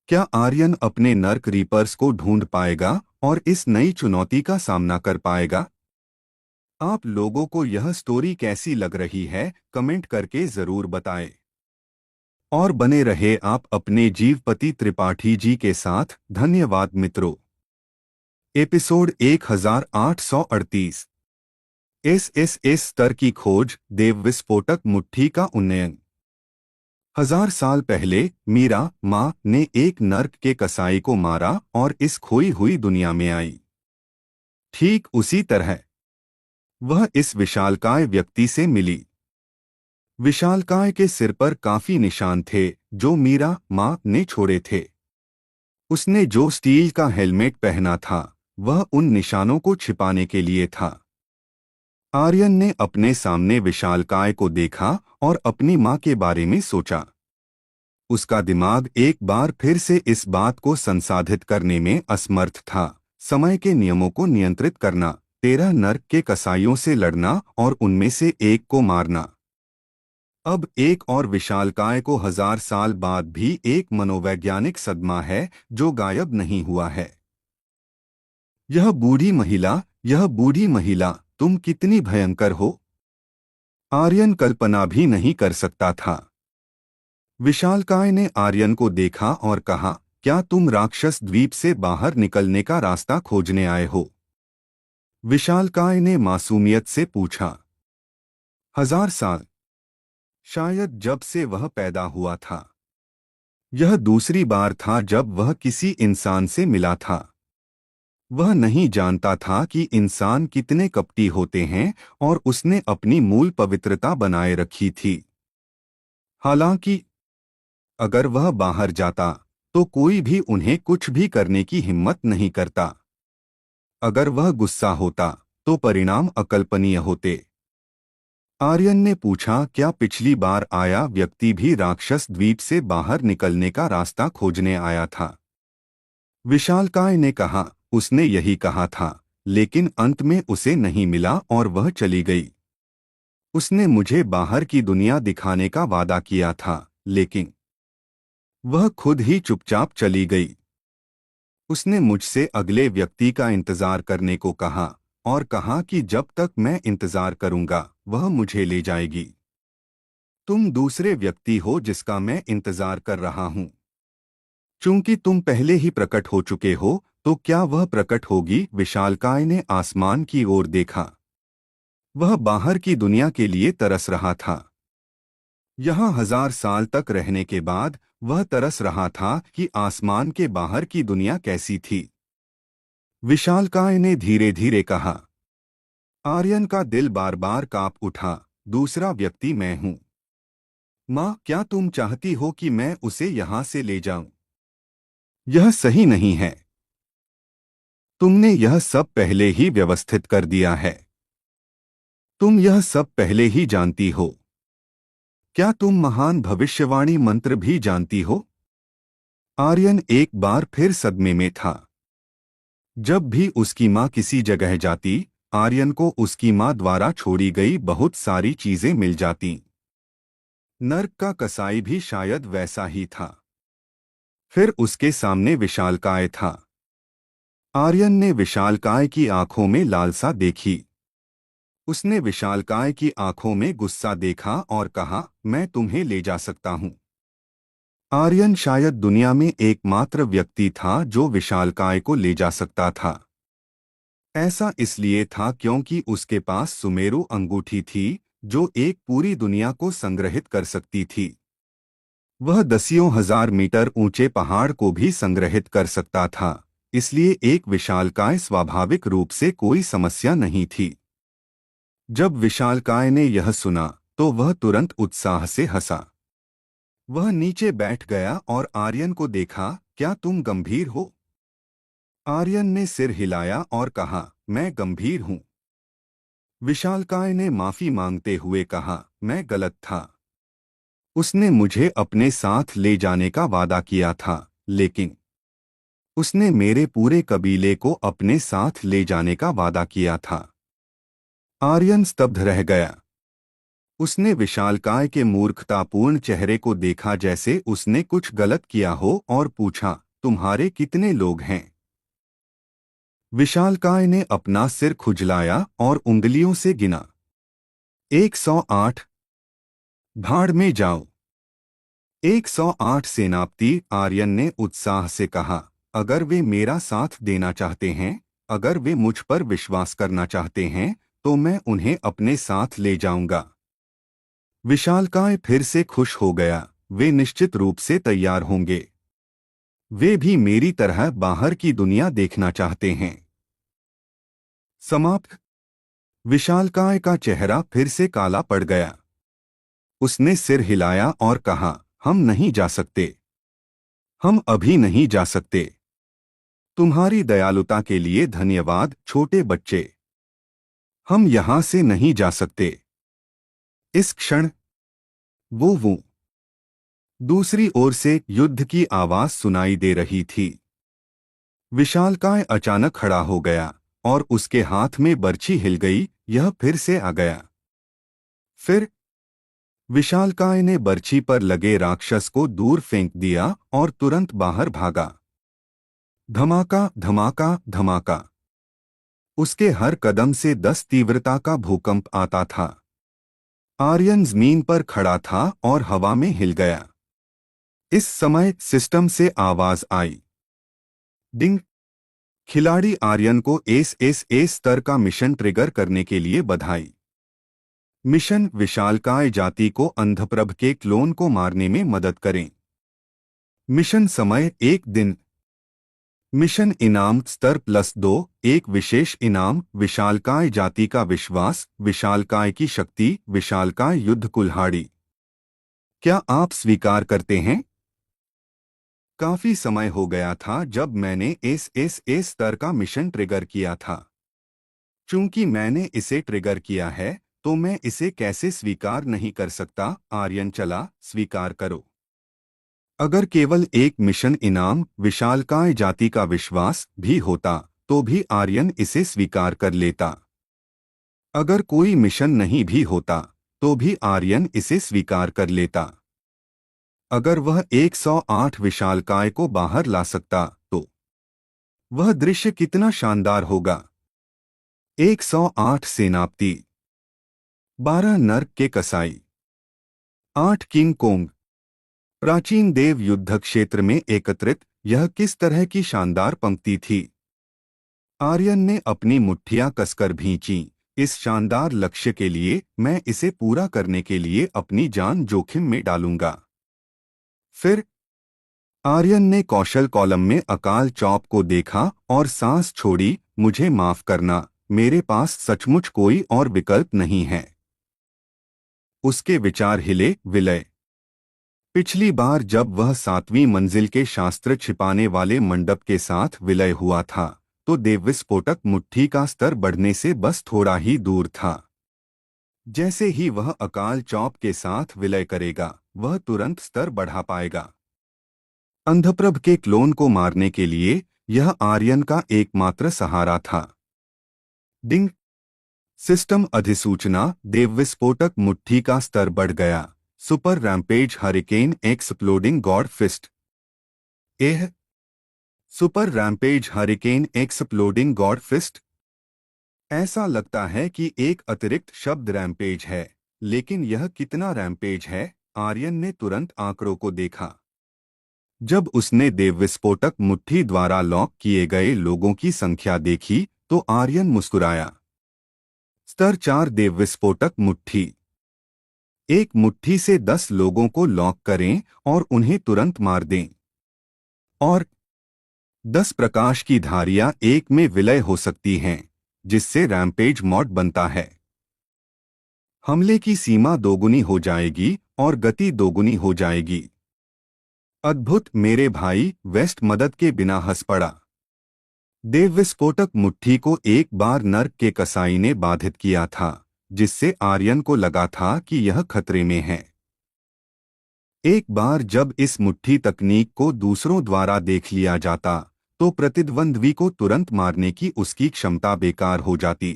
Speaker 1: क्या आर्यन अपने नर्क रीपर्स को ढूंढ पाएगा और इस नई चुनौती का सामना कर पाएगा? आप लोगों को यह स्टोरी कैसी लग रही है, कमेंट करके जरूर बताएं। और बने रहे आप अपने जीवपति त्रिपाठी जी के साथ। धन्यवाद मित्रों। एपिसोड 1838। एसएसएस स्तर की खोज, देव विस्फोटक मुट्ठी का उन्नयन। 1000 साल पहले मीरा, माँ, ने एक नर्क के कसाई को मारा और इस खोई हुई दुनिया में आई। ठीक उसी तरह वह इस विशालकाय व्यक्ति से मिली। विशालकाय के सिर पर काफी निशान थे जो मीरा, माँ, ने छोड़े थे। उसने जो स्टील का हेलमेट पहना था वह उन निशानों को छिपाने के लिए था। आर्यन ने अपने सामने विशालकाय को देखा और अपनी माँ के बारे में सोचा। उसका दिमाग एक बार फिर से इस बात को संसाधित करने में असमर्थ था, समय के नियमों को नियंत्रित करना, 13 नर्क के कसाईयों से लड़ना और उनमें से एक को मारना। अब एक और विशालकाय को 1000 साल बाद भी एक मनोवैज्ञानिक सदमा है जो गायब नहीं हुआ है। यह बूढ़ी महिला, तुम कितनी भयंकर हो! आर्यन कल्पना भी नहीं कर सकता था। विशालकाय ने आर्यन को देखा और कहा, क्या तुम राक्षस द्वीप से बाहर निकलने का रास्ता खोजने आए हो? विशालकाय ने मासूमियत से पूछा। 1000 साल, शायद जब से वह पैदा हुआ था। यह दूसरी बार था जब वह किसी इंसान से मिला था। वह नहीं जानता था कि इंसान कितने कपटी होते हैं और उसने अपनी मूल पवित्रता बनाए रखी थी। हालांकि अगर वह बाहर जाता तो कोई भी उन्हें कुछ भी करने की हिम्मत नहीं करता। अगर वह गुस्सा होता तो परिणाम अकल्पनीय होते। आर्यन ने पूछा, क्या पिछली बार आया व्यक्ति भी राक्षस द्वीप से बाहर निकलने का रास्ता खोजने आया था? विशालकाय ने कहा, उसने यही कहा था, लेकिन अंत में उसे नहीं मिला और वह चली गई। उसने मुझे बाहर की दुनिया दिखाने का वादा किया था, लेकिन वह खुद ही चुपचाप चली गई। उसने मुझसे अगले व्यक्ति का इंतजार करने को कहा और कहा कि जब तक मैं इंतजार करूंगा वह मुझे ले जाएगी। तुम दूसरे व्यक्ति हो जिसका मैं इंतजार कर रहा हूं। चूंकि तुम पहले ही प्रकट हो चुके हो, तो क्या वह प्रकट होगी? विशालकाय ने आसमान की ओर देखा। वह बाहर की दुनिया के लिए तरस रहा था। यहाँ 1000 साल तक रहने के बाद वह तरस रहा था कि आसमान के बाहर की दुनिया कैसी थी। विशालकाय ने धीरे धीरे कहा। आर्यन का दिल बार बार कांप उठा। दूसरा व्यक्ति मैं हूं। माँ, क्या तुम चाहती हो कि मैं उसे यहाँ से ले जाऊं? यह सही नहीं है। तुमने यह सब पहले ही व्यवस्थित कर दिया है। तुम यह सब पहले ही जानती हो। क्या तुम महान भविष्यवाणी मंत्र भी जानती हो? आर्यन एक बार फिर सदमे में था। जब भी उसकी माँ किसी जगह जाती, आर्यन को उसकी माँ द्वारा छोड़ी गई बहुत सारी चीजें मिल जातीं। नर्क का कसाई भी शायद वैसा ही था। फिर उसके सामने विशालकाय था। आर्यन ने विशालकाय की आंखों में लालसा देखी। उसने विशालकाय की आंखों में गुस्सा देखा और कहा, मैं तुम्हें ले जा सकता हूं। आर्यन शायद दुनिया में एकमात्र व्यक्ति था जो विशालकाय को ले जा सकता था। ऐसा इसलिए था क्योंकि उसके पास सुमेरु अंगूठी थी जो एक पूरी दुनिया को संग्रहित कर सकती थी। वह दसियों हजार मीटर ऊंचे पहाड़ को भी संग्रहित कर सकता था, इसलिए एक विशालकाय स्वाभाविक रूप से कोई समस्या नहीं थी। जब विशालकाय ने यह सुना तो वह तुरंत उत्साह से हंसा। वह नीचे बैठ गया और आर्यन को देखा। क्या तुम गंभीर हो? आर्यन ने सिर हिलाया और कहा, मैं गंभीर हूं। विशालकाय ने माफी मांगते हुए कहा, मैं गलत था। उसने मुझे अपने साथ ले जाने का वादा किया था, लेकिन उसने मेरे पूरे कबीले को अपने साथ ले जाने का वादा किया था। आर्यन स्तब्ध रह गया। उसने विशालकाय के मूर्खतापूर्ण चेहरे को देखा जैसे उसने कुछ गलत किया हो और पूछा, तुम्हारे कितने लोग हैं? विशालकाय ने अपना सिर खुजलाया और उंगलियों से गिना। 108। भाड़ में जाओ। 108 सेनापति। आर्यन ने उत्साह से कहा, अगर वे मेरा साथ देना चाहते हैं, अगर वे मुझ पर विश्वास करना चाहते हैं, तो मैं उन्हें अपने साथ ले जाऊंगा। विशालकाय फिर से खुश हो गया। वे निश्चित रूप से तैयार होंगे। वे भी मेरी तरह बाहर की दुनिया देखना चाहते हैं। समाप्त। विशालकाय का चेहरा फिर से काला पड़ गया। उसने सिर हिलाया और कहा, हम नहीं जा सकते। हम अभी नहीं जा सकते। तुम्हारी दयालुता के लिए धन्यवाद, छोटे बच्चे। हम यहां से नहीं जा सकते। इस क्षण वो दूसरी ओर से युद्ध की आवाज सुनाई दे रही थी। विशालकाय अचानक खड़ा हो गया और उसके हाथ में बर्छी हिल गई। यह फिर से आ गया। फिर विशालकाय ने बर्छी पर लगे राक्षस को दूर फेंक दिया और तुरंत बाहर भागा। धमाका धमाका धमाका। उसके हर कदम से 10 तीव्रता का भूकंप आता था। आर्यन जमीन पर खड़ा था और हवा में हिल गया। इस समय सिस्टम से आवाज आई। डिंग। खिलाड़ी आर्यन को एस स्तर का मिशन ट्रिगर करने के लिए बधाई। मिशन विशालकाय जाति को अंधप्रभ के क्लोन को मारने में मदद करें। मिशन समय 1 दिन। मिशन इनाम स्तर +2। एक विशेष इनाम, विशालकाय जाति का विश्वास, विशालकाय की शक्ति, विशालकाय युद्ध कुल्हाड़ी। क्या आप स्वीकार करते हैं? काफी समय हो गया था जब मैंने एस स्तर का मिशन ट्रिगर किया था। चूंकि मैंने इसे ट्रिगर किया है, तो मैं इसे कैसे स्वीकार नहीं कर सकता। आर्यन चला, स्वीकार करो। अगर केवल एक मिशन इनाम विशालकाय जाति का विश्वास भी होता तो भी आर्यन इसे स्वीकार कर लेता। अगर कोई मिशन नहीं भी होता तो भी आर्यन इसे स्वीकार कर लेता। अगर वह 108 विशालकाय को बाहर ला सकता तो वह दृश्य कितना शानदार होगा। 108 सेनापति, 12 नर्क के कसाई, 8 किंग कोंग, प्राचीन देव युद्ध क्षेत्र में एकत्रित। यह किस तरह की शानदार पंक्ति थी। आर्यन ने अपनी मुट्ठियां कसकर भींची। इस शानदार लक्ष्य के लिए मैं इसे पूरा करने के लिए अपनी जान जोखिम में डालूंगा। फिर आर्यन ने कौशल कॉलम में अकाल चौप को देखा और सांस छोड़ी। मुझे माफ करना, मेरे पास सचमुच कोई और विकल्प नहीं है। उसके विचार हिले। विलय। पिछली बार जब वह 7वीं मंजिल के शास्त्र छिपाने वाले मंडप के साथ विलय हुआ था तो देवविस्फोटक मुट्ठी का स्तर बढ़ने से बस थोड़ा ही दूर था। जैसे ही वह अकाल चौप के साथ विलय करेगा वह तुरंत स्तर बढ़ा पाएगा। अंधप्रभ के क्लोन को मारने के लिए यह आर्यन का एकमात्र सहारा था। डिंग। सिस्टम अधिसूचना। देवविस्फोटक मुट्ठी का स्तर बढ़ गया। Super rampage hurricane exploding god fist. एह। Super rampage hurricane exploding god fist. ऐसा लगता है कि एक अतिरिक्त शब्द रैम्पेज है, लेकिन यह कितना रैम्पेज है। आर्यन ने तुरंत आंकड़ों को देखा। जब उसने देवविस्फोटक मुट्ठी द्वारा लॉक किए गए लोगों की संख्या देखी तो आर्यन मुस्कुराया। स्तर 4 देवविस्फोटक मुट्ठी। एक मुट्ठी से 10 लोगों को लॉक करें और उन्हें तुरंत मार दें। और 10 प्रकाश की धारियां एक में विलय हो सकती हैं, जिससे रैम्पेज मॉड बनता है। हमले की सीमा दोगुनी हो जाएगी और गति दोगुनी हो जाएगी। अद्भुत। मेरे भाई। वेस्ट मदद के बिना हंस पड़ा। देवविस्फोटक मुट्ठी को एक बार नर्क के कसाई ने बाधित किया था, जिससे आर्यन को लगा था कि यह खतरे में है। एक बार जब इस मुट्ठी तकनीक को दूसरों द्वारा देख लिया जाता तो प्रतिद्वंद्वी को तुरंत मारने की उसकी क्षमता बेकार हो जाती।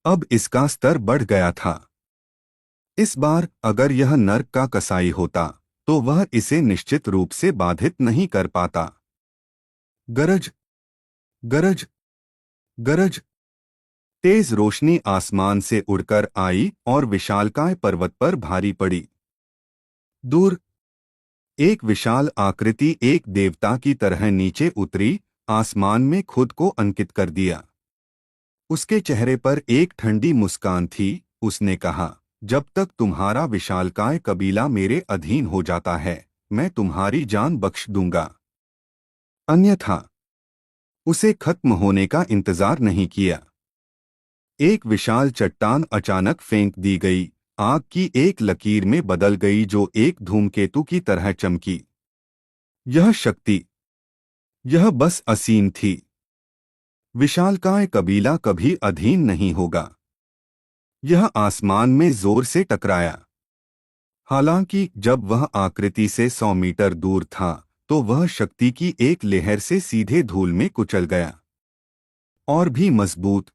Speaker 1: अब इसका स्तर बढ़ गया था। इस बार अगर यह नर्क का कसाई होता तो वह इसे निश्चित रूप से बाधित नहीं कर पाता। गरज, गरज, गरज। तेज रोशनी आसमान से उड़कर आई और विशालकाय पर्वत पर भारी पड़ी। दूर एक विशाल आकृति एक देवता की तरह नीचे उतरी, आसमान में खुद को अंकित कर दिया। उसके चेहरे पर एक ठंडी मुस्कान थी। उसने कहा, जब तक तुम्हारा विशालकाय कबीला मेरे अधीन हो जाता है मैं तुम्हारी जान बख्श दूंगा। अन्यथा उसे खत्म होने का इंतजार नहीं किया। एक विशाल चट्टान अचानक फेंक दी गई, आग की एक लकीर में बदल गई जो एक धूमकेतु की तरह चमकी। यह शक्ति, यह बस असीम थी। विशालकाय कबीला कभी अधीन नहीं होगा। यह आसमान में जोर से टकराया। हालांकि जब वह आकृति से 100 मीटर दूर था तो वह शक्ति की एक लहर से सीधे धूल में कुचल गया। और भी मजबूत।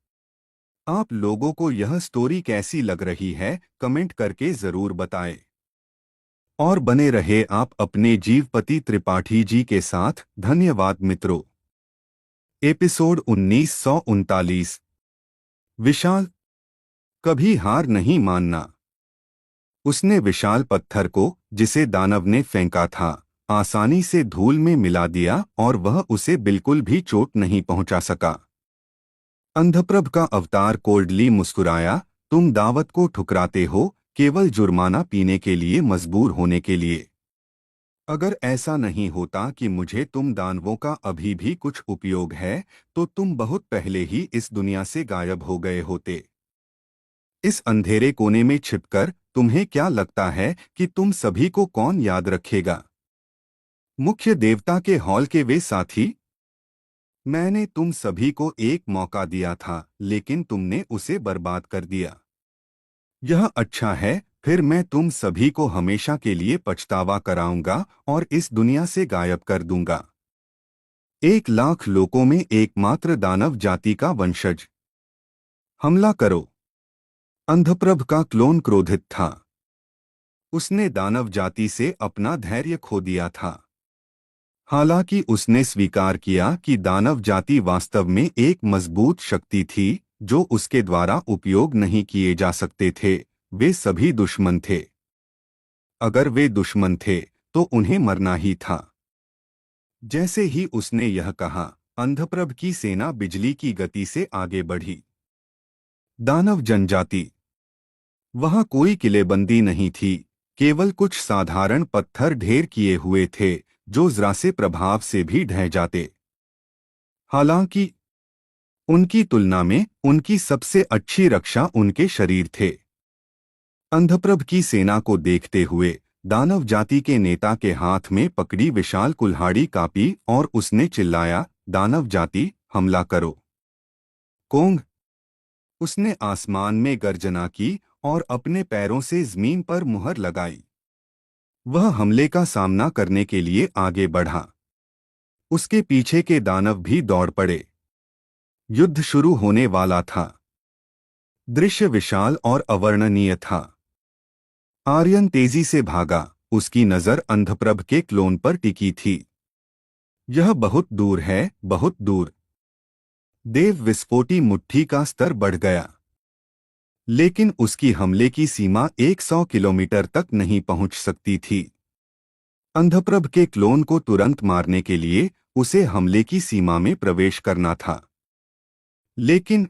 Speaker 1: आप लोगों को यह स्टोरी कैसी लग रही है कमेंट करके जरूर बताएं। और बने रहे आप अपने जीवपति त्रिपाठी जी के साथ। धन्यवाद मित्रों। एपिसोड 1939। विशाल। कभी हार नहीं मानना। उसने विशाल पत्थर को जिसे दानव ने फेंका था आसानी से धूल में मिला दिया और वह उसे बिल्कुल भी चोट नहीं पहुंचा सका। अंधप्रभ का अवतार कोल्डली मुस्कुराया, तुम दावत को ठुकराते हो केवल जुर्माना पीने के लिए मजबूर होने के लिए। अगर ऐसा नहीं होता कि मुझे तुम दानवों का अभी भी कुछ उपयोग है तो तुम बहुत पहले ही इस दुनिया से गायब हो गए होते। इस अंधेरे कोने में छिपकर तुम्हें क्या लगता है कि तुम सभी को कौन याद रखेगा? मुख्य देवता के हॉल के वे साथी? मैंने तुम सभी को एक मौका दिया था लेकिन तुमने उसे बर्बाद कर दिया। यह अच्छा है, फिर मैं तुम सभी को हमेशा के लिए पछतावा कराऊंगा और इस दुनिया से गायब कर दूंगा। 1 लाख लोगों में एकमात्र दानव जाति का वंशज। हमला करो। अंधप्रभ का क्लोन क्रोधित था। उसने दानव जाति से अपना धैर्य खो दिया था। हालांकि उसने स्वीकार किया कि दानव जाति वास्तव में एक मजबूत शक्ति थी जो उसके द्वारा उपयोग नहीं किए जा सकते थे। वे सभी दुश्मन थे। अगर वे दुश्मन थे तो उन्हें मरना ही था। जैसे ही उसने यह कहा, अंधप्रभ की सेना बिजली की गति से आगे बढ़ी। दानव जनजाति। वहां कोई किलेबंदी नहीं थी, केवल कुछ साधारण पत्थर ढेर किए हुए थे जो जरा से प्रभाव से भी ढह जाते। हालांकि उनकी तुलना में उनकी सबसे अच्छी रक्षा उनके शरीर थे। अंधप्रभ की सेना को देखते हुए दानव जाति के नेता के हाथ में पकड़ी विशाल कुल्हाड़ी कांपी और उसने चिल्लाया, दानव जाति, हमला करो। कोंग। उसने आसमान में गर्जना की और अपने पैरों से जमीन पर मुहर लगाई। वह हमले का सामना करने के लिए आगे बढ़ा। उसके पीछे के दानव भी दौड़ पड़े। युद्ध शुरू होने वाला था। दृश्य विशाल और अवर्णनीय था। आर्यन तेजी से भागा, उसकी नजर अंधप्रभ के क्लोन पर टिकी थी। यह बहुत दूर है, बहुत दूर। देव विस्फोटी मुट्ठी का स्तर बढ़ गया। लेकिन उसकी हमले की सीमा 100 किलोमीटर तक नहीं पहुंच सकती थी। अंधप्रभ के क्लोन को तुरंत मारने के लिए उसे हमले की सीमा में प्रवेश करना था। लेकिन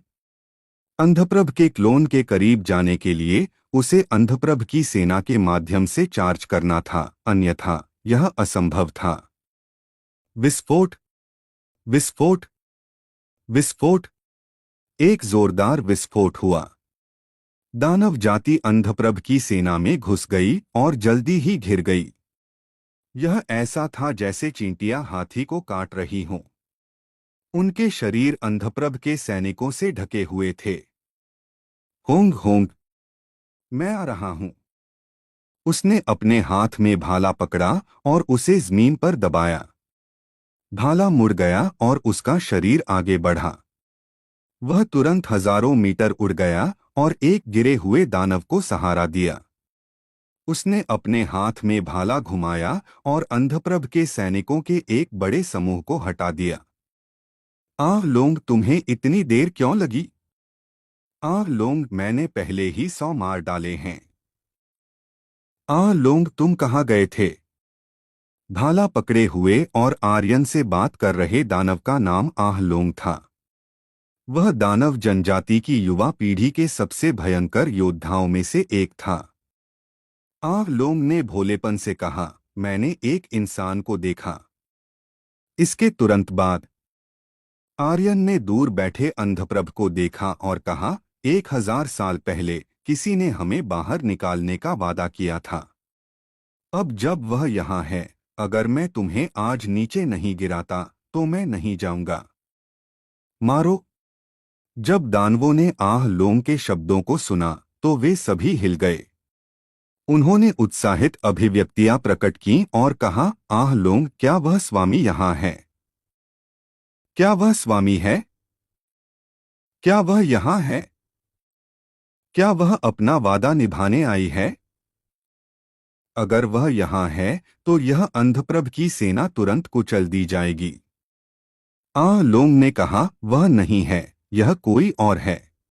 Speaker 1: अंधप्रभ के क्लोन के करीब जाने के लिए उसे अंधप्रभ की सेना के माध्यम से चार्ज करना था, अन्यथा यह असंभव था। विस्फोट, विस्फोट, विस्फोट। एक जोरदार विस्फोट हुआ। दानव जाति अंधप्रभ की सेना में घुस गई और जल्दी ही घिर गई। यह ऐसा था जैसे चींटियां हाथी को काट रही हों। उनके शरीर अंधप्रभ के सैनिकों से ढके हुए थे। होंग होंग, मैं आ रहा हूं। उसने अपने हाथ में भाला पकड़ा और उसे जमीन पर दबाया। भाला मुड़ गया और उसका शरीर आगे बढ़ा। वह तुरंत हजारों मीटर उड़ गया और एक गिरे हुए दानव को सहारा दिया। उसने अपने हाथ में भाला घुमाया और अंधप्रभ के सैनिकों के एक बड़े समूह को हटा दिया। आह लोंग, तुम्हें इतनी देर क्यों लगी? आह लोंग, मैंने पहले ही 100 मार डाले हैं। आह लोंग, तुम कहाँ गए थे? भाला पकड़े हुए और आर्यन से बात कर रहे दानव का नाम आह लोंग था। वह दानव जनजाति की युवा पीढ़ी के सबसे भयंकर योद्धाओं में से एक था। आह लोंग ने भोलेपन से कहा, मैंने एक इंसान को देखा। इसके तुरंत बाद आर्यन ने दूर बैठे अंधप्रभ को देखा और कहा, 1000 साल पहले किसी ने हमें बाहर निकालने का वादा किया था। अब जब वह यहाँ है, अगर मैं तुम्हें आज नीचे नहीं गिराता तो मैं नहीं जाऊंगा। मारो। जब दानवों ने आह लोंग के शब्दों को सुना तो वे सभी हिल गए। उन्होंने उत्साहित अभिव्यक्तियां प्रकट की और कहा, आह लोंग, क्या वह स्वामी यहाँ है? क्या वह स्वामी है? क्या वह यहाँ है? क्या वह अपना वादा निभाने आई है? अगर वह यहाँ है तो यह अंधप्रभ की सेना तुरंत कुचल दी जाएगी। आह लोंग ने कहा, वह नहीं है, यह कोई और है।